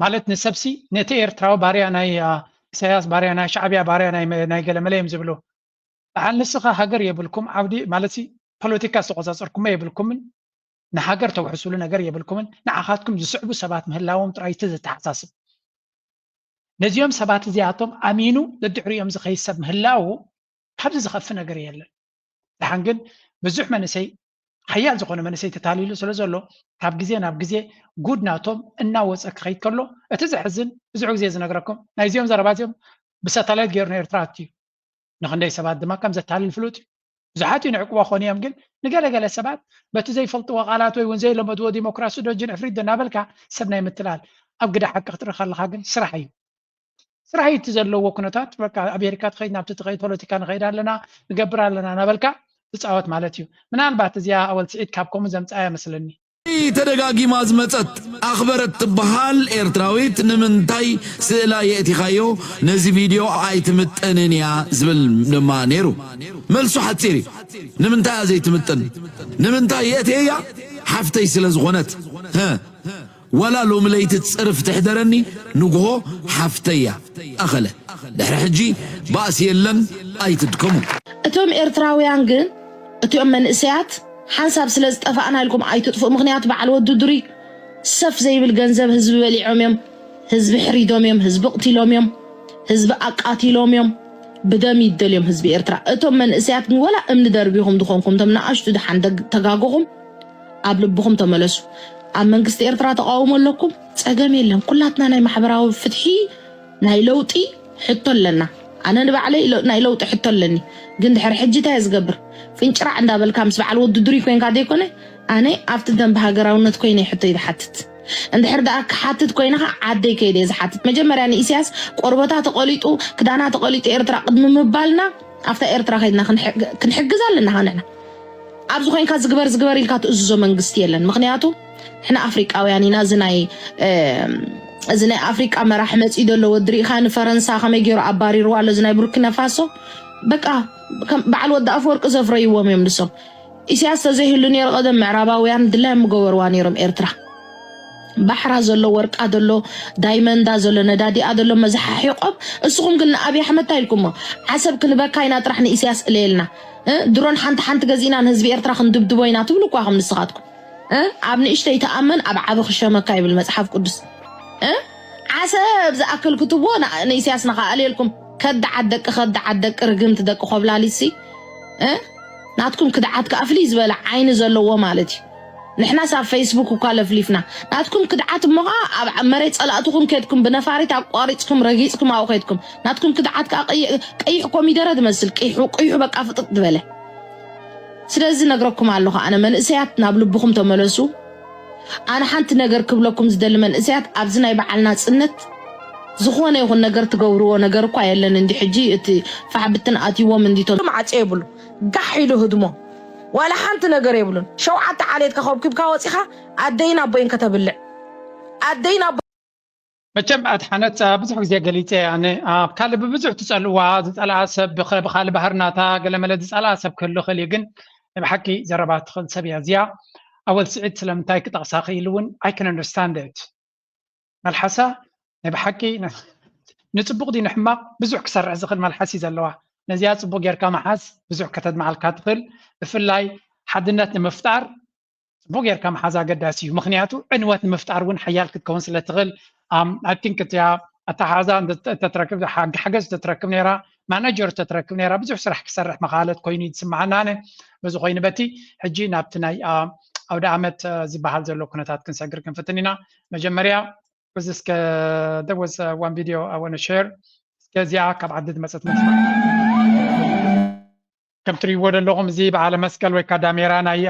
مالت نسبسي نتير تراو باري أنا سياس باري أنا شعبي باري أنا نايقل ملايم زبلو. عن نسخة هاجر يبلكم عودي مالتي بوليتيكا سقطاتكم ما يبلكم نهاجر توحسوا لنا جر يبلكم نعخاتكم يصعبوا سبات مهلاهم ترايت تحساسب نزيوم سبات زياتهم امينو لدعريهم زخيسب مهلاو حبز زخفنا جر يلا لحنجن بزح منسي حيال زقنا منسي تتاليلو سلازلو كاب جزيه ناب جزيه جود ناتهم الناوس اكخيت كله اتزحزن زعو زي زنقركم نايزيوم زرباتهم بساتلايت غيرنا ارتراتي نخندي سبات دما كم زتال الفلوت زحاتي نعقوا خونيام قل نقال السبات بت زي فلطوا قالات وين زي لما دو ديمقراطي دو جن افريد نابلكا سبنا يمثلال ابقى حق اختر خل حاجن سرحي تزلوا وكنتات بقى امريكا تخيدنا بتتغيد بوليتيكا نغير لنا نقبر لنا نابلكا تصاوت مالتيو من البات زيا اول سعيد كابكم زمصايا مسلني تدقاقي مازمتت أخبرت تبهال إيرتراويت نمنتاي سيلا يأتي خايو نزي فيديو آي تمتنينيا زبل نما نيرو ملسو حتسيري نمنتاي زي تمتن نمنتاي يأتي هيا حفتي سلز غنت ها ولا لو مليت تصرف تحضرني نقهو حفتيا أخله دحر حجي باس يلن آي تدكمو اتوم إيرتراويان جن اتوم من إسيات حسب سلز اتفقنا لكم اي تطفئ مغنيات بعل وددري سف زي بالجنزب حزب بليعوم يوم حزب حريدوم يوم حزب قتيلوم يوم حزب اقاتيلوم يوم بدم يدل يوم حزب إيرترا اتوم من اسيات ولا امن دربيهم دخونكم تمنعشتو دحان تقاقوهم قبل بكم تملسوا عم منقست إيرترا تقاوموا لكم تساقام يلهم كلاتنا ناي محبراو فتحي ناي لوطي حطوا لنا أنا نبعلي ناي لو تحطلني قند حر حجتها يزقبر فينشرع عند بالك مس بعل ود دري كوين قاعد يكون أنا أفتدن بهاجراونت كوين يحطي إذا حتت عند حر داك حتت كوينها عادي كيد إذا حتت مجمر يعني إسياس قربتها تقوليتو كدانا تقوليت إيرترا قد مبالنا أفتى إيرترا خيدنا كنحجز لنا هنا أبزو كوين كات زقبر الكات أزو منقستي لنا مخنياتو إحنا أفريقيا يعني نازناي زناي أفريقيا مراح متيدو لو دري خان فرنسا خم يجيرو عباري رو على زناي بوركينا فاسو بقى بعل ود أفورك زفري يوم يملسو إسياس زي هلوني القدم معربا ويان دلها مجور وانيرم إيرترا بحر زلو ورق أدلو دايمن دا زلو ندادي أدلو مزح حيقب السقوم قلنا أبي أحمد تايلكم حسب كل بكاينات رح إسياس ليلنا درون حنت جزينا عن هزبي إيرترا خندبدبوينا تبلو كواهم نسخاتكم عبني إيش تيتأمن أبعاب خشمة كاي بالمزحف قدس عسب زأكل كتبونا نيسياسنا قال لكم كد عدك رقمت دك قبل عليسي ناتكم كد عدك أفليز بلا عين زلوا مالتي نحنا صار فيسبوك وكالف ليفنا ناتكم كد عد مغا مريت صلاتكم كيدكم بنفاري تقاريتكم رقيتكم أو خيتكم ناتكم كد عدك أي حكومي درد مسل قيحو بقى فطط بلا سلازي نقرأكم على اللغة أنا من إسيات نابلو بكم تملسو أنا حنت نجر كبلكم زدل من إسيات أبزنا يبعلنا سنت زخوانة يخون نجر تجورو نجر قايل لأن دي حجي فحبتنا أتي ومن دي تل ما تعبلو قحيلو هدمو ولا حنت نجر يبلون شو عت عليك كخوب كيف كواسخة أدينا بين كتب اللع أدينا مجمع أتحنت بزح زي قليتي يعني كالب بزح تسألوا تسأل عسب بخال بحرناتا قال ملا تسأل عسب كله خليقن بحكي زربات خل سبيع زيا أول سعيد سلام تايك تقصاقي لون I can understand it ملحسة بحكي نتبق دي نحما بزح كسر عزقل ملحسي زلوا نزيات تبق يركا محاس بزح كتد مع الكاتقل بفلاي حدنات مفتار تبق يركا محازا قداسي ومخنياتو عنوات مفتار ون حيالك تكون سلتغل I think يا أتحازا تتركب حاجز تتركب نيرا مانجر تتركب نيرا بزح سرح كسرح مقالة كويني تسمعنا أنا بزح غين بتي حجي نابتناي أو دعمت زباحل زلو كنتات كنساقر كنفتنينا مجمريا بزس there was one video I want to share كزيا كبعدد مسات مسمع كم تري ود اللغم زي بعلى مسكل وكاداميرا ناي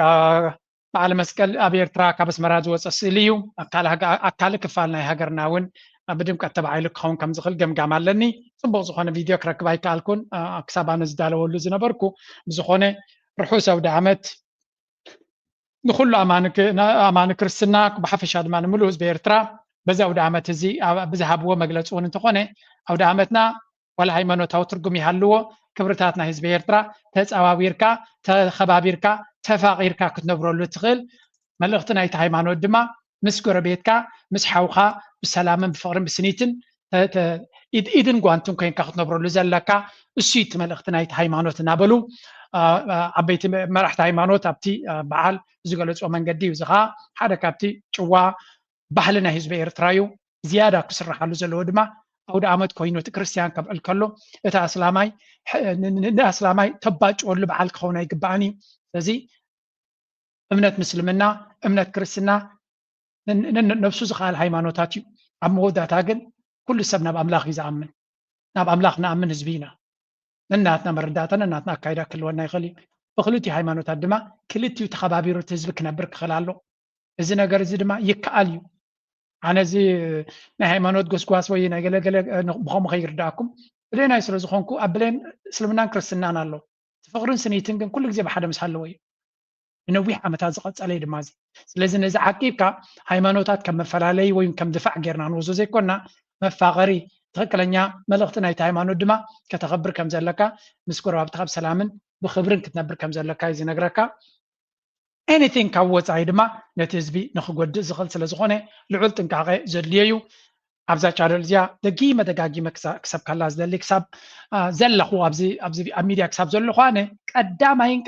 بعلى مسكل أبير تراك بس مراز وصليو أكال كفالنا هجرناون بدم كتب عيلك خون كم زخل جمع لني صبوا زخانة فيديو كرك باي كالكون أكسب عن الزدالة واللزنا بركو بزخانة رحوسة ودعمت نخل أمانك رسناك بحفش هذا ما نملوز بإرترا بزا ودعمت زي بذهب ومجلس ونتقونه أو دعمتنا ولا هاي منو توترقم يحلوه كبرتاتنا هز بإرترا تز أوابيركا تخبابيركا تفاقيركا كتنبرو لتغل ملغتنا يتهاي مانو الدما مسكور بيتكا مسحوخا بسلامن بفقرن بسنيتن إذن قوانتم كين كتنبرو لزلكا السيت ملغتنا يتهاي مانو تنابلو عبيت مرحت هايمانوت أبتي بعال زغلت ومن قدي وزغا حدا كابتي جوا بحلنا حزب إرترايو زيادة كسر حلو زلودما أو دعمت كوينو كريستيان قبل كله إتا أسلامي تباج ولا بعال كونا يقبعني زي أمنة مسلمنا أمنة كريستنا نفسو زغال هايمانوتاتيو عمو داتاقن كل سبنا بأملاخ يزعمن ناب أملاخنا أمن حزبينا ناتنا مرداتنا ناتنا كايدا كلونا يخلي بخلوتي هايمانوت الدما كلتي تخبابيرو تزبك نبرك خلالو إذا نجار زدما يكاليو أنا زي نهايمانوت قسقاس وين أجل بخم غير داكم بدينا يسرز خونكو قبلين سلمنا كرسنا نالو تفقرن سنيتين كل جزء بحدا مسحلوي إنه ويح أما تازقت عليه دمازي لازم إذا حقيقة هايمانوتات كم فلالي وين كم دفع غيرنا نوزو زي كنا مفاغري تخكلنيا ملغتنا يتهايمانو دما كتخبر كم زلكا مسكور وابتخاب سلامن بخبرن كتنبر كم زلكا يزي نقركا anything كاوز عيدما نتزبي نخقود زغل سلزغوني لعولتن كاغي زليو أبزا شارل زيا دقيمة دقاقيمة كسب كالاز دلي كسب زلخو أبزي أميديا كسب زلخواني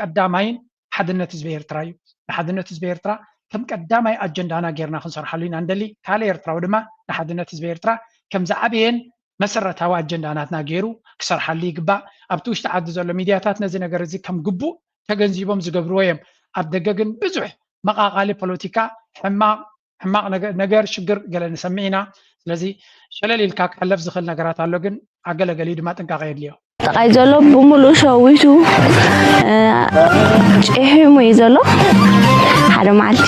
قدامين حدنا تزبير ترايو حدنا تزبير ترا كم قدامي أجندانا غيرنا خنصر حلين عندلي كالير تراو دما حدنا تزبير ترا كم زعبين مسرت هوا أجنداناتنا غيرو كسر حلي قبا أبتوش تعدد زلو ميدياتاتنا زي نغرزي كم قبو تغنزيبهم زقبرويم أبدقاقن بزح مقاقالي بوليتيكا حما ሕማቅ ነገር ሽግር ገለ ንሰሚዕና ስለዚ ሸለሊልካ ክሕለፍ ዝኽእል ነገራት ኣሎ ግን ኣገለገሊ ድማ ጥንቃቐ የድልዮ ተቃይ ዘሎ ብሙሉእ ሸዊቱ ጭሕሙ እዩ ዘሎ ሓደ መዓልቲ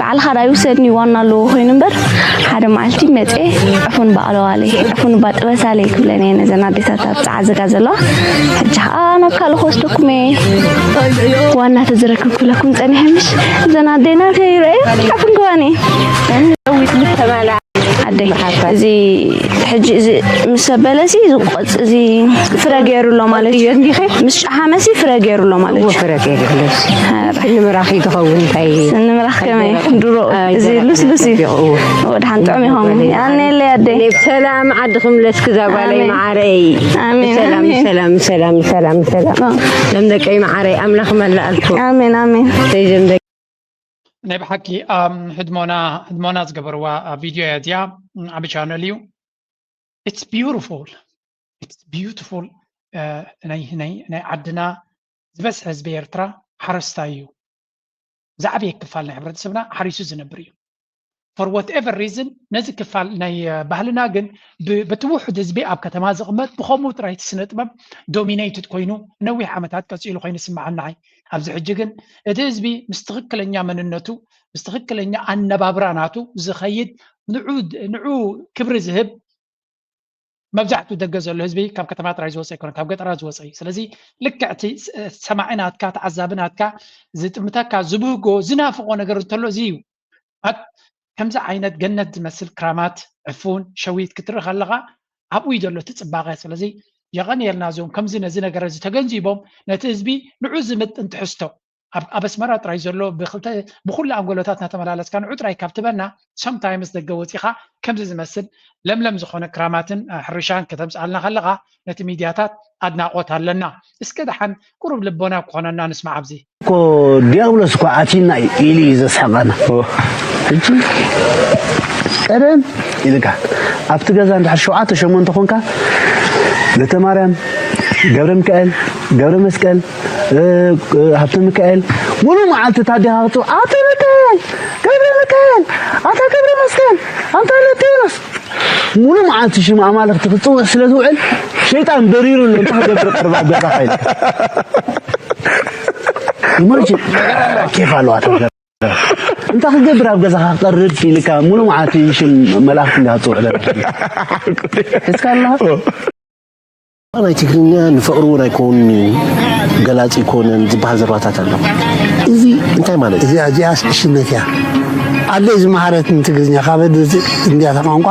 ባዕልኻ ዳ ይውሰድኒ ዋና ኣለዎ ኮይኑ እምበር ሓደ መዓልቲ መፅአ ዕፉን ባዕለዋለይ ዕፉን ባጥበሳለይ ክብለኒ እየን እዘን ኣዴታት ኣብ ፀዓዘጋ ዘለዋ ሕጂ ከዓ ናብ ካልእ ክወስደኩም እየ ዋና ተዝረክብ ክብለኩም ፀኒሐ ምሽ እዘን ኣዴናት ይርአዩ ዕፉን ክባኒ ሸዊት ብተመልዓ عدي زي حج زي مسبلسي زقص زي فرجير الله مالك مش حماسي فرجير الله مالك فرجير لس إنه مراخي تخون تاي إنه مراخ كمان درو زي لوسي ود حنطعمي هم يعني اللي عدي بسلام عدكم لس كذا بالي معاري آمين سلام سلام سلام سلام سلام جمدك أي معاري أملخ ملا ألفو آمين آمين تيجمدك ናይ ብሓቂ ህድሞና ዝገበርዋ ቪድዮ እያ እዚኣ ዓብ ቻነል እዩ ኢትስ ቢዩቲፉል ናይ ዓድና ዝበዝሐ ህዝቢ ኤርትራ ሓረስታይ እዩ ዝዓበየ ክፋል ናይ ሕብረተሰብና ሓሪሱ ዝነብር እዩ for whatever reason ነዚ ክፋል ናይ ባህልና ግን በቲ ውሕድ ህዝቢ ኣብ ከተማ ዝቕመጥ ብኸምኡ ጥራይ ስነ ጥበብ ዶሚኔትድ ኮይኑ ነዊሕ ዓመታት ቀፂሉ ኮይኑ ስማዓና ኣብዚ ሕጂ ግን እቲ ህዝቢ ምስ ትክክለኛ መንነቱ ምስ ትክክለኛ ኣነባብራ ናቱ ዝኸይድ ንዑ ክብሪ ዝህብ መብዛሕትኡ ደገ ዘሎ ህዝቢ ካብ ከተማ ጥራይ ዝወፀ ይኮነ ካብ ገጠራ ዝወፀ እዩ ስለዚ ልክዕቲ ሰማዕናትካ ተዓዛብናትካ ዝጥምተካ ዝብህጎ ዝናፍቆ ነገር እንተሎ እዚ እዩ ከምዚ ዓይነት ገነት ዝመስል ክራማት ዕፉን ሸዊት ክትርኢ ከለኻ ኣብኡ እዩ ዘሎ እቲ ፅባቐ ስለዚ የቐኒየልና እዞም ከምዚ ነዚ ነገር እዚ ተገንዚቦም ነቲ ህዝቢ ንዑ ዝምጥን ትሕዝቶ ኣብ ኣስመራ ጥራይ ዘሎ ብኩሉ ኣንጎሎታት እናተመላለስካ ንዑ ጥራይ ካብ ትበና sometimes ደገ ወፂኻ ከምዚ ዝመስል ለምለም ዝኾነ ክራማትን ሕርሻን ከተምፅኣልና ከለኻ ነቲ ሚድያታት ኣድናቆት ኣለና እስከ ደሓን ቁሩብ ልቦና ክኾነና ንስማዕ ኣብዚ እኮ ዲያብሎስ እኮ ኣቲና ኢሊ ዘስሐቐና ሕጂ ቀደም ኢልካ ኣብቲ ገዛ እንድሕር 7-8 ኮንካ ቤተ ማርያም ገብረ ሚካኤል ገብረ መስቀል ሃብተ ሚካኤል ሙሉ መዓልቲ ታዲያ ሃብቱ ኣቶ ሚካኤል ገብረ ሚካኤል ኣቶ ገብረ መስቀል ኣንተ ለቴኖስ ሙሉ መዓልቲ ሽም ኣማልክቲ ክፅውዕ ስለ ዝውዕል ሸይጣን በሪሩ እንታይ ክገብር ቀርባ ገዛ ኸይል ኢማጂን كيف አለዋ انت خجبر اب غزا قرد فيلك مولو معاتي شم ملاك اللي هتصوع لك اسكالله انا تكرينا نفقرو يكون غلاص يكون زبها زراتات الله ازي انت مالك ازي اجي اسشنتيا على زي مهارات تግርኛ ካበድ እንዲያ ተቋንቋ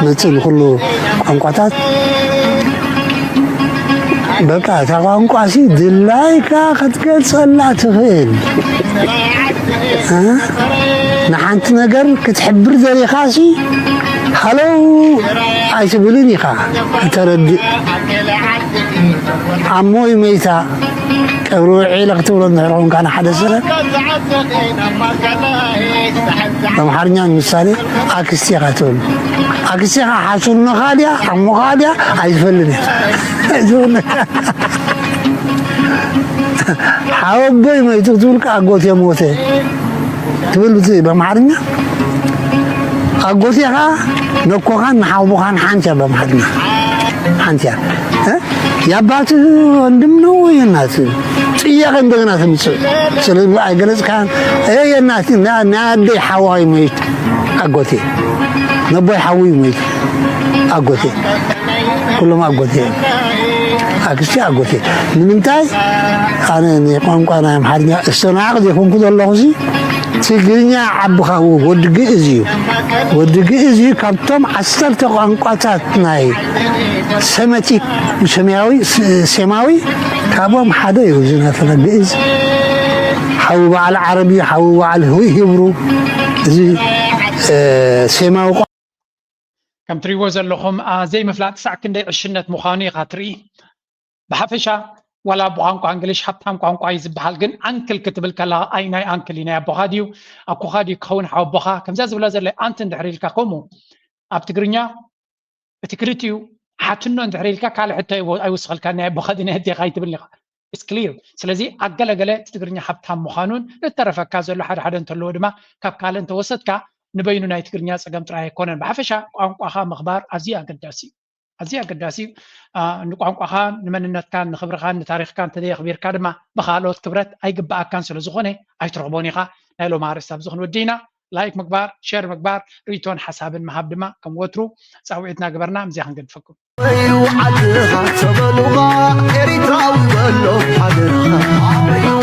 ነጽል ሁሉ ቋንቋታት በቃ ተቋንቋ ሲ ድላይካ ክትገልጸላ ትኽእል نحنت نجر كتحبر ذري خاسي هلو عايزبلني خا ترد عموي ميتا كبروا عيلة تولد نهرون كان حدا سنة محرنيا مثالي أكستي خاتون أكستي حاسون نخاليا عمو خاليا عايزبلني حاوبي ما يتقتلك أقوت يا موتي تقول زي بمحرنا أقوت يا خا نكوخان حاوبخان حانشا بمحرنا حانشا يا بات عندنا ويا الناس يا عندنا ناس سلم أجلس كان يا الناس نادي حواي ميت أقوتي نبي حواي ميت أقوتي كلهم أقوتي أكستي أقوتي من تاي أنا نقوم أنا محرنا الصناعة يكون كده الله زي تجرينا عبخا ودق إزي كابتم عسر تقانقاتات ناي سمتي سماوي كابهم حدا يوزنها تلقى إزي حوب على العربي حوب على الهوي هبرو زي سماوي كم تريوز اللهم زي مفلات ساعة كندي عشنة مخاني خاطري بحفشة ولا بوانكو انجليش حتى انكو عايز بحال جن انكل كتب الكلا ايناي انكل هنا بوهاديو اكو هادي كون حو بوها كم زاز ولا زل انت ندحري لك قومو ابتغرينيا بتكريتيو حاتنو ندحري لك قال حتى ايوسخل كان بوخدنا هدي غايت بالله اتس كلير سلازي اقل تتغرينيا حتى مخانون الترفك كازو حد انت لو دما كاب قال انت وسدك ንበይኑ ናይ ትግርኛ ፀገም ጥራይ ኣይኮነን ብሓፈሻ ቋንቋኻ ምኽባር ኣዝዩ ኣገዳሲ ኣዝዩ ኣገዳሲ ንቋንቋኻ ንመንነትካን ንኽብርኻን ንታሪኽካን ተዘየኽቢርካ ድማ ብኻልኦት ክብረት ኣይግባኣካን ስለ ዝኾነ ኣይትረኽቦን ኢኻ ናይ ሎማ ርእስቲ ኣብዚ ክንወዲና ላይክ ምግባር ሼር ምግባር ርእቶን ሓሳብን ምሃብ ድማ ከም ወትሩ ፃውዒትና ግበርና ምዚያ ክንገድፈኩም عدها تبلغا إريتراوي بلو حدرها